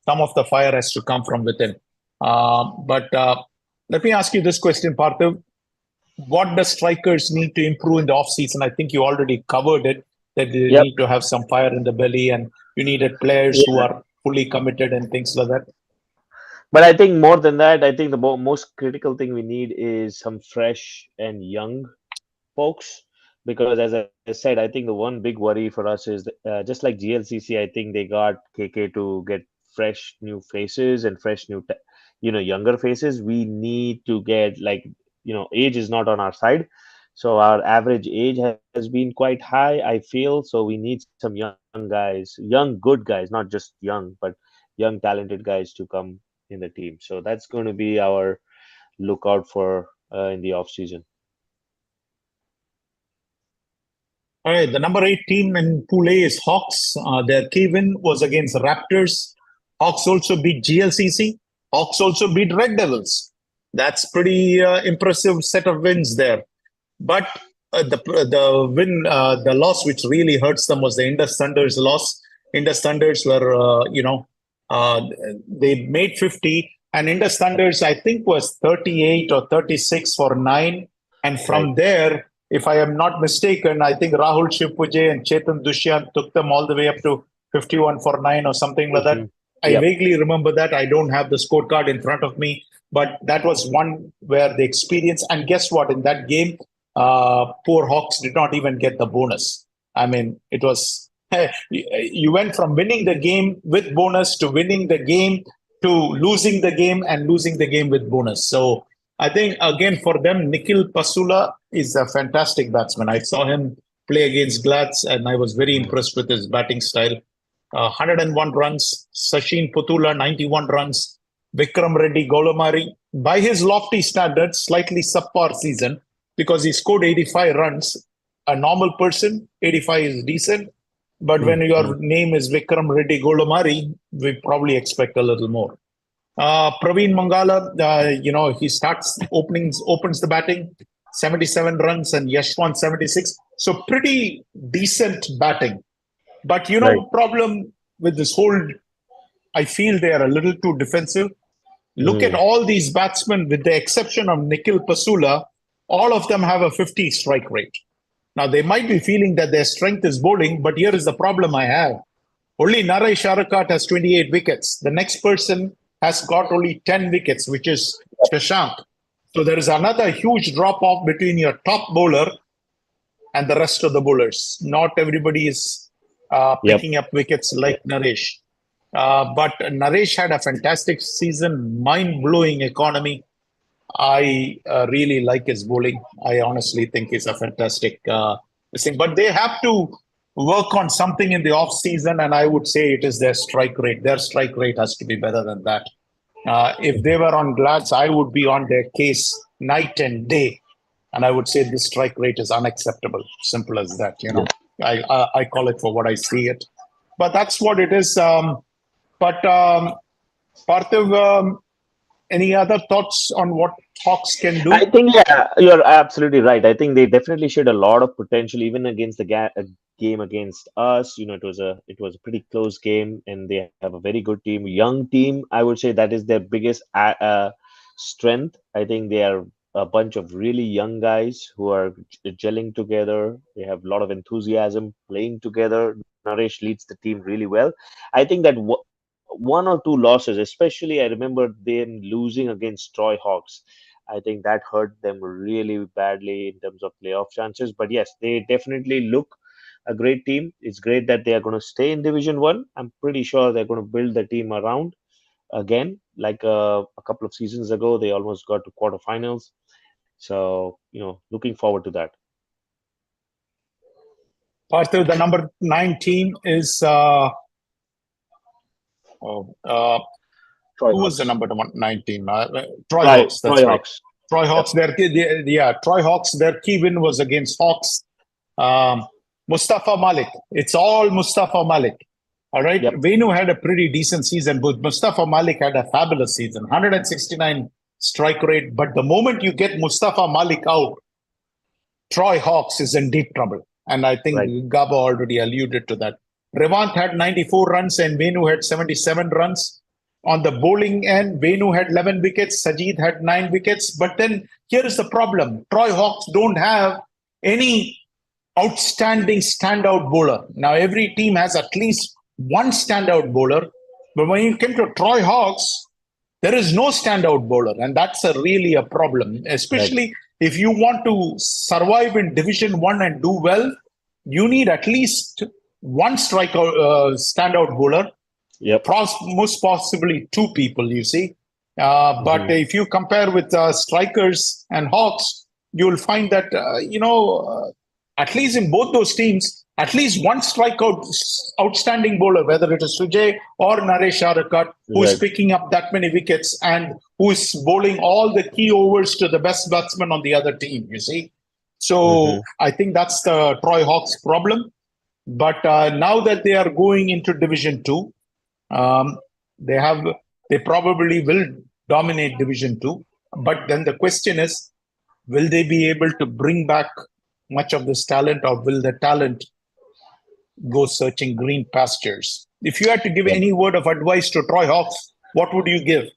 of the fire has to come from within. But let me ask you this question, Parthiv. What does strikers need to improve in the off season? I think you already covered it, that they Yep. need to have some fire in the belly and you needed players who Yeah. are fully committed and things like that. But I think more than that, I think the most critical thing we need is some fresh and young folks, because as I said, I think the one big worry for us is just like GLCC. I think they got KK to get fresh new faces and fresh new younger faces. We need to get, like, age is not on our side, so our average age has been quite high, I feel. So we need some young guys, young good guys, not just young, but young talented guys to come in the team. So that's going to be our lookout for in the off season. All right, the number 8 team in Pool A is Hawks. Their key win was against the Raptors. Hawks also beat GLCC. Hawks also beat Red Devils. That's pretty impressive set of wins there. But the loss which really hurts them was the Indus Thunder's loss. Indus Thunders were, uh, they made 50, and Indus Thunders, I think, was 38 or 36 for 9. And from Right. there, if I am not mistaken, I think Rahul Shivpujay and Chetan Dushyant took them all the way up to 51 for 9 or something like that. Hmm. I Yep. vaguely remember that. I don't have the scorecard in front of me, but that was one where the experience. And guess what? In that game, poor Hawks did not even get the bonus. I mean, it was you went from winning the game with bonus to winning the game to losing the game and losing the game with bonus. So I think again for them, Nikhil Pasula is a fantastic batsman. I saw him play against Glatz, and I was very impressed with his batting style. 101 runs, Sachin Putula 91 runs, Vikram Reddy Golamari, by his lofty standards, slightly subpar season because he scored 85 runs. A normal person, 85 is decent. But when your name is Vikram Reddy Golamari, we probably expect a little more. Praveen Mangala, he opens the batting, 77 runs, and Yashwant 76. So pretty decent batting. But Right. problem with this whole, I feel they are a little too defensive. Look at Mm. all these batsmen, with the exception of Nikhil Pasula, all of them have a 50 strike rate. Now, they might be feeling that their strength is bowling, but here is the problem I have. Only Naresh Arakat has 28 wickets. The next person has got only 10 wickets, which is Shashank. So there is another huge drop off between your top bowler and the rest of the bowlers. Not everybody is Yep. picking up wickets like Naresh. But Naresh had a fantastic season, mind-blowing economy. I really like his bowling. I honestly think he's a fantastic thing. But they have to work on something in the off season, and I would say it is their strike rate. Their strike rate has to be better than that. If they were on Glads, I would be on their case night and day, and I would say this strike rate is unacceptable. Simple as that. I call it for what I see it, but that's what it is. But Parthiv, any other thoughts on what Hawks can do? I think, yeah, you're absolutely right. I think they definitely showed a lot of potential even against the game against us. It was a pretty close game, and they have a very good team, young team. I would say that is their biggest strength. I think they are a bunch of really young guys who are gelling together. They have a lot of enthusiasm playing together. Naresh leads the team really well. I think that one or two losses, especially I remember them losing against Troy Hawks. I think that hurt them really badly in terms of playoff chances. But yes, they definitely look a great team. It's great that they are going to stay in Division One. I'm pretty sure they're going to build the team around again, like a couple of seasons ago. They almost got to quarterfinals. So looking forward to that. Parthiv, the number 9 team is Troy who was the Hawks. number 9 team? Troy Hawks. That's Troy right. Hawks. Troy Hawks. Yep. Troy Hawks. Their key win was against Hawks. Mustafa Malik. It's all Mustafa Malik. All right. Yep. Venu had a pretty decent season, but Mustafa Malik had a fabulous season. 169 strike rate. But the moment you get Mustafa Malik out, Troy Hawks is in deep trouble. And I think Gaba already alluded to that. Revant had 94 runs and Venu had 77 runs. On the bowling end, Venu had 11 wickets, Sajid had 9 wickets. But then here is the problem. Troy Hawks don't have any outstanding standout bowler. Now, every team has at least one standout bowler. But when you come to Troy Hawks, there is no standout bowler. And that's really a problem, especially if you want to survive in Division 1 and do well. You need at least one standout bowler. Yep. Most possibly 2 people, you see. But if you compare with Strikers and Hawks, you'll find that, at least in both those teams, at least one outstanding bowler, whether it is Sujay or Naresh Arakat, who is picking up that many wickets and who is bowling all the key overs to the best batsman on the other team, you see. So I think that's the Troy Hawks problem. But now that they are going into Division 2, they probably will dominate Division 2. But then the question is, will they be able to bring back much of this talent, or will the talent go searching green pastures? If you had to give any word of advice to Troy Hawks, what would you give?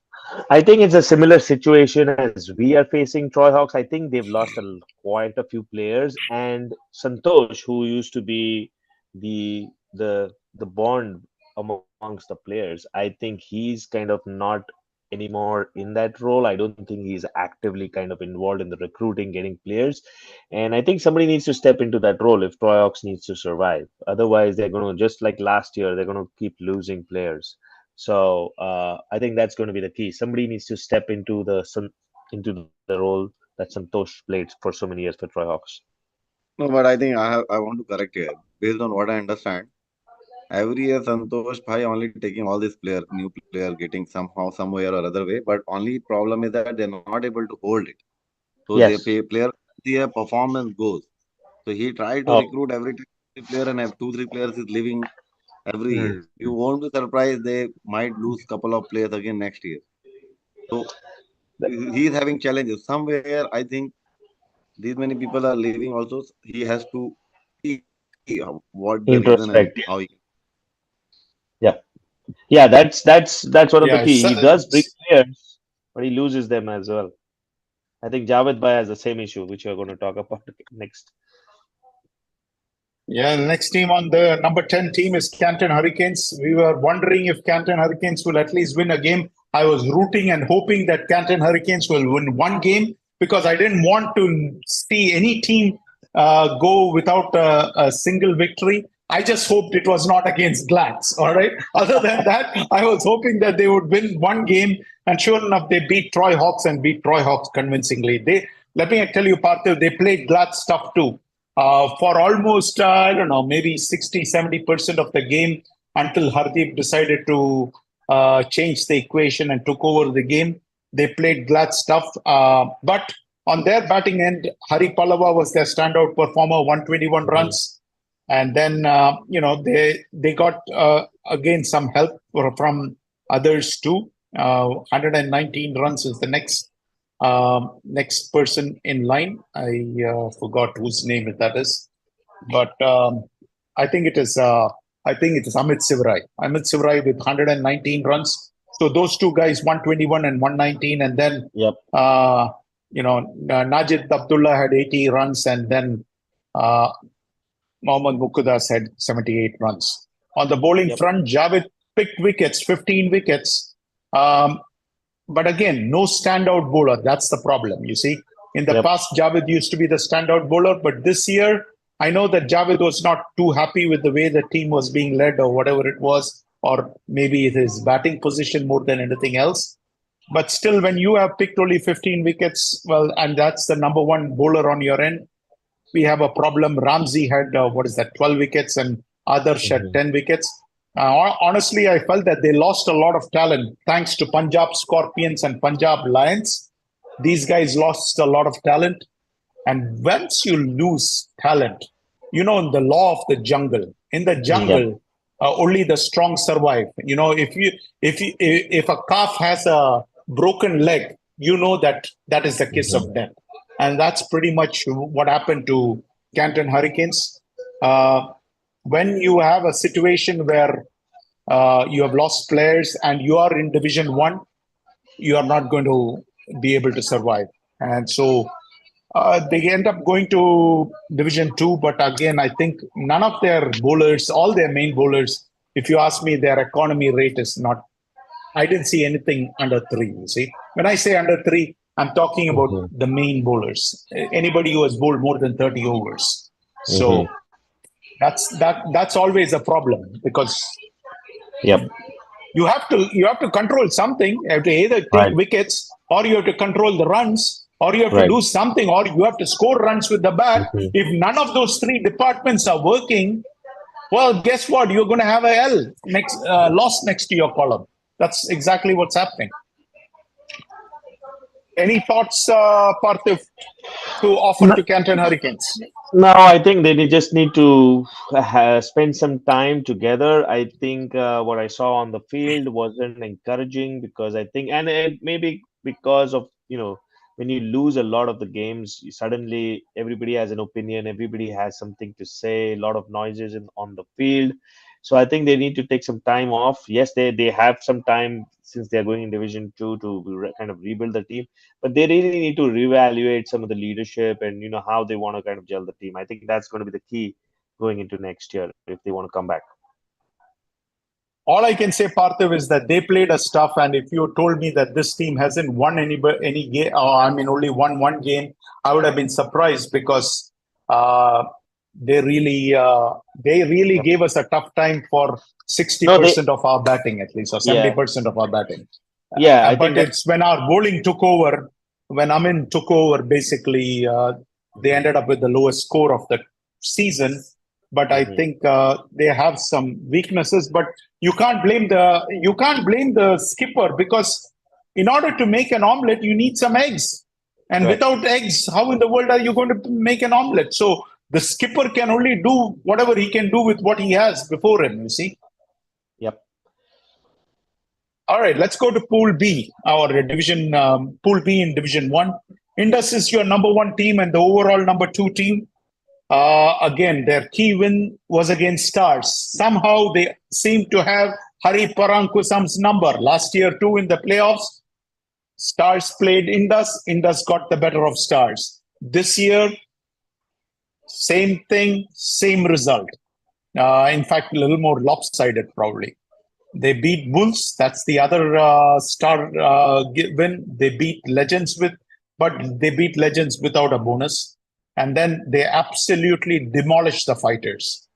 I think it's a similar situation as we are facing Troy Hawks. I think they've lost quite a few players, and Santosh, who used to be the bond amongst the players, I think he's kind of not anymore in that role. I don't think he's actively kind of involved in the recruiting, getting players, and I think somebody needs to step into that role if Troy Hawks needs to survive. Otherwise, they're going to, just like last year, they're going to keep losing players. So I think that's going to be the key. Somebody needs to step into the role that Santosh played for so many years for Troy Hawks. No, but I think I want to correct here. Based on what I understand, every year Santosh Bhai only taking all these new player, getting somehow, somewhere or other way. But only problem is that they're not able to hold it. So they pay player, their performance goes. So he tried to recruit every player and have 2-3 players is leaving every year. You won't be surprised they might lose couple of players again next year. So he is having challenges. Somewhere I think these many people are leaving also. He has to see what the reason and Introspect. how he. Yeah. That's one of the key. He does bring players, but he loses them as well. I think Javed Bhai has the same issue, which we're going to talk about next. Yeah, the next team on the number 10 team is Canton Hurricanes. We were wondering if Canton Hurricanes will at least win a game. I was rooting and hoping that Canton Hurricanes will win one game because I didn't want to see any team go without a single victory. I just hoped it was not against Glads. All right. Other than that, I was hoping that they would win one game. And sure enough, they beat Troy Hawks and beat Troy Hawks convincingly. Let me tell you, Parthiv, they played Glads tough too. For almost, I don't know, maybe 60-70% of the game until Hardeep decided to change the equation and took over the game. They played Glad stuff. But on their batting end, Hari Pallava was their standout performer, 121 runs. And then, they got, again, some help from others too. 119 runs is the next person in line. I forgot whose name that is, but I think it is Amit Sivrai. Amit Sivrai with 119 runs. So those two guys, 121 and 119, and then Najid Abdullah had 80 runs, and then Mohammad Mukudas had 78 runs. On the bowling front, Javed picked wickets, 15 wickets. But again, no standout bowler. That's the problem. You see, in the past, Javed used to be the standout bowler, but this year, I know that Javed was not too happy with the way the team was being led or whatever it was, or maybe his batting position more than anything else. But still, when you have picked only 15 wickets, well, and that's the number one bowler on your end, we have a problem. Ramsey had, 12 wickets, and Adarsh had 10 wickets. Honestly, I felt that they lost a lot of talent thanks to Punjab Scorpions and Punjab Lions. These guys lost a lot of talent. And once you lose talent, in the law of the jungle, in the jungle, only the strong survive. If a calf has a broken leg, that is the kiss of death. And that's pretty much what happened to Canton Hurricanes. When you have a situation where you have lost players and you are in Division 1, you are not going to be able to survive. And so they end up going to Division 2. But again, I think none of their bowlers, all their main bowlers, if you ask me, their economy rate is not, I didn't see anything under 3, you see. When I say under 3, I'm talking about the main bowlers. Anybody who has bowled more than 30 overs. So that's always a problem, because you have to control something. You have to either take wickets, or you have to control the runs, or you have to do something, or you have to score runs with the bat. If none of those 3 departments are working, well, guess what? You're going to have a L loss next to your column. That's exactly what's happening. Any thoughts, Parthiv, to offer to Canton Hurricanes? No, I think they just need to spend some time together. I think what I saw on the field wasn't encouraging, because I think, and it maybe because of, when you lose a lot of the games, suddenly everybody has an opinion, everybody has something to say, a lot of noises on the field. So I think they need to take some time off. Yes, they have some time since they're going in Division 2 to kind of rebuild the team, but they really need to reevaluate some of the leadership and how they want to kind of gel the team. I think that's going to be the key going into next year if they want to come back. All I can say, Parthiv, is that they played us tough, and if you told me that this team hasn't won any game, only won one game, I would have been surprised, because they really gave us a tough time for 60% of our batting, at least, or 70% of our batting. Yeah, but it's when our bowling took over, when Amin took over, basically, they ended up with the lowest score of the season. But I think they have some weaknesses. But you can't blame the skipper, because in order to make an omelette, you need some eggs. And without eggs, how in the world are you going to make an omelette? So the skipper can only do whatever he can do with what he has before him, you see. Yep. All right, let's go to Pool B, our division, Pool B in Division 1. Indus is your number 1 team and the overall number 2 team. Again, their key win was against Stars. Somehow they seem to have Hari Parankusam's number. Last year too, in the playoffs, Stars played Indus. Indus got the better of Stars. This year, same thing, same result. In fact, a little more lopsided probably. They beat Bulls. That's the other Star win. They beat Legends but they beat Legends without a bonus. And then they absolutely demolished the Fighters.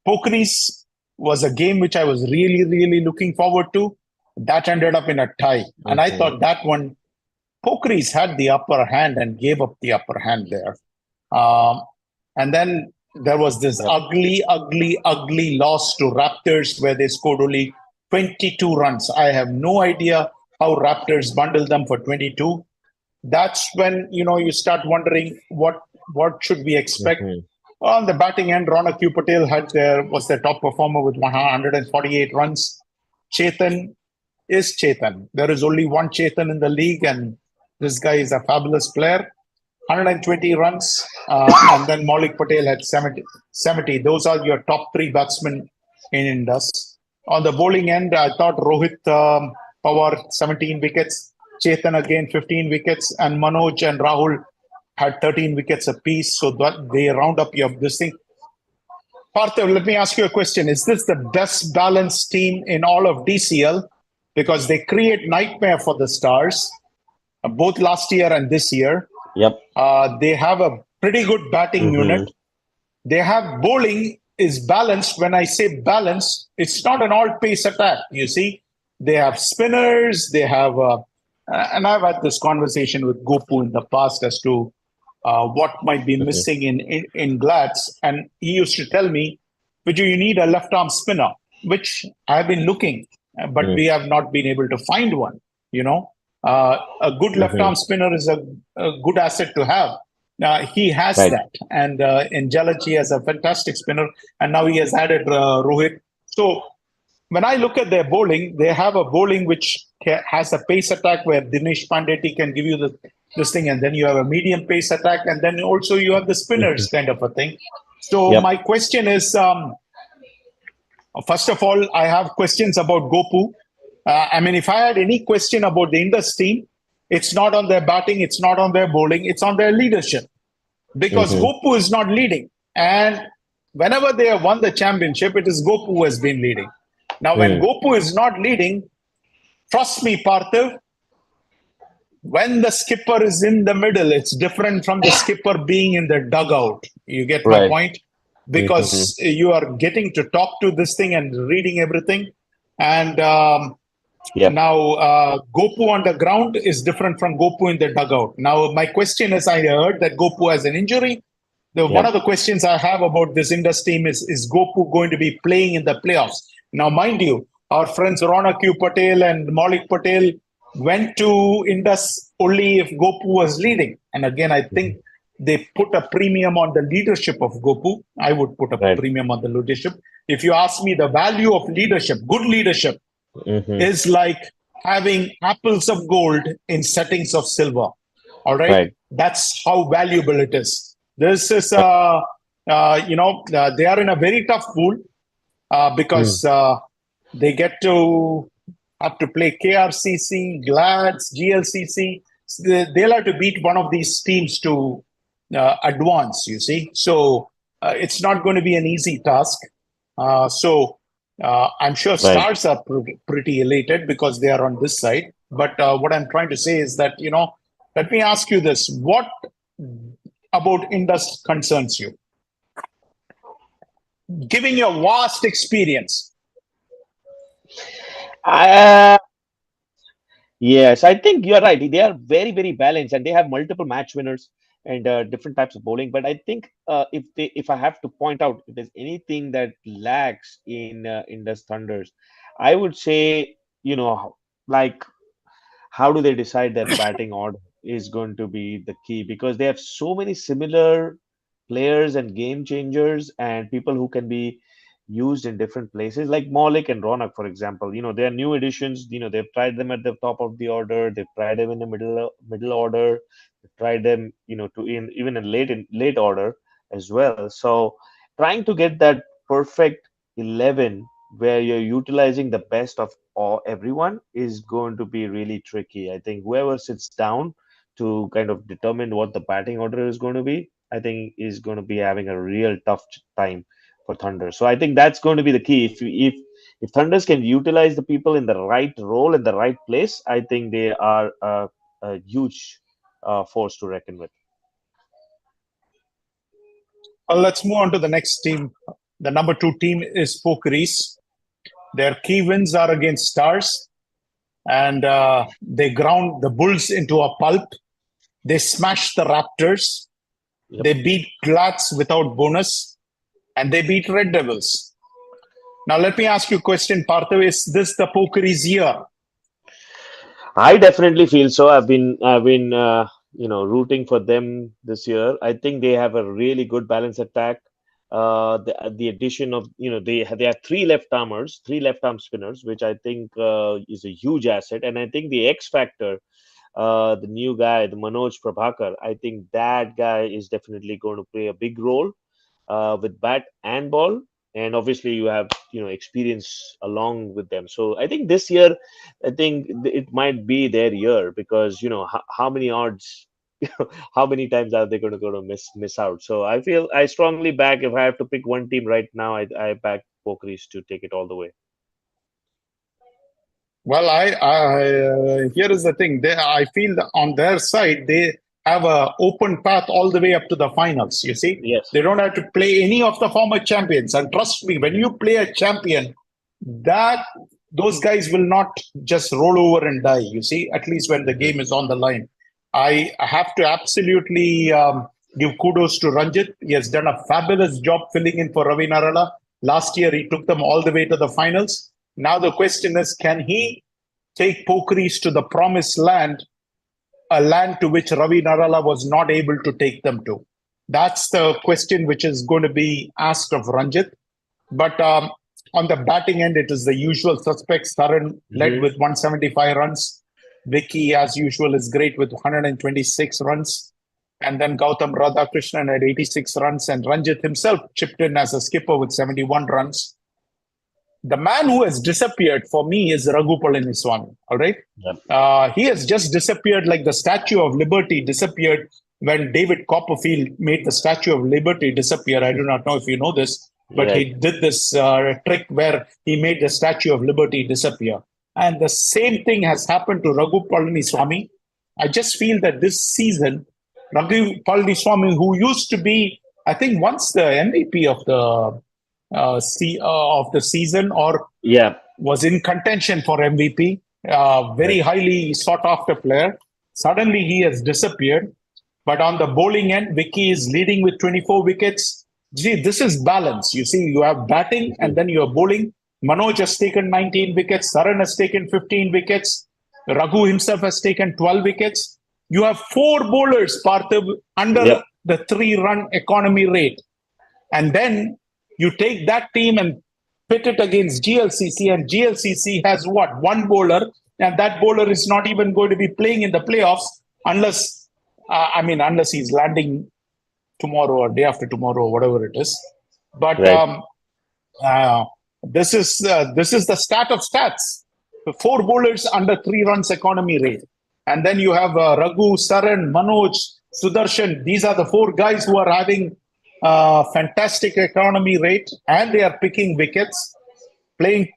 Pokeries was a game which I was really, really looking forward to. That ended up in a tie. And I thought that one, Pokeries had the upper hand and gave up the upper hand there. And then there was this ugly loss to Raptors where they scored only 22 runs. I have no idea how Raptors bundled them for 22. That's when, you start wondering what should we expect. On the batting end, Ronak Patel was their top performer with 148 runs. Chetan is Chetan. There is only one Chetan in the league, and this guy is a fabulous player. 120 runs, and then Maulik Patel had 70. Those are your top 3 batsmen in Indus. On the bowling end, I thought Rohit Pawar, 17 wickets. Chetan again, 15 wickets. And Manoj and Rahul had 13 wickets apiece. So that they round up your this thing. Parthiv, let me ask you a question. Is this the best balanced team in all of DCL? because they create nightmare for the Stars, both last year and this year. Yep. They have a pretty good batting Mm-hmm. unit. They have bowling is balanced. When I say balanced, it's not an all pace attack. You see, they have spinners. They have, and I've had this conversation with Gopu in the past as to what might be Mm-hmm. missing in Glad's, and he used to tell me, "Viju, you need a left arm spinner," which I've been looking, but we have not been able to find one. You know, a good left Mm-hmm. arm spinner is a good asset to have. He has Right. that, and in Jalach he has a fantastic spinner, and now he has added Rohit. So when I look at their bowling, they have a bowling which has a pace attack where Dinesh Pandeti can give you this thing, and then you have a medium pace attack, and then also you have the Mm-hmm. spinners kind of a thing. So Yep. my question is, first of all, I have questions about Gopu. I mean, if I had any question about the Indus team, it's not on their batting, it's not on their bowling, it's on their leadership, because Mm-hmm. Gopu is not leading. And whenever they have won the championship, it is Gopu who has been leading. Now, when Mm. Gopu is not leading, trust me, Parthiv, when the skipper is in the middle, it's different from the skipper being in the dugout. You get my Right. point? Mm-hmm. Because you are getting to talk to this thing and reading everything. And Yep. now Gopu on the ground is different from Gopu in the dugout. Now, my question is, I heard that Gopu has an injury. One Yep. of the questions I have about this Indus team is Gopu going to be playing in the playoffs? Now, mind you, our friends Ronak Patel and Maulik Patel went to Indus only if Gopu was leading. And again, I Mm-hmm. think they put a premium on the leadership of Gopu. I would put a Right. premium on the leadership. If you ask me, the value of leadership, good leadership, Mm-hmm. is like having apples of gold in settings of silver. All right, Right. that's how valuable it is. This is, they are in a very tough pool Mm. because they get to have to play KRCC, GLADS, GLCC. They'll have to beat one of these teams to advance, you see. So it's not going to be an easy task. I'm sure Right. Stars are pretty elated because they are on this side. But what I'm trying to say is that, let me ask you this. What about Indus concerns you? Giving you a vast experience. Uh, yes, I think you're right. They are very, very balanced, and they have multiple match winners and different types of bowling. But I think if I have to point out if there's anything that lacks in Indus Thunders, I would say, like, how do they decide their batting order is going to be the key, because they have so many similar players and game changers and people who can be used in different places, like Maulik and Ronak, for example. They are new additions. They've tried them at the top of the order, they've tried them in the middle order, they've tried them, to in even in late order as well. So trying to get that perfect 11 where you're utilizing the best of everyone is going to be really tricky. I think whoever sits down to kind of determine what the batting order is going to be, I think is going to be having a real tough time for Thunder. So I think that's going to be the key. If Thunders can utilize the people in the right role in the right place, I think they are a huge force to reckon with. Let's move on to the next team. The number 2 team is Pokeries. Their key wins are against Stars, and they ground the Bulls into a pulp. They smashed the Raptors. Yep. They beat Glats without bonus, and they beat Red Devils. Now, let me ask you a question, Parthav. Is this the Pokeries year? I definitely feel so. I've been rooting for them this year. I think they have a really good balance attack. The addition of they have three left arm spinners, which I think is a huge asset. And I think the X factor, the new guy, the Manoj Prabhakar, I think that guy is definitely going to play a big role with bat and ball. And obviously you have experience along with them. So I think this year, I think it might be their year, because how many odds, how many times are they going to miss out? So I strongly back, if I have to pick one team right now, I back Pokeries to take it all the way. Well, here is the thing. I feel that on their side, they have a open path all the way up to the finals. You see, Yes. they don't have to play any of the former champions. And trust me, when you play a champion, that those guys will not just roll over and die. You see, at least when the game is on the line. I have to absolutely give kudos to Ranjit. He has done a fabulous job filling in for Ravi Narala. Last year, he took them all the way to the finals. Now the question is, can he take Pokeries to the promised land, a land to which Ravi Narala was not able to take them to? That's the question which is going to be asked of Ranjit. But on the batting end, it is the usual suspects. Saran led with 175 runs. Vicky, as usual, is great with 126 runs. And then Gautam Radhakrishnan had 86 runs. And Ranjit himself chipped in as a skipper with 71 runs. The man who has disappeared for me is Raghu Palaniswamy. All right. Yep. He has just disappeared like the Statue of Liberty disappeared when David Copperfield made the Statue of Liberty disappear. I do not know if you know this, but Right. he did this trick where he made the Statue of Liberty disappear. And the same thing has happened to Raghu Palaniswamy. I just feel that this season, Raghu Palaniswamy, who used to be, I think, once the MVP of the season, or Yeah. was in contention for MVP, very highly sought after player. Suddenly he has disappeared. But on the bowling end, Vicky is leading with 24 wickets. Gee, this is balance. You see, you have batting and then you are bowling. Manoj has taken 19 wickets. Saran has taken 15 wickets. Raghu himself has taken 12 wickets. You have four bowlers, Parthiv, under Yep. the 3-run economy rate. And then you take that team and pit it against GLCC, and GLCC has what? One bowler, and that bowler is not even going to be playing in the playoffs unless, unless he's landing tomorrow or day after tomorrow, or whatever it is. But Right. this is the stat of stats. The four bowlers under 3 runs economy rate, and then you have Raghu, Saran, Manoj, Sudarshan. These are the four guys who are having fantastic economy rate, and they are picking wickets, playing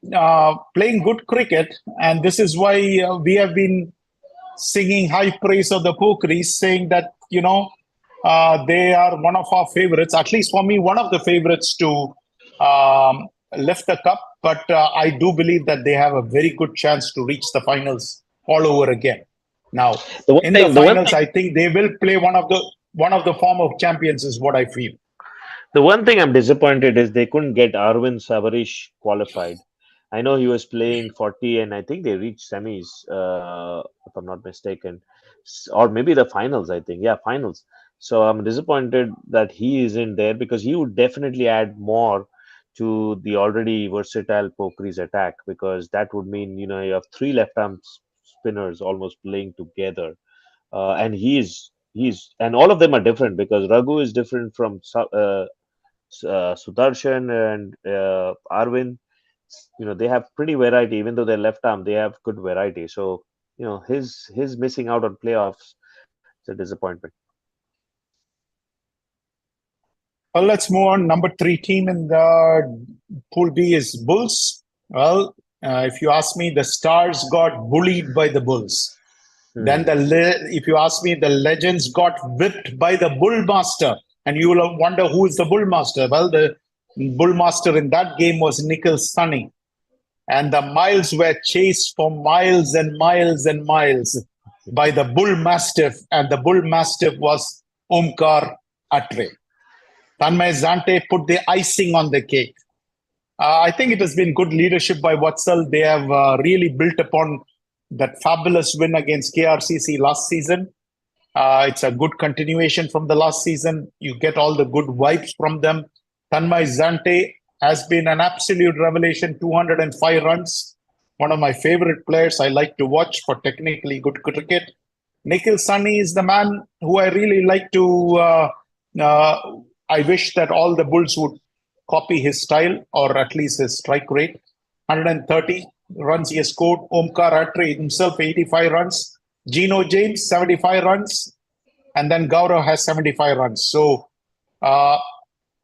good cricket. And this is why we have been singing high praise of the Pokeries, saying that they are one of our favorites, at least for me, one of the favorites to lift the cup. But I do believe that they have a very good chance to reach the finals all over again. Now, in the finals, I think they will play one of the former champions, is what I feel. The one thing I'm disappointed is they couldn't get Arvind Savarish qualified. I know he was playing 40, and I think they reached semis, if I'm not mistaken, or maybe the finals. I think, yeah, finals. So I'm disappointed that he isn't there, because he would definitely add more to the already versatile Pokhari's attack, because that would mean you have three left arm spinners almost playing together, and he's and all of them are different, because Raghu is different from Sudarshan and Arvind. They have pretty variety. Even though they're left arm, they have good variety. So his missing out on playoffs is a disappointment. Well, let's move on. Number 3 team in the Pool B is Bulls. Well, if you ask me, the Stars got bullied by the Bulls. Then if you ask me, the Legends got whipped by the Bullmaster. And you will wonder who is the Bullmaster. Well, the Bullmaster in that game was Nikhil Sunny. And the Miles were chased for miles and miles and miles by the Bull Mastiff. And the Bull Mastiff was Omkar Atre. Tanmay Zante put the icing on the cake. I think it has been good leadership by Vatsal. They have really built upon that fabulous win against KRCC last season. It's a good continuation from the last season. You get all the good vibes from them. Tanmay Zante has been an absolute revelation, 205 runs. One of my favorite players I like to watch for technically good cricket. Nikhil Sunny is the man who I really like to... I wish that all the Bulls would copy his style, or at least his strike rate. 130 runs he has scored. Omkar Atre himself, 85 runs. Gino James, 75 runs. And then Gaurav has 75 runs. So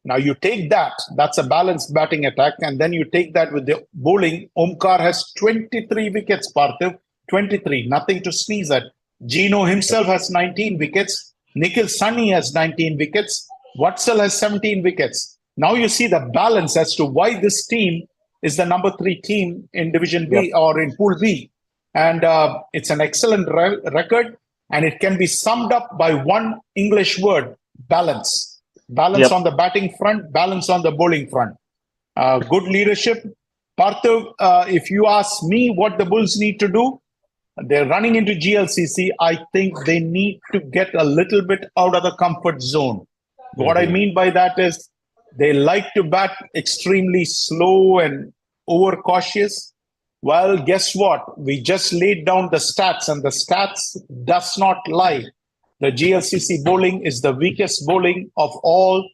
Now you take that, that's a balanced batting attack, and then you take that with the bowling. Omkar has 23 wickets, Parthiv. 23, nothing to sneeze at. Gino himself has 19 wickets. Nikhil Sunny has 19 wickets. Watsal has 17 wickets. Now you see the balance as to why this team is the number 3 team in Division B or in Pool B. And it's an excellent record, and it can be summed up by one English word: balance. Balance on the batting front, balance on the bowling front. Good leadership. Parthiv, if you ask me what the Bulls need to do, they're running into GLCC. I think they need to get a little bit out of the comfort zone. What I mean by that is they like to bat extremely slow and overcautious. Well, guess what? We just laid down the stats, and the stats does not lie. The GLCC bowling is the weakest bowling of all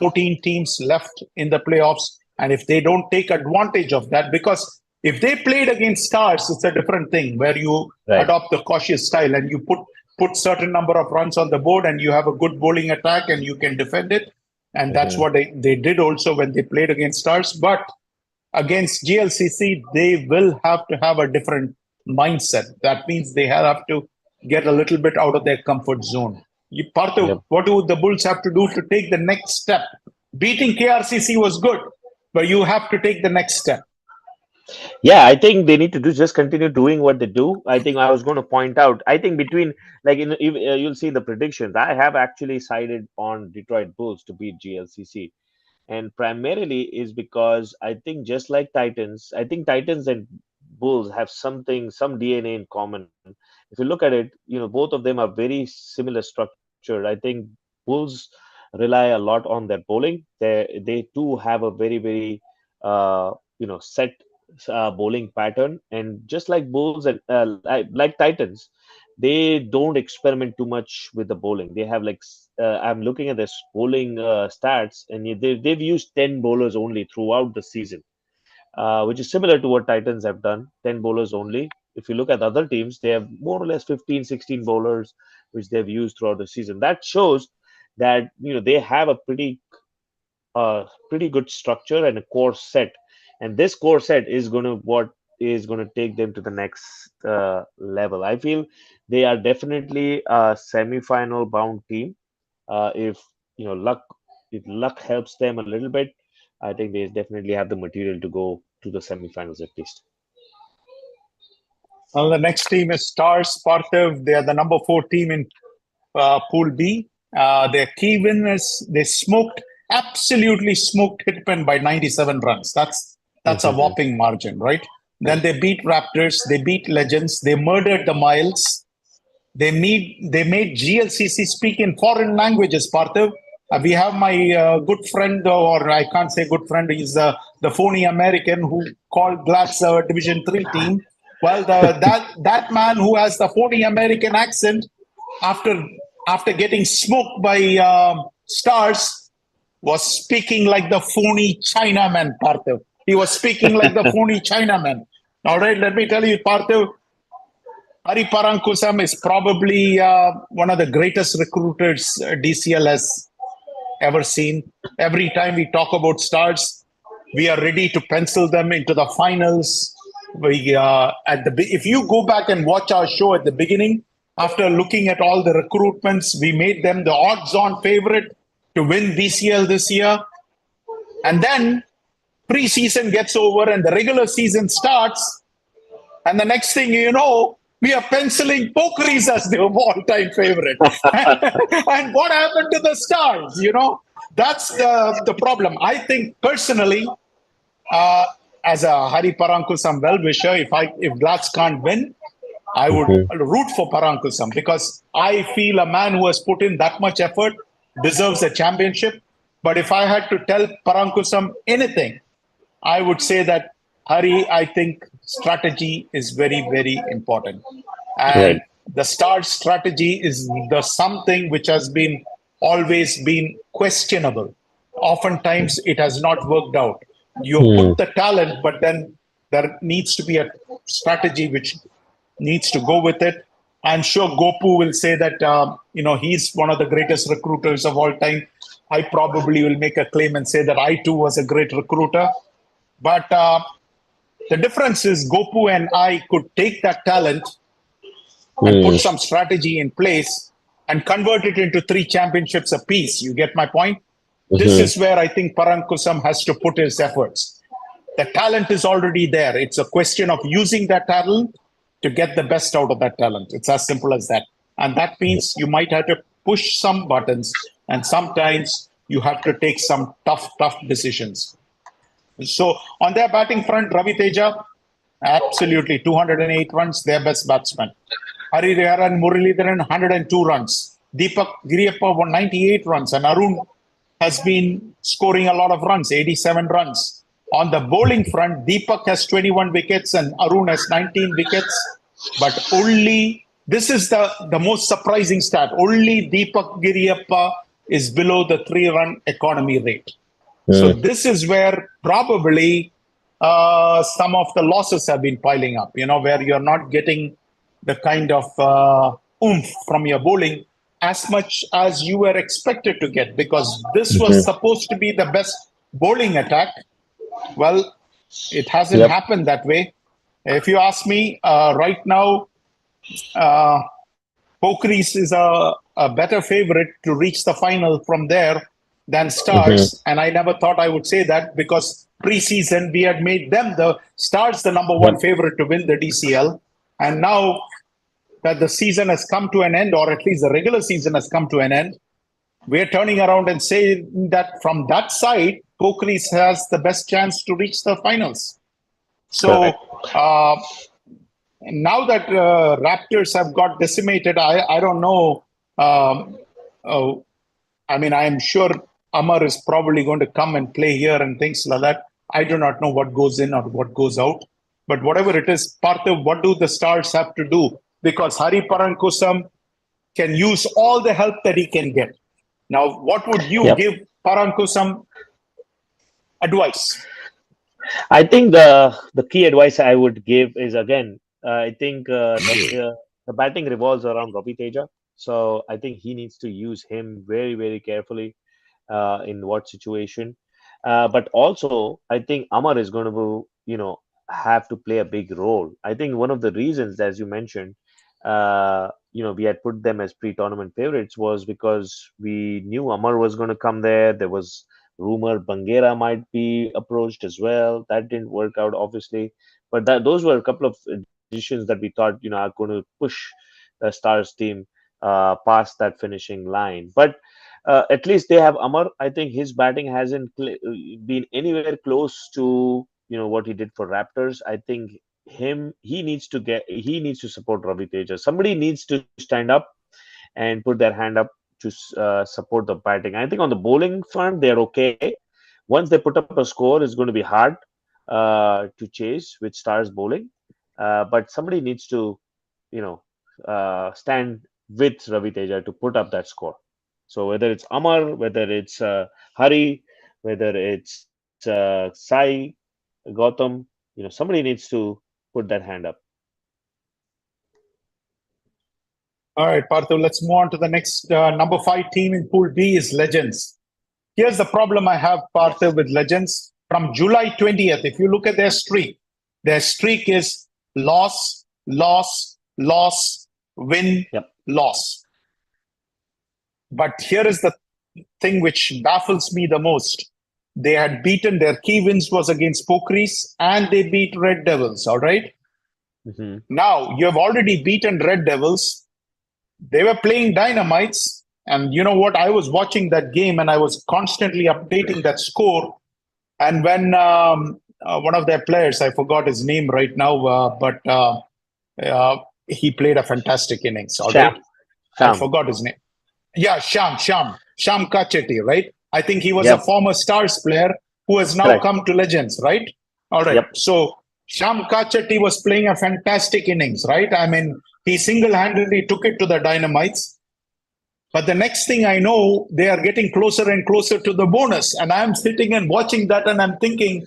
14 teams left in the playoffs. And if they don't take advantage of that, because if they played against Stars, it's a different thing where you adopt the cautious style and you put certain number of runs on the board and you have a good bowling attack and you can defend it. And that's what they did also when they played against Stars. But against GLCC, they will have to have a different mindset. That means they have to get a little bit out of their comfort zone. Parthiv, what do the Bulls have to do to take the next step? Beating KRCC was good, but you have to take the next step. Yeah, I think they need to just continue doing what they do. I think I was going to point out, I think between, like, you'll see the predictions. I have actually sided on Detroit Bulls to beat GLCC. And primarily is because I think just like Titans, I think Titans and Bulls have some DNA in common. If you look at it, both of them are very similar structured. I think Bulls rely a lot on their bowling. They too have a very, very set bowling pattern, and just like Bulls and like Titans, they don't experiment too much with the bowling. They have I'm looking at this bowling stats, and they've used 10 bowlers only throughout the season, which is similar to what Titans have done, 10 bowlers only. If you look at other teams, they have more or less 15, 16 bowlers, which they've used throughout the season. That shows that they have a pretty good structure and a core set, and this core set is going to take them to the next level. I feel they are definitely a semi-final bound team. If luck helps them a little bit, I think they definitely have the material to go to the semi-finals at least. Well, the next team is Stars, Parthiv. They are the number 4 team in Pool B. Their key win is they absolutely smoked Hitman by 97 runs. That's a whopping margin, right? Then they beat Raptors, they beat Legends, they murdered the Miles. They made GLCC speak in foreign languages, Parthiv. We have my good friend, or I can't say good friend, he's the phony American who called Glad's Division 3 team. Well, that man who has the phony American accent, after getting smoked by Stars, was speaking like the phony Chinaman, Parthiv. He was speaking like the phony Chinaman. All right, let me tell you, Parthiv, Hari Parankusam is probably one of the greatest recruiters DCL has ever seen. Every time we talk about Stars, we are ready to pencil them into the finals. If you go back and watch our show at the beginning, after looking at all the recruitments, we made them the odds-on favorite to win DCL this year. And then preseason gets over and the regular season starts. And the next thing you know, we are penciling Pokeries as the all-time favorite. And what happened to the Stars? That's the problem. I think personally, as a Hari Parankusam well-wisher, if Glad's can't win, I would root for Parankusam, because I feel a man who has put in that much effort deserves a championship. But if I had to tell Parankusam anything, I would say that, Hari, I think strategy is very, very important. And the Stars strategy is the something which has always been questionable. Oftentimes, it has not worked out. You put the talent, but then there needs to be a strategy which needs to go with it. I'm sure Gopu will say that, he's one of the greatest recruiters of all time. I probably will make a claim and say that I too was a great recruiter. But the difference is Gopu and I could take that talent and put some strategy in place and convert it into 3 championships apiece. You get my point? This is where I think Parankusam has to put his efforts. The talent is already there. It's a question of using that talent to get the best out of that talent. It's as simple as that. And that means you might have to push some buttons, and sometimes you have to take some tough decisions. So on their batting front, Ravi Teja, absolutely 208 runs, their best batsman. Hari Riharan Muralidharan, 102 runs. Deepak Giriyappa, 198 runs. And Arun has been scoring a lot of runs, 87 runs. On the bowling front, Deepak has 21 wickets and Arun has 19 wickets. But only, this is the most surprising stat, only Deepak Giriyappa is below the 3-run economy rate. So this is where probably some of the losses have been piling up, where you're not getting the kind of oomph from your bowling as much as you were expected to get, because this was supposed to be the best bowling attack. Well, it hasn't happened that way. If you ask me, right now, Pokhris is a better favorite to reach the final from there than Stars. And I never thought I would say that, because pre-season we had made them the Stars the number 1 favorite to win the DCL. And now that the season has come to an end, or at least the regular season has come to an end, we're turning around and saying that from that side, Pokhris has the best chance to reach the finals. So now that Raptors have got decimated, I don't know. I mean, I am sure Amar is probably going to come and play here and things like that. I do not know what goes in or what goes out. But whatever it is, Parthiv, what do the Stars have to do? Because Hari Parankusam can use all the help that he can get. Now, what would you give Parankusam advice? I think the key advice I would give is, again, I think the batting revolves around Ravi Teja. So I think he needs to use him very, very carefully in what situation. But also, I think Amar is going to, have to play a big role. I think one of the reasons, as you mentioned, we had put them as pre-tournament favorites was because we knew Amar was going to come there. There was rumor Bangera might be approached as well. That didn't work out, obviously. But those were a couple of additions that we thought, are going to push the Stars team past that finishing line. But at least they have Amar. I think his batting hasn't been anywhere close to what he did for Raptors. I think he needs to support Ravi Teja. Somebody needs to stand up and put their hand up to support the batting. I think on the bowling front they're okay. Once they put up a score, it's going to be hard to chase with Stars bowling. But somebody needs to stand with Ravi Teja to put up that score. So whether it's Amar, whether it's Hari, whether it's Sai, Gautam, somebody needs to put that hand up. All right, Parthiv, let's move on to the next number 5 team in Pool B is Legends. Here's the problem I have, Parthiv, with Legends. From July 20th, if you look at their streak is loss, win, loss. But here is the thing which baffles me the most. They had beaten, their key wins was against Pokhris and they beat Red Devils, all right? Now, you have already beaten Red Devils. They were playing Dynamites. And you know what? I was watching that game and I was constantly updating that score. And when one of their players, I forgot his name right now, but he played a fantastic innings. All right? I forgot his name. Yeah, Sham Kachetti, right? I think he was a former Stars player who has now come to Legends, right? All right. So Sham Kachetti was playing a fantastic innings, right? I mean, he single-handedly took it to the Dynamites. But the next thing I know, they are getting closer and closer to the bonus. And I'm sitting and watching that and I'm thinking,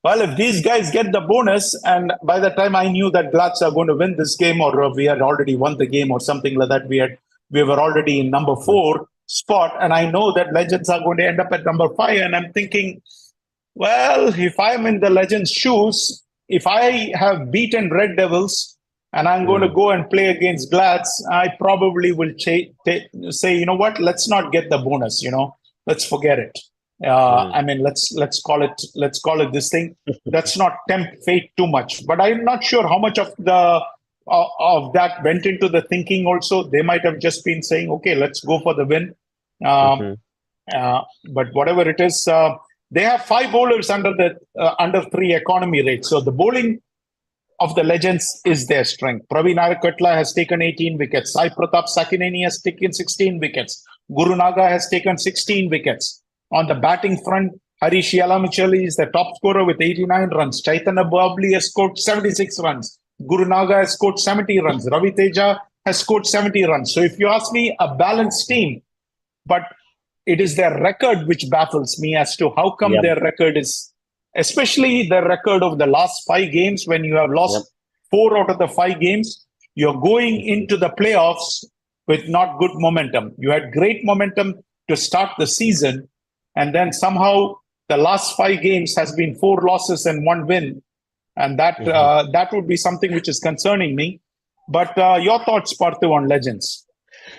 well, if these guys get the bonus, and by the time I knew that Blacks are going to win this game, or we had already won the game or something like that, we were already in number 4. spot, and I know that Legends are going to end up at number 5, and I'm thinking, well, if I'm in the Legends' shoes, if I have beaten Red Devils and I'm going to go and play against Glads, I probably will say, you know what, let's not get the bonus. Let's forget it. I mean, let's call it this thing. Let's not tempt fate too much. But I'm not sure how much of that went into the thinking. Also, they might have just been saying, okay, let's go for the win. But whatever it is, they have 5 bowlers under 3 economy rate. So the bowling of the Legends is their strength. Praveen Arakatla has taken 18 wickets. Sai Pratap Sakineni has taken 16 wickets. Guru Naga has taken 16 wickets. On the batting front, Harish Yalamichali is the top scorer with 89 runs. Chaitanya Babli has scored 76 runs. Guru Naga has scored 70 runs. Ravi Teja has scored 70 runs. So if you ask me, a balanced team, but it is their record which baffles me as to how come their record is, especially the record of the last 5 games, when you have lost 4 out of the 5 games, you're going into the playoffs with not good momentum. You had great momentum to start the season, and then somehow the last 5 games has been 4 losses and 1 win. And that would be something which is concerning me. But your thoughts, Parthu, on Legends?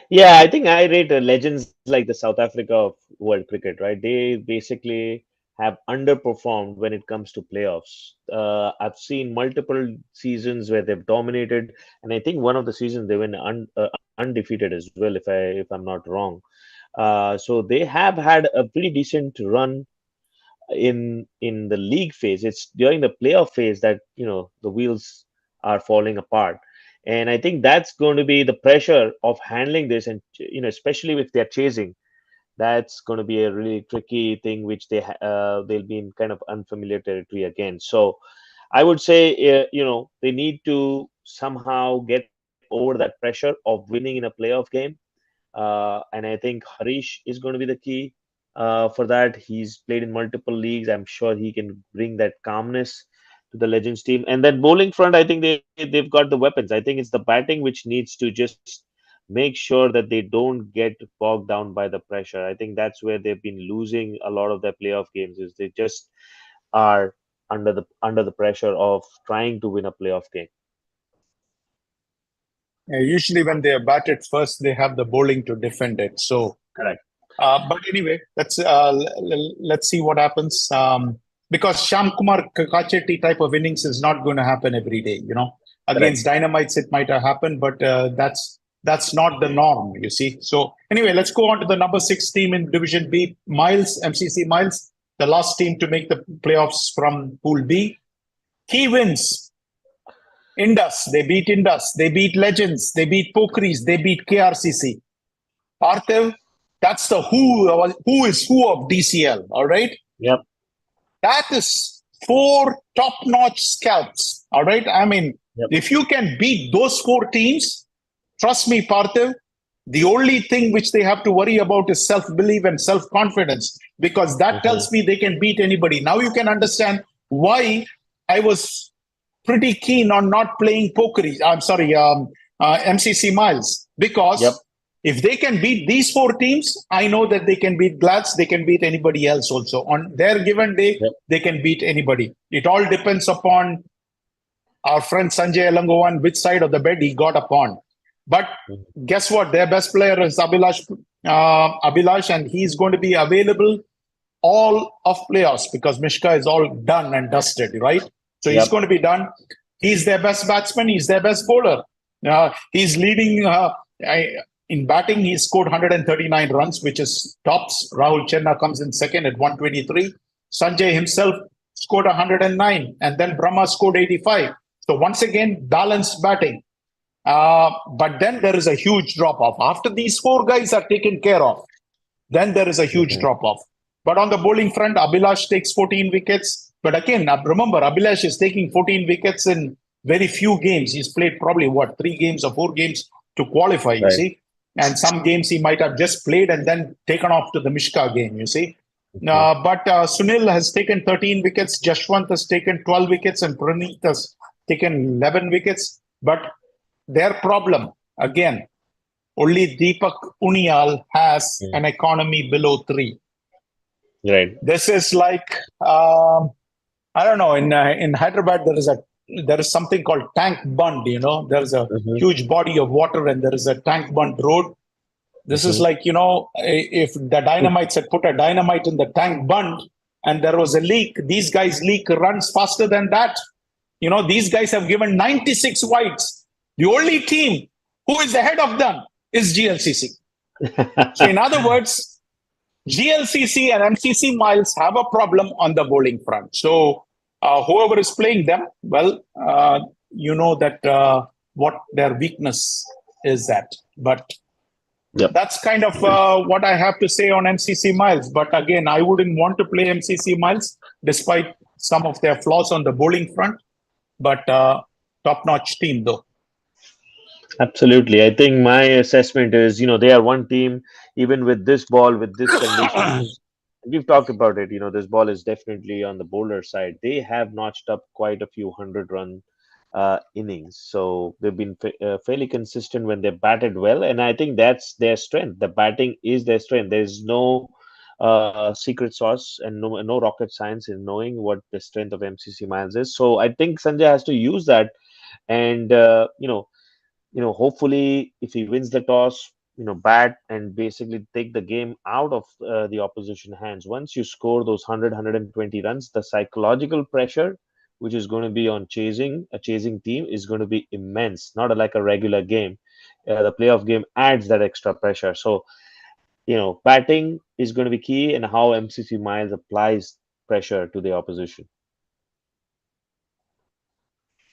Yeah, I think I rate Legends like the South Africa of world cricket, right? They basically have underperformed when it comes to playoffs. I've seen multiple seasons where they've dominated, and I think one of the seasons they went undefeated as well, if I'm not wrong. So they have had a pretty decent run in the league phase. It's during the playoff phase that the wheels are falling apart. And I think that's going to be the pressure of handling this, and especially if they're chasing, that's going to be a really tricky thing, which they'll be in kind of unfamiliar territory again. So I would say, they need to somehow get over that pressure of winning in a playoff game. And I think Harish is going to be the key for that. He's played in multiple leagues. I'm sure he can bring that calmness to the Legends team. And then bowling front, I think they've got the weapons. I think it's the batting which needs to just make sure that they don't get bogged down by the pressure. I think that's where they've been losing a lot of their playoff games, is they just are under the pressure of trying to win a playoff game. Usually when they are batted first, they have the bowling to defend it. So Correct. But anyway, let's see what happens. Because Sham Kumar Kakacheti type of innings is not going to happen every day. Against Dynamites it might have happened, but that's not the norm. You see. So anyway, let's go on to the number 6 team in Division B, Miles, MCC Miles, the last team to make the playoffs from Pool B. Key wins. Indus, they beat Indus, they beat Legends, they beat Pokris, they beat KRCC. Parthiv, that's the who is who of DCL, all right? Yep. That is 4 top-notch scalps, all right? I mean, if you can beat those 4 teams, trust me, Parthiv, the only thing which they have to worry about is self-belief and self-confidence, because that tells me they can beat anybody. Now you can understand why I was pretty keen on not playing MCC Miles, because if they can beat these 4 teams, I know that they can beat Glads, they can beat anybody else also. On their given day, they can beat anybody. It all depends upon our friend Sanjay Alangovan, which side of the bed he got upon. But guess what? Their best player is Abhilash, and he's going to be available all of playoffs because Mishka is all done and dusted, right? So he's going to be done. He's their best batsman. He's their best bowler. He's leading in batting. He scored 139 runs, which is tops. Rahul Chenna comes in second at 123. Sanjay himself scored 109. And then Brahma scored 85. So once again, balanced batting. But then there is a huge drop-off. After these 4 guys are taken care of, then there is a huge drop-off. But on the bowling front, Abhilash takes 14 wickets. But again, remember, Abhilash is taking 14 wickets in very few games. He's played probably, 3 games or 4 games to qualify, you see. And some games he might have just played and then taken off to the Mishka game, you see. But Sunil has taken 13 wickets. Jashwant has taken 12 wickets. And Praneeth has taken 11 wickets. But their problem, again, Only Deepak Uniyal has Mm. an economy below 3. Right. This is like I don't know. In Hyderabad, there is something called tank bund. There is a Hmm. huge body of water, and there is a tank bund road. This is Hmm. like if the dynamites had put a dynamite in the tank bund, and there was a leak. These guys' leak runs faster than that. These guys have given 96 wides. The only team who is ahead of them is GLCC. So, in other words, GLCC and MCC Miles have a problem on the bowling front. So, whoever is playing them, well, you know that what their weakness is at. But Yep. that's kind of what I have to say on MCC Miles. But again, I wouldn't want to play MCC Miles despite some of their flaws on the bowling front. But top-notch team, though. Absolutely. I think my assessment is, they are one team, even with this ball, with this conditions. We've talked about it. This ball is definitely on the bowler side. They have notched up quite a few 100-run innings. So they've been fairly consistent when they batted well. And I think that's their strength. The batting is their strength. There's no secret sauce and no rocket science in knowing what the strength of MCC Miles is. So I think Sanjay has to use that. And, hopefully if he wins the toss, bat and basically take the game out of the opposition hands. Once you score those 100 runs, the psychological pressure which is going to be on chasing a chasing team is going to be immense, not like a regular game. The playoff game adds that extra pressure. So batting is going to be key, and how MCC Miles applies pressure to the opposition.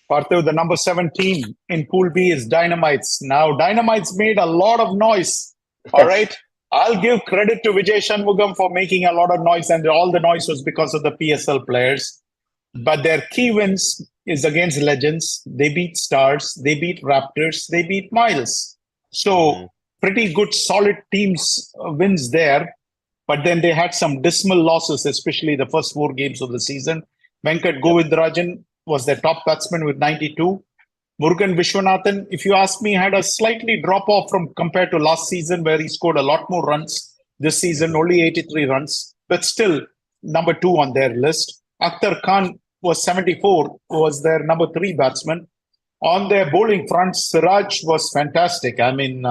Parthiv, the number 17 in Pool B is Dynamites. Now, Dynamites made a lot of noise. All Yes. right. I'll give credit to Vijay Shanmugam for making a lot of noise, and all the noise was because of the PSL players. But their key wins is against Legends. They beat Stars, they beat Raptors, they beat Miles. Hmm. So, pretty good, solid teams wins there. But then they had some dismal losses, especially the first 4 games of the season. Venkat Yep. Govindrajan was their top batsman with 92. Murugan Vishwanathan, if you ask me, had a slightly drop off from compared to last season where he scored a lot more runs. This season, Hmm. only 83 runs, but still number 2 on their list. Akhtar Khan was 74, was their number 3 batsman. On their bowling front, Siraj was fantastic. I mean,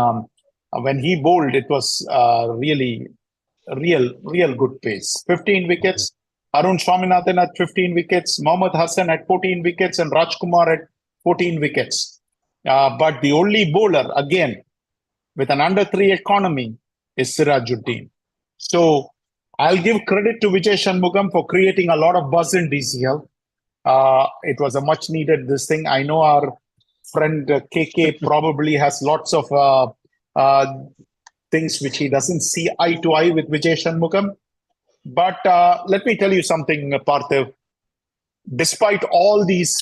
when he bowled, it was really real good pace. 15 wickets. Arun Swaminathan at 15 wickets, Mohammad Hassan at 14 wickets, and Rajkumar at 14 wickets. But the only bowler, again, with an under 3 economy is Sirajuddin. So I'll give credit to Vijay Shanmugam for creating a lot of buzz in DCL. It was a much needed this thing. I know our friend KK probably has lots of uh, things which he doesn't see eye to eye with Vijay Shanmugam. But let me tell you something, Parthiv. Despite all these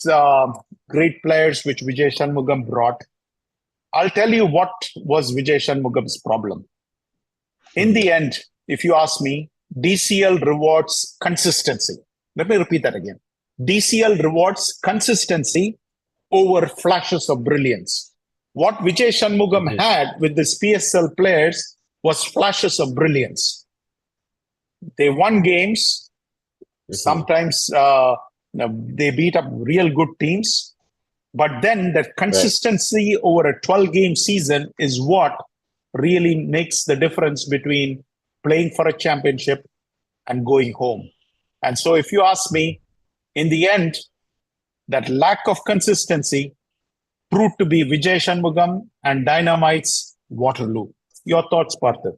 great players which Vijay Shanmugam brought, I'll tell you what was Vijay Shanmugam's problem. In Hmm. the end, if you ask me, DCL rewards consistency. Let me repeat that again. DCL rewards consistency over flashes of brilliance. What Vijay Shanmugam Hmm. had with the PSL players was flashes of brilliance. They won games. Hmm. Sometimes they beat up real good teams. But then the Right. consistency over a 12-game season is what really makes the difference between playing for a championship and going home. And so, if you ask me, in the end, that lack of consistency proved to be Vijay Shanmugam and Dynamite's Waterloo. Your thoughts, Partha?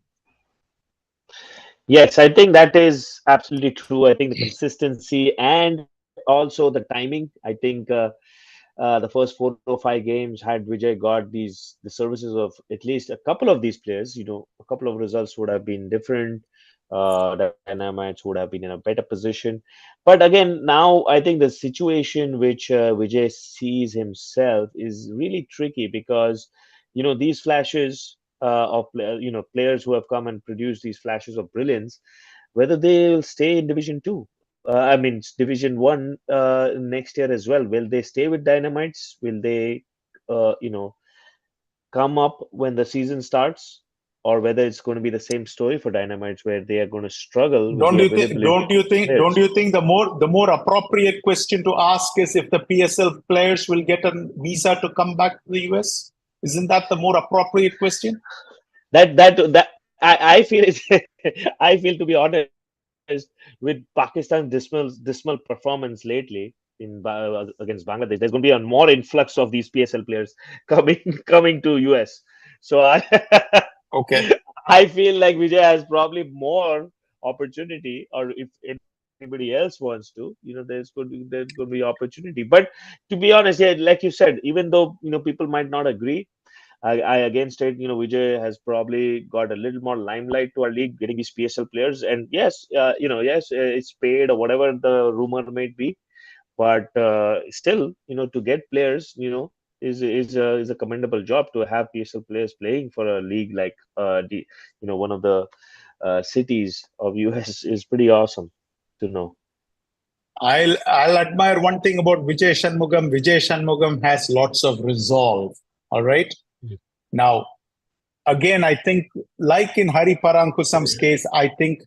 Yes, I think that is absolutely true. I think the consistency and also the timing. I think the first 4 or 5 games had Vijay got the services of at least a couple of these players, a couple of results would have been different. Dynamites would have been in a better position. But again, now I think the situation which Vijay sees himself is really tricky because these flashes players who have come and produced these flashes of brilliance, whether they will stay in Division 2. I mean, Division 1 next year as well. Will they stay with Dynamites? Will they, uh, you know, come up when the season starts, or whether it's going to be the same story for Dynamites where they are going to struggle with the Don't you think? availability Don't of you these think? Don't players. you think the more appropriate question to ask is if the PSL players will get a visa to come back to the US? Isn't that the more appropriate question? That I feel is I feel, to be honest, with Pakistan's dismal performance lately against Bangladesh, there's going to be a more influx of these PSL players coming coming to US. So I Okay. I feel like Vijay has probably more opportunity, or if anybody else wants to, there's going to be opportunity. But to be honest, yeah, like you said, even though people might not agree, I again state, Vijay has probably got a little more limelight to our league, getting these PSL players. And yes, yes, it's paid or whatever the rumor may be, but still, to get players, is a commendable job to have PSL players playing for a league like one of the cities of US is pretty awesome to know. I'll admire one thing about Vijay Shanmugam. Vijay Shanmugam has lots of resolve. All right. Now, again, I think, like in Hari Parankusam's case, I think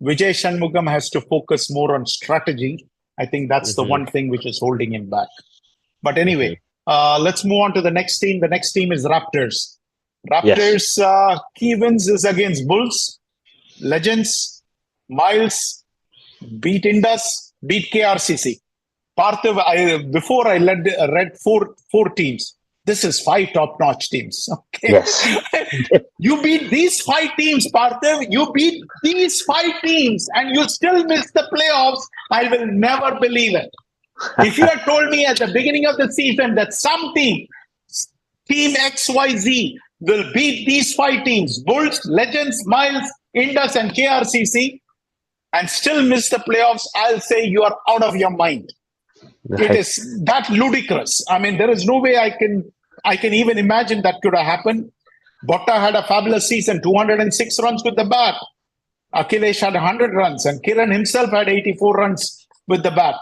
Vijay Shanmugam has to focus more on strategy. I think that's the Hmm. one thing which is holding him back. But Hmm. anyway, let's move on to the next team. The next team is Raptors. Yes. Raptors key wins is against Bulls, Legends, Miles, beat Indus, beat KRCC. Parthiv, before I read four teams. This is five top-notch teams. Okay, Yes. you beat these five teams, Parthiv. You beat these five teams, and you still miss the playoffs. I will never believe it. If you had told me at the beginning of the season that some team XYZ, will beat these five teams, Bulls, Legends, Miles, Indus, and KRCC, and still miss the playoffs, I'll say you are out of your mind. It Right. is that ludicrous. I mean, there is no way I can even imagine that could have happened. Botta had a fabulous season, 206 runs with the bat. Akhilesh had 100 runs, and Kiran himself had 84 runs with the bat.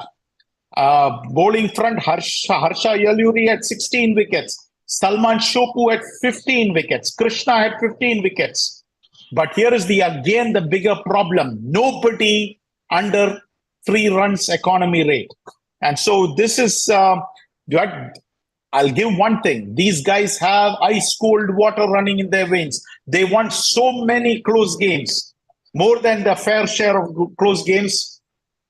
Bowling front, Harsha Yaluri had 16 wickets. Salman Shopu had 15 wickets. Krishna had 15 wickets. But here is the bigger problem. Nobody under 3 runs economy rate. And so this is I'll give one thing. These guys have ice cold water running in their veins. They won so many close games, more than the fair share of close games.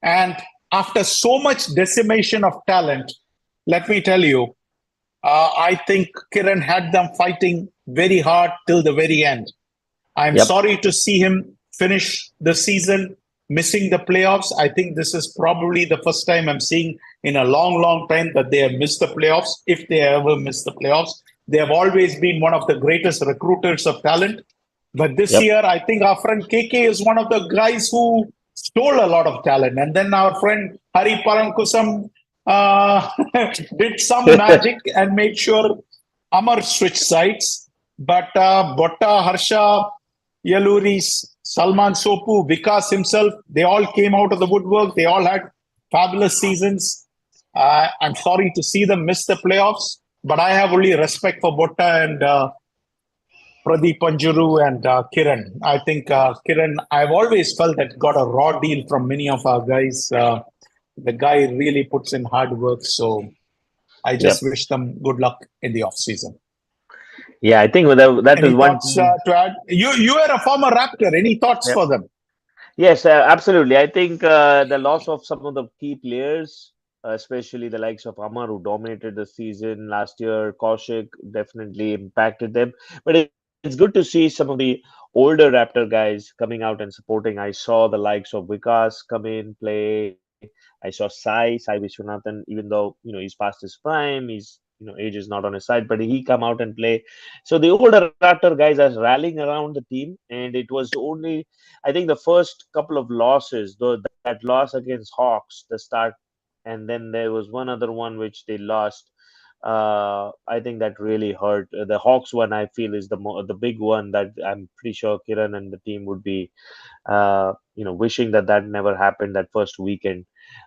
And after so much decimation of talent, let me tell you, I think Kiran had them fighting very hard till the very end. I'm Yep. sorry to see him finish the season missing the playoffs. I think this is probably the first time I'm seeing in a long, long time that they have missed the playoffs, if they ever miss the playoffs. They have always been one of the greatest recruiters of talent. But this Yep. year, I think our friend KK is one of the guys who stole a lot of talent. And then our friend Hari Parankusam uh, did some magic and made sure Amar switched sides. But Botta, Harsha, Yaluris, Salman Sopu, Vikas himself, they all came out of the woodwork. They all had fabulous seasons. I'm sorry to see them miss the playoffs, but I have only respect for Botta and Pradeep Panjuru and Kiran. I think Kiran, I've always felt that got a raw deal from many of our guys. The guy really puts in hard work. So I just Yep. wish them good luck in the off season. Yeah, I think that is Any one thoughts team. to add? You were a former Raptor. Any thoughts Yep. for them? Yes, absolutely. I think the loss of some of the key players, especially the likes of Amar, who dominated the season last year, Kaushik, definitely impacted them. But it's good to see some of the older Raptor guys coming out and supporting. I saw the likes of Vikas come in, play. I saw Sai Vishwanathan, even though he's past his prime, age is not on his side, but he come out and play. So the older Raptor guys are rallying around the team, and it was only, I think, the first couple of losses, though, that loss against Hawks, the start, and then there was one other one which they lost. I think that really hurt. The Hawks one, I feel, is the big one that I'm pretty sure Kiran and the team would be, wishing that never happened that first weekend.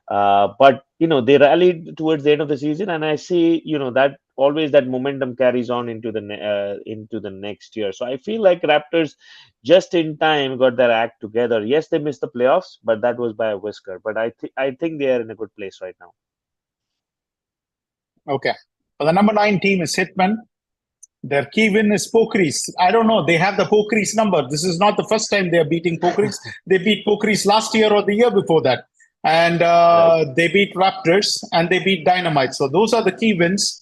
But they rallied towards the end of the season, and I see, that always that momentum carries on into the next year. So I feel like Raptors just in time got their act together. Yes, they missed the playoffs, but that was by a whisker. But I think they are in a good place right now. Okay. Well, the number 9 team is Hitman. Their key win is Pokeries. I don't know. They have the Pokeries number. This is not the first time they are beating Pokeries. They beat Pokeries last year or the year before that. And Right. they beat Raptors and they beat Dynamite. So those are the key wins.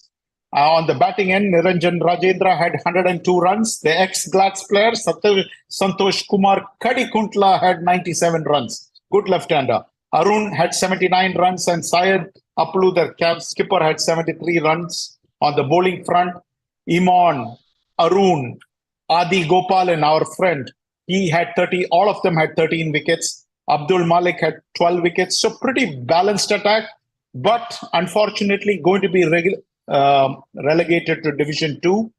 On the batting end, Niranjan Rajendra had 102 runs. The ex-Glads player, Santosh Kumar Kadikuntla, had 97 runs. Good left-hander. Arun had 79 runs and Syed Aplu, their skipper, had 73 runs. On the bowling front, Imon, Arun, Adi Gopalan, our friend, he had 30. All of them had 13 wickets. Abdul Malik had 12 wickets. So pretty balanced attack, but unfortunately going to be relegated to Division 2.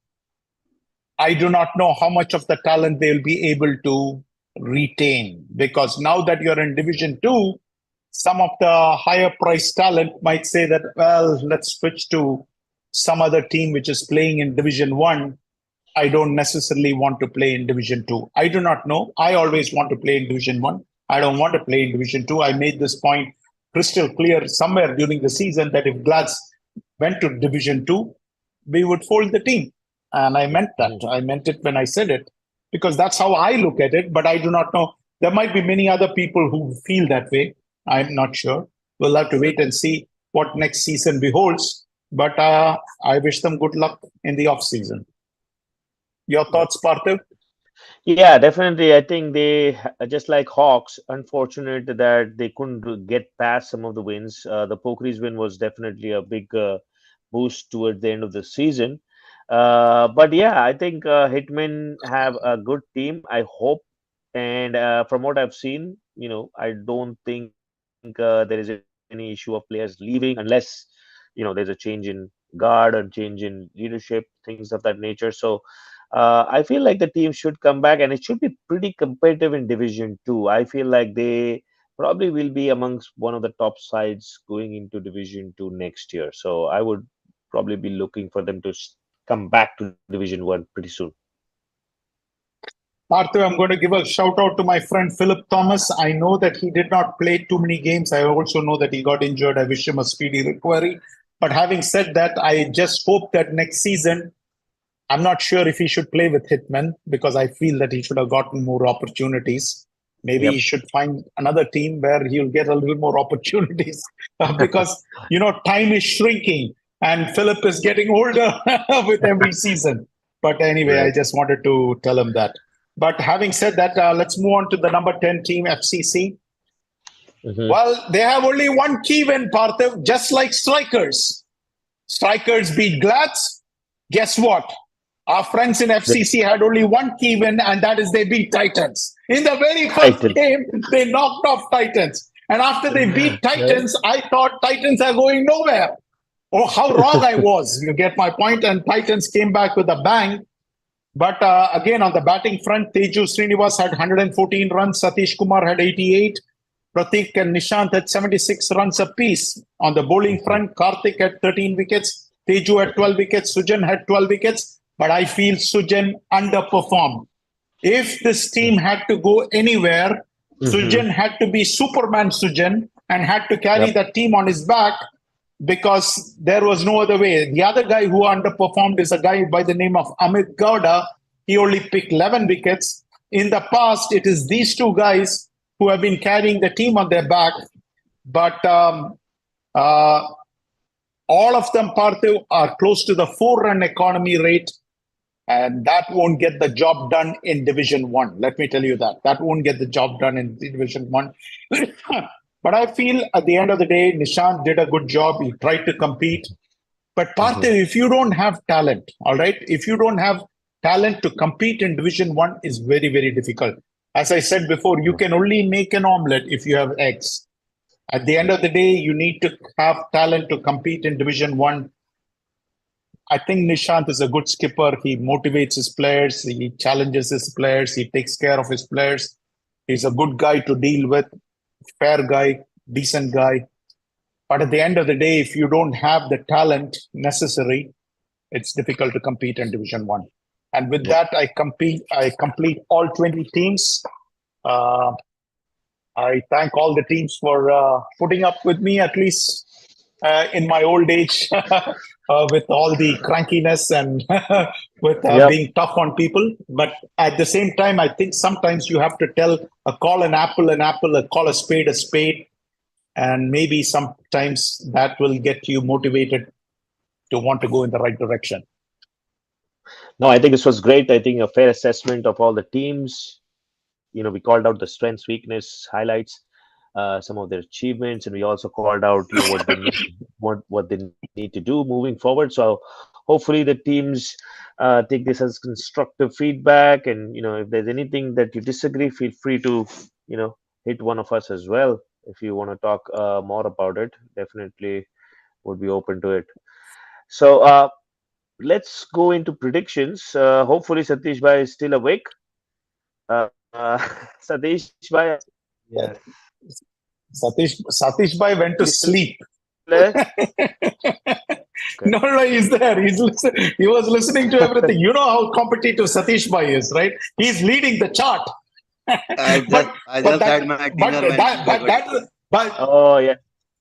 I do not know how much of the talent they will be able to retain, because now that you're in Division 2, some of the higher priced talent might say that, well, let's switch to some other team which is playing in Division 1. I don't necessarily want to play in Division 2. I do not know. I always want to play in Division 1. I don't want to play in Division 2. I made this point crystal clear somewhere during the season that if Glads went to Division 2, we would fold the team. And I meant that. I meant it when I said it, because that's how I look at it. But I do not know. There might be many other people who feel that way. I'm not sure. We'll have to wait and see what next season beholds. But I wish them good luck in the off season. Your thoughts, Parthiv? Yeah, definitely. I think they just like Hawks. Unfortunate that they couldn't get past some of the wins. The Pokeries win was definitely a big boost towards the end of the season. But yeah, I think Hitmen have a good team. I hope, and from what I've seen, I don't think there is any issue of players leaving unless there's a change in guard or change in leadership, things of that nature. So I feel like the team should come back, and it should be pretty competitive in Division Two. I feel like they probably will be amongst one of the top sides going into Division Two next year. So I would probably be looking for them to come back to Division One pretty soon. Parthiv, I'm going to give a shout out to my friend Philip Thomas. I know that he did not play too many games. I also know that he got injured. I wish him a speedy recovery. But having said that, I just hope that next season, I'm not sure if he should play with Hitmen, because I feel that he should have gotten more opportunities. Maybe he Yep. should find another team where he'll get a little more opportunities because, time is shrinking and Philip is getting older with every season. But anyway, I Right. just wanted to tell him that. But having said that, let's move on to the number 10 team, FCC. Mhm. Well, they have only one key win, Parthiv, just like Strikers. Strikers beat Glads. Guess what? Our friends in The FCC had only one key win, and that is they beat Titans. In the very first Titans. game, they knocked off Titans. And after they beat Right. Titans, I thought Titans are going nowhere. Oh, how wrong I was. You get my point. And Titans came back with a bang. But again, on the batting front, Teju Srinivas had 114 runs, Satish Kumar had 88, Pratik and Nishant had 76 runs apiece. On the bowling Mhm. front, Karthik had 13 wickets, Teju had 12 wickets, Sujan had 12 wickets, but I feel Sujan underperformed. If this team had to go anywhere, Mhm. Sujan had to be Superman Sujan and had to carry Yep. the team on his back, because there was no other way. The other guy who underperformed is a guy by the name of Amit Gowda. He only picked 11 wickets. In the past, it is these two guys who have been carrying the team on their back. But uh, all of them, Parthiv, are close to the 4-run economy rate. And that won't get the job done in Division 1. Let me tell you that. That won't get the job done in Division 1. But I feel at the end of the day, Nishant did a good job. He tried to compete. But Mhm. Parthiv, if you don't have talent, all right, if you don't have talent to compete in Division 1 is very, very difficult. As I said before, you can only make an omelette if you have eggs. At the end of the day, you need to have talent to compete in Division 1. I think Nishant is a good skipper. He motivates his players. He challenges his players. He takes care of his players. He's a good guy to deal with, fair guy, decent guy. But at the end of the day, if you don't have the talent necessary, it's difficult to compete in Division One. And with Yeah. that, I complete all 20 teams. Uh, I thank all the teams for putting up with me, at least in my old age, with all the crankiness and with Yep. being tough on people. But at the same time, I think sometimes you have to call an apple an apple, call a spade, and maybe sometimes that will get you motivated to want to go in the right direction. No, I think this was great. I think a fair assessment of all the teams. We called out the strengths, weakness, highlights, some of their achievements, and we also called out, what they need, what they need to do moving forward. So hopefully the teams take this as constructive feedback, and if there's anything that you disagree, feel free to hit one of us as well. If you want to talk more about it, definitely would be open to it. So let's go into predictions. Hopefully Satish Bhai is still awake. Satish Bhai, Yes. Satish Bhai are went you to still sleep. there? Okay. No, he's there. He was listening to everything. You know how competitive Satish Bhai is, right? He's leading the chart. I but just I but just that had my but dinner when that India but got that defeated. but Oh yeah.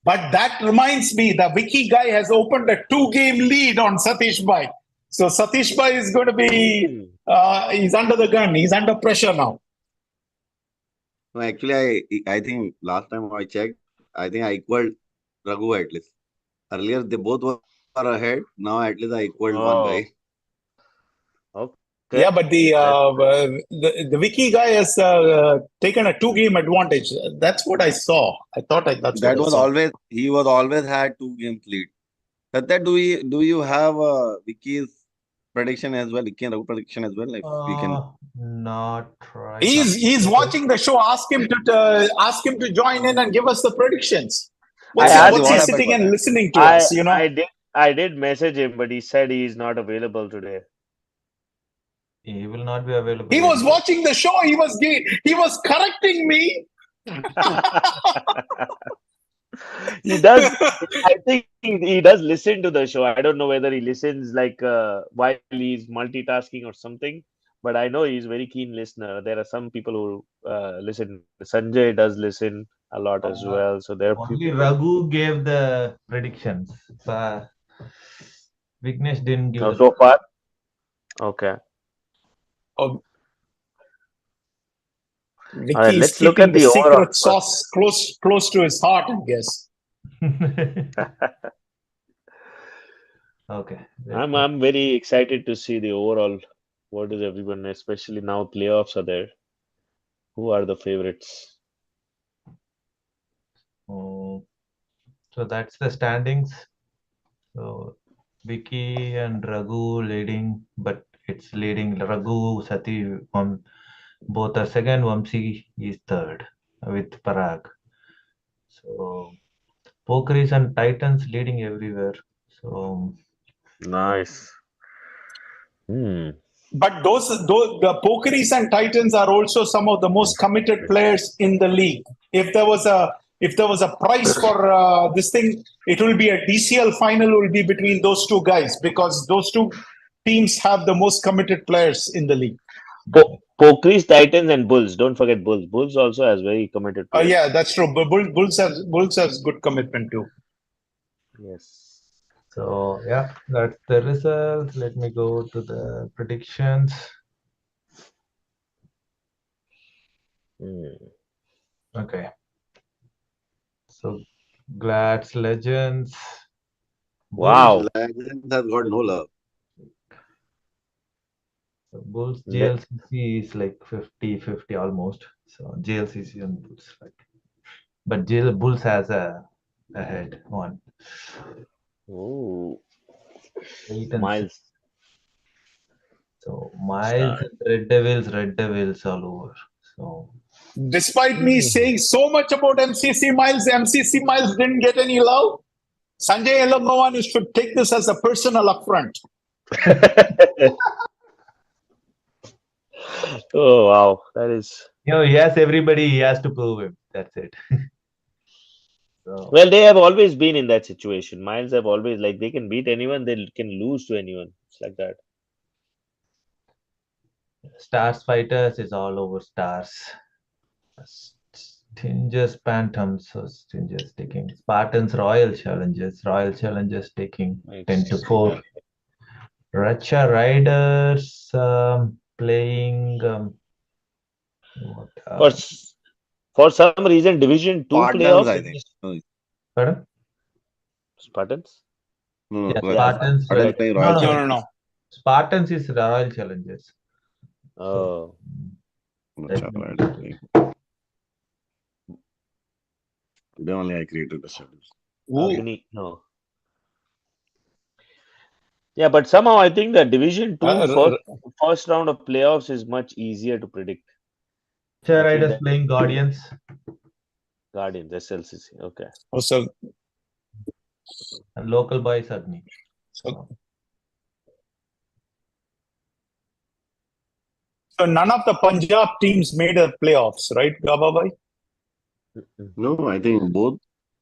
but that reminds me, the Vicky guy has opened a 2-game lead on Satish Bhai. So Satish Bhai is going to be Hmm. he's under the gun. He's under pressure now. No, actually, I think last time I checked, I think I equaled Raghu at least. Earlier, they both were ahead. Now, at least I equaled one guy. Oh, okay. Yeah, but That's the Vicky guy has taken a 2-game advantage. That's what I saw. That's what That I was saw. always he was always had 2 games lead. Satya, do you have Vicky's prediction as well? Vicky and Raghu prediction as well? If we can. Not right now. He's watching the show. Ask him to join in and give us the predictions. I What's he asked Exactly what's he what him. happened sitting was and that. listening to I us? You know. I did I did message him, but he said he's not available today. He will not be available He was anyway. watching the show. He was correcting me. He does. I think he does listen to the show. I don't know whether he listens like while he's multitasking or something. But I know he's very keen listener. There are some people who listen. Sanjay does listen a lot as Uh, well. So there are Only people. Raghu gave the predictions. Vignesh didn't give the. So far, okay. Oh, All right. Vicky is Let's look keeping at the the overall secret first. sauce close to his heart, I guess. Okay. I'm very excited to see the overall. What is everyone, especially now playoffs are there. Who are the favorites? Oh, so that's the standings. So Vicky and Raghu leading, but it's leading Raghu, Sati, both are second. Vamsi is third with Parag. So Pokeris and Titans leading everywhere. So Nice. Hmm. But those the Pokeries and Titans are also some of the most committed players in the league. If there was a prize for this thing, it will be a DCL final. Will be between those two guys because those two teams have the most committed players in the league. Pokris, Titans, and Bulls. Don't forget Bulls. Bulls also has very committed Yeah, players. that's true. But Bulls has good commitment too. Yes. so yeah, that's the result. Let me go to the predictions. Hmm. Okay. So Glad's Legends, Bulls, Wow. Legends has got no love. Bulls Le- GLCC is like 50-50 almost. So GLCC and Bulls, right? But Bulls has a head one. Ooh. 8 and 6. Miles So Miles start. and Red Devils all over. So Despite me Hmm. saying so much about MCC Miles didn't get any love. Sanjay Elangovan should take this as a personal affront. Oh wow, that is he has everybody. He has to prove him. That's it. So, Well, they have always been in that situation. Miles have always like they can beat anyone, they can lose to anyone. It's like that. Stars Fighters is all over stars. Stingers Phantoms, so Stingers taking Spartans Royal Challengers. Royal Challengers taking 10 to 4. Racha Riders playing what? For for some reason, Division Two Spartans, playoffs. I think. Pardon? Spartans. No, Yeah, like Yeah, Spartans. Spartans playing Royal No, no. Challengers. Spartans is Royal Challengers. So, Oh, Acha, let me right, check. playing. Today only I created the schedule. Agni. No. Yeah, but somehow I think the Division Two first round of playoffs is much easier to predict. Racha I feel Riders that playing Guardians. Guardians, SLCC. Okay. So, And local boys Agni. so none of the Punjab teams made a playoffs, right, Gababhai? No, I think both.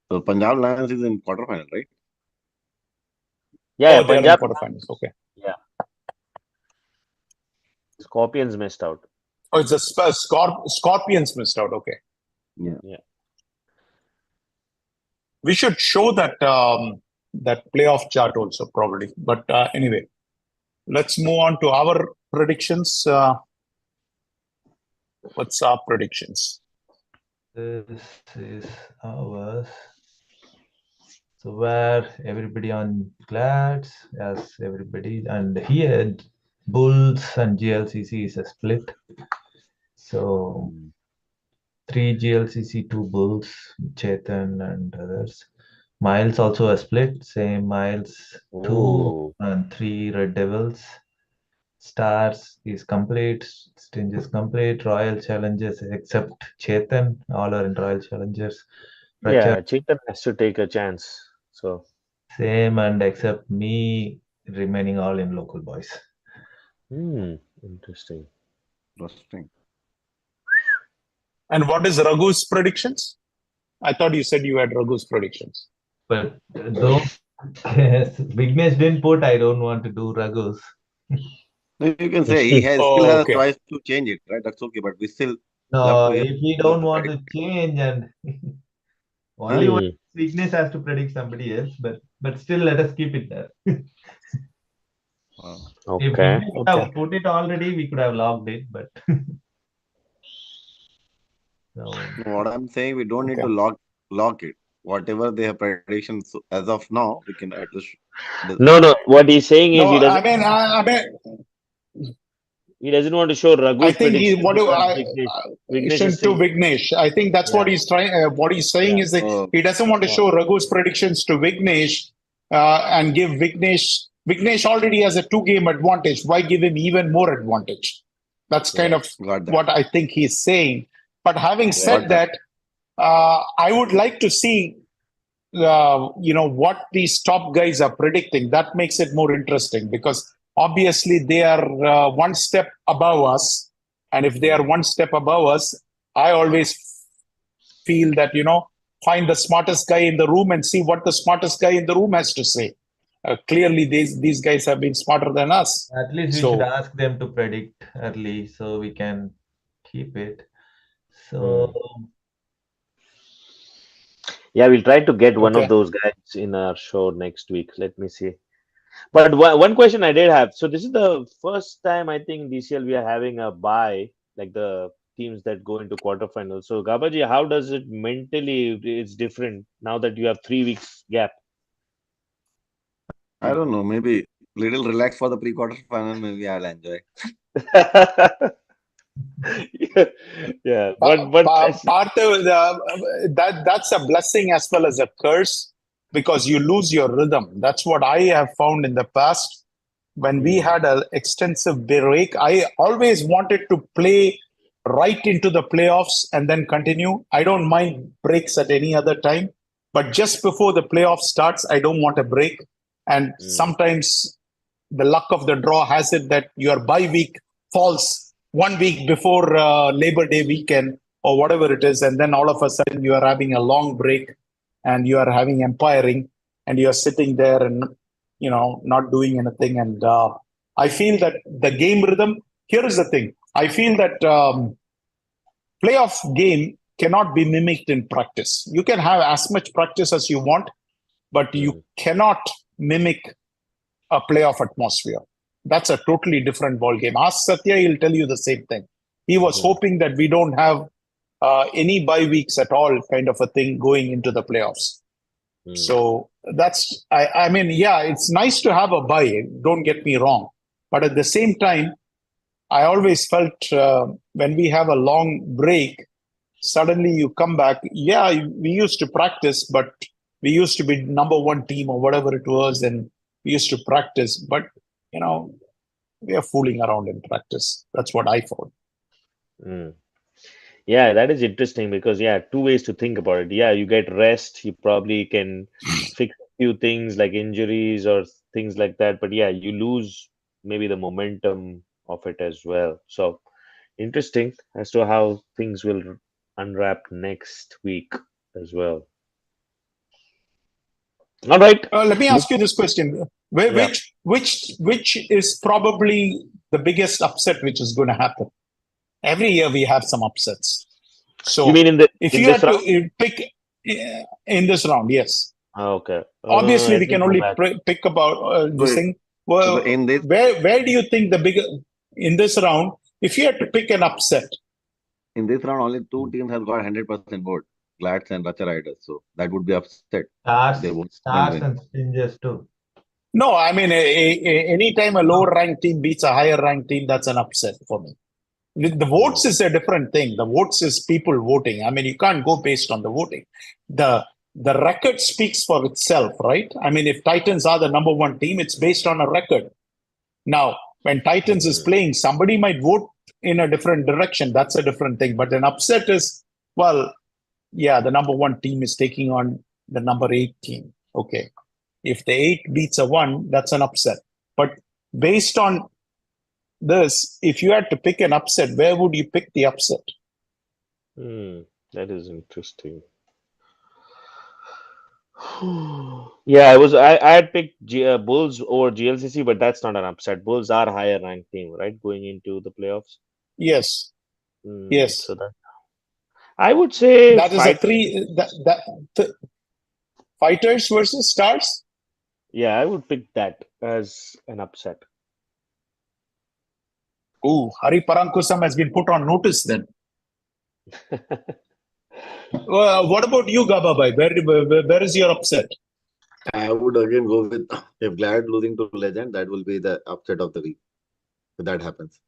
Punjab Lions is in quarterfinal, right? Yeah, Oh, they are in Punjab. quarterfinals. Okay. Yeah. Scorpions missed out. Oh, it's a Scorpions missed out. Okay. Yeah. We should show that that playoff chart also probably. But anyway, let's move on to our predictions. What's our predictions? This is ours. So where everybody on Glads, yes, everybody, and here Bulls and GLCC is a split. So 3 GLCC, 2 Bulls, Chetan and others. Miles also a split, same Miles 2 Ooh. and 3 Red Devils. Stars is complete, Stinge is complete, Royal Challengers except Chetan, all are in Royal Challengers. Racha, Yeah, Chetan has to take a chance. So same and except me remaining all in local boys. interesting. Interesting. And what is Raghu's predictions? I thought you said you had Raghu's predictions. But though Vignesh didn't put, I don't want to do Raghu's. No, you can say he still has a Okay. choice to change it, right? That's okay, but we still No, love to hear if we don't the want to prediction. change and only one Vignesh has to predict somebody else, but still let us keep it there. If Okay. Vignesh have put it already, we could have logged it, but so What I'm saying, we don't need to lock it. Whatever they have predictions as of now, we can adjust. No. What he's saying is No, he doesn't. I mean, He doesn't want to show I Raghu's think he prediction what do because I Vignesh is to still. Vignesh. I think that's what he's trying. What he's saying is that he doesn't want to show Raghu's predictions to Vignesh and give Vignesh. Vignesh already has a 2-game advantage. Why give him even more advantage? That's kind of what I think he's saying. But having said that, I would like to see what these top guys are predicting. That makes it more interesting because obviously they are one step above us, and if they are one step above us, I always feel that find the smartest guy in the room and see what the smartest guy in the room has to say. Clearly these guys have been smarter than us, at least we should ask them to predict early so we can keep it. So yeah, we'll try to get one of those guys in our show next week. Let me see. But one question I did have. So this is the first time I think DCL we are having a bye, like the teams that go into quarterfinals. So Gabaji, how does it mentally? It's different now that you have 3 weeks gap. I don't know. Maybe little relax for the pre-quarter final. Maybe I'll enjoy. Yeah, that's a blessing as well as a curse because you lose your rhythm. That's what I have found in the past. When we had an extensive break, I always wanted to play right into the playoffs and then continue. I don't mind breaks at any other time, but just before the playoff starts, I don't want a break. And sometimes the luck of the draw has it that your bye week falls 1 week before Labor Day weekend or whatever it is, and then all of a sudden you are having a long break. and you are having umpiring, and you are sitting there and not doing anything. And I feel that the game rhythm. Here is the thing. I feel that playoff game cannot be mimicked in practice. You can have as much practice as you want, but you cannot mimic a playoff atmosphere. That's a totally different ball game. Ask Satya, he'll tell you the same thing. He was hoping that we don't have any bye weeks at all, kind of a thing going into the playoffs. So that's, I mean, yeah, it's nice to have a bye. Don't get me wrong, but at the same time, I always felt when we have a long break, suddenly you come back. Yeah, we used to practice, but we used to be number one team or whatever it was, and we used to practice. But we are fooling around in practice. That's what I found. Yeah, that is interesting because two ways to think about it. Yeah, you get rest. You probably can fix a few things like injuries or things like that. But yeah, you lose maybe the momentum of it as well. So interesting as to how things will unwrap next week as well. All right. Let me ask you this question: which is probably the biggest upset which is going to happen? Every year we have some upsets. So you mean if you had to pick in this round, yes. Okay. Obviously, we can only pick about this thing. Well, where do you think the bigger in this round? If you had to pick an upset, in this round, only two teams have got 100% vote, Glads and Racha Riders. So that would be upset. Stars and Stingers too. No, I mean, anytime a lower ranked team beats a higher ranked team, that's an upset for me. The votes is a different thing. The votes is people voting. I mean, you can't go based on the voting. The record speaks for itself, right? I mean, if Titans are the number one team, it's based on a record. Now, when Titans is playing, somebody might vote in a different direction. That's a different thing. But an upset is, well, yeah, the number one team is taking on the number 8 team. Okay. If the 8 beats a 1, that's an upset. But based on this, if you had to pick an upset, where would you pick the upset? That is interesting. Yeah, I had picked Bulls over GLCC, but that's not an upset. Bulls are higher ranked team, right? Going into the playoffs. Yes. Yes. So that I would say that is a 3 Fighters versus Stars. Yeah, I would pick that as an upset. Oh, Hari Parankusam has been put on notice then. What about you, Gababai? Where is your upset? I would again go with, if Glad losing to Legend, that will be the upset of the week. If that happens.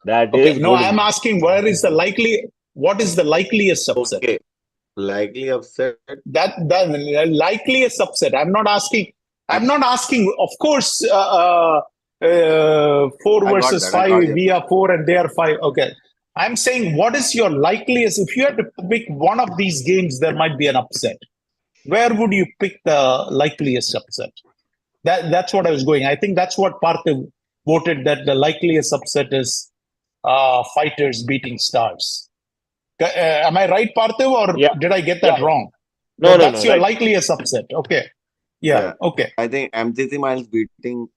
That is no, I'm asking what is the likeliest upset? Okay. Likely upset. That likeliest upset. I'm not asking. Of course, 4 versus 5. We are 4 and they are 5. Okay. I'm saying, what is your likeliest? If you had to pick one of these games, there might be an upset. Where would you pick the likeliest upset? That's what I was going. I think that's what Parthiv voted, that the likeliest upset is Fighters beating Stars. Am I right, Parthiv, or did I get that wrong? No, that's your likeliest upset. Okay. Yeah. Okay. I think MCC Miles beating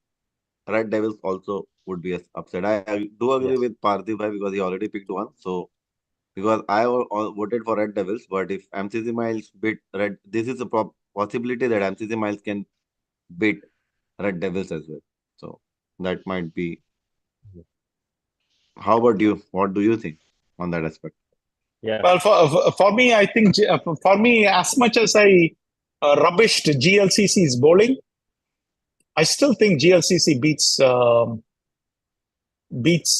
Red Devils also would be an upset. I do agree with Parthiv because he already picked one. So, because I voted for Red Devils, but if MCC Miles beat Red, this is a possibility that MCC Miles can beat Red Devils as well. So, that might be. How about you? What do you think on that aspect? Yeah. Well, for me, I think for me, as much as I rubbished GLCC's bowling, I still think GLCC beats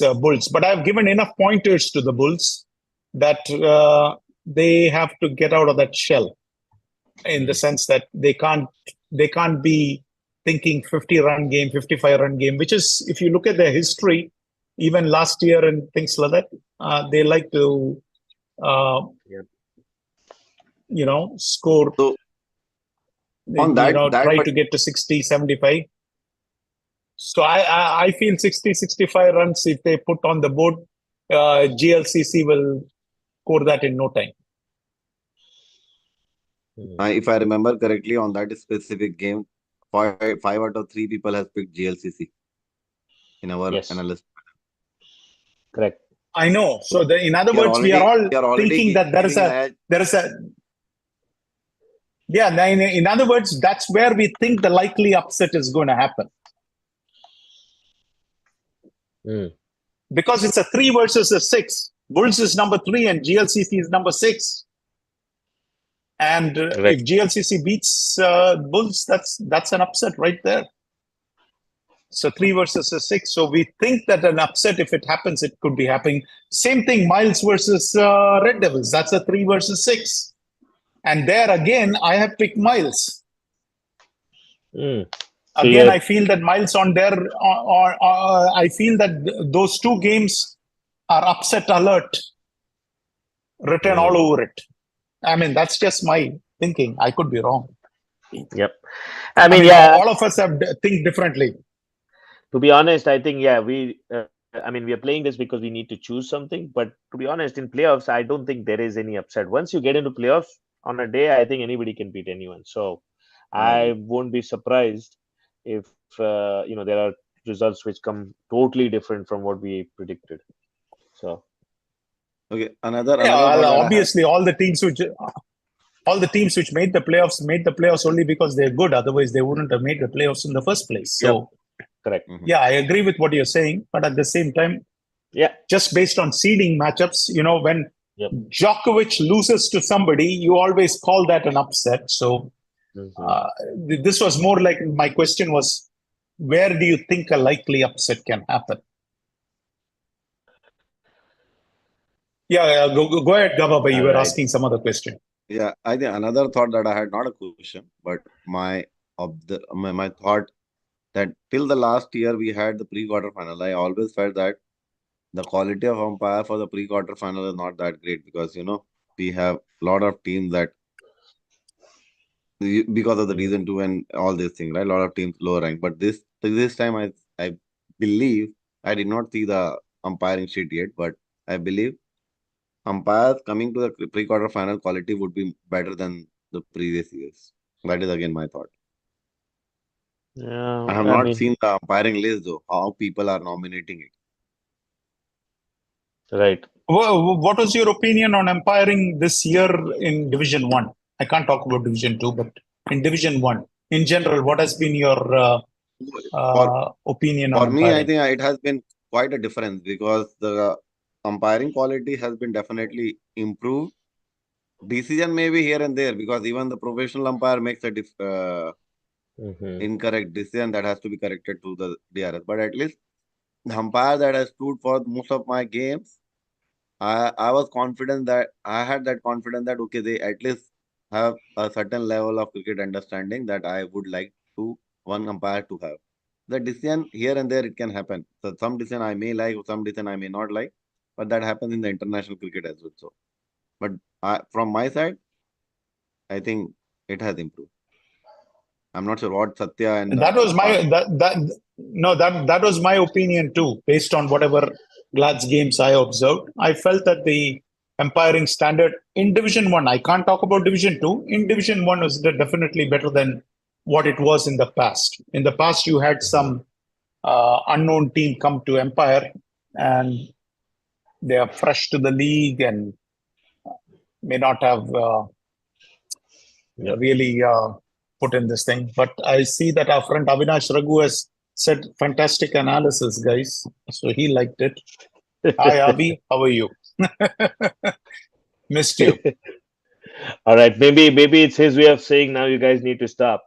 Bulls. But I've given enough pointers to the Bulls that they have to get out of that shell, in the sense that they can't be thinking 50-run game, 55-run game, which is, if you look at their history, even last year and things like that, they like to score. So, on that, try to get to 60, 75. So I feel 60, 65 runs, if they put on the board, GLCC will score that in no time. If I remember correctly, on that specific game, five out of three people has picked GLCC in our Yes, analyst. correct. I know. So in other We are words, we are already all we are already thinking that giving the edge. there is a yeah. In other words, that's where we think the likely upset is going to happen Mm, because it's a 3 versus a 6. Bulls is number 3 and GLCC is number 6. And correct. if GLCC beats Bulls, that's an upset right there. So 3 versus a 6. So we think that an upset, if it happens, it could be happening. Same thing, Miles versus Red Devils. That's a 3 versus 6. And there again, I have picked Miles. Mm. So Again, you're I feel that Miles on there, I feel that those 2 games are upset alert written all over it. I mean, that's just my thinking. I could be wrong. Yep. I I mean, mean, yeah. all of us have think differently. To be honest, I think yeah, I mean, we are playing this because we need to choose something. But to be honest, in playoffs, I don't think there is any upset. Once you get into playoffs on a day, I think anybody can beat anyone. So I I agree. won't be surprised if there are results which come totally different from what we predicted. So Okay, Yeah, another thought well, that I had. obviously, all the teams which made the playoffs only because they're good. Otherwise, they wouldn't have made the playoffs in the first place. yep, So correct. Mhm. yeah, I agree with what you're saying, but at the same time, Yeah, just based on seeding matchups, when yep. Djokovic loses to somebody, you always call that an upset. So Hmm. uh, this was more like my question was, where do you think a likely upset can happen? Yeah, go ahead, Gababa. All You were right. asking some other question. Yeah, I think another thought that I had, not a question, but my thought that till the last year we had the pre-quarter final, I always felt that the quality of umpire for the pre-quarter final is not that great because we have a lot of teams that because of the Mm. reason two and all these things, right? A lot of teams lower rank, but this time I believe I did not see the umpiring sheet yet, but I believe umpires coming to the pre-quarter final quality would be better than the previous years. That is again my thought. Yeah, I have I not mean, seen the umpiring list though, how people are nominating it. right. What was your opinion on umpiring this year in Division 1? I can't talk about Division 2, but in Division 1, in general, what has been your For opinion on for me, I umpiring? think it has been quite a difference because the umpiring quality has been definitely improved. Decision may be here and there because even the professional umpire makes a Hmm. incorrect decision that has to be corrected to the DRS. But at least the umpire that has stood for most of my games, I was confident that I had that confidence that okay, they at least have a certain level of cricket understanding that I would like to one umpire to have. The decision here and there it can happen. So some decision I may like, some decision I may not like, but that happens in the international cricket as well. So, but from my side, I think it has improved. I'm not sure what Satya and That was my Partha. that no that was my opinion too, based on whatever Glad's games I observed. I felt that the umpiring standard in Division 1, I can't talk about Division 2. In Division 1 was definitely better than what it was in the past. In the past, you had Hmm. some unknown team come to Empire and they are fresh to the league and may not have Yep. really put in this thing. But I see that our friend Avinash Raghu has said fantastic analysis, guys. So he liked it. Hi, Avi. How are you? Missed you. All right. Maybe it's his way of saying now you guys need to stop.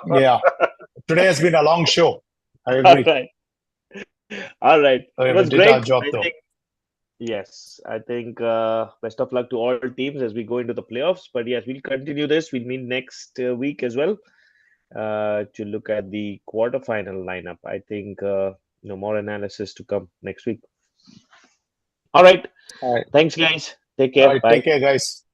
Yeah. Today has been a long show. I All agree. right. All right. It We was did our great. job I though. think yes. I think best of luck to all teams as we go into the playoffs. But yes, we'll continue this. We'll meet next week as well to look at the quarterfinal lineup. I think more analysis to come next week. All right. All right. Thanks, guys. Take All care. right. Take Bye. care, guys.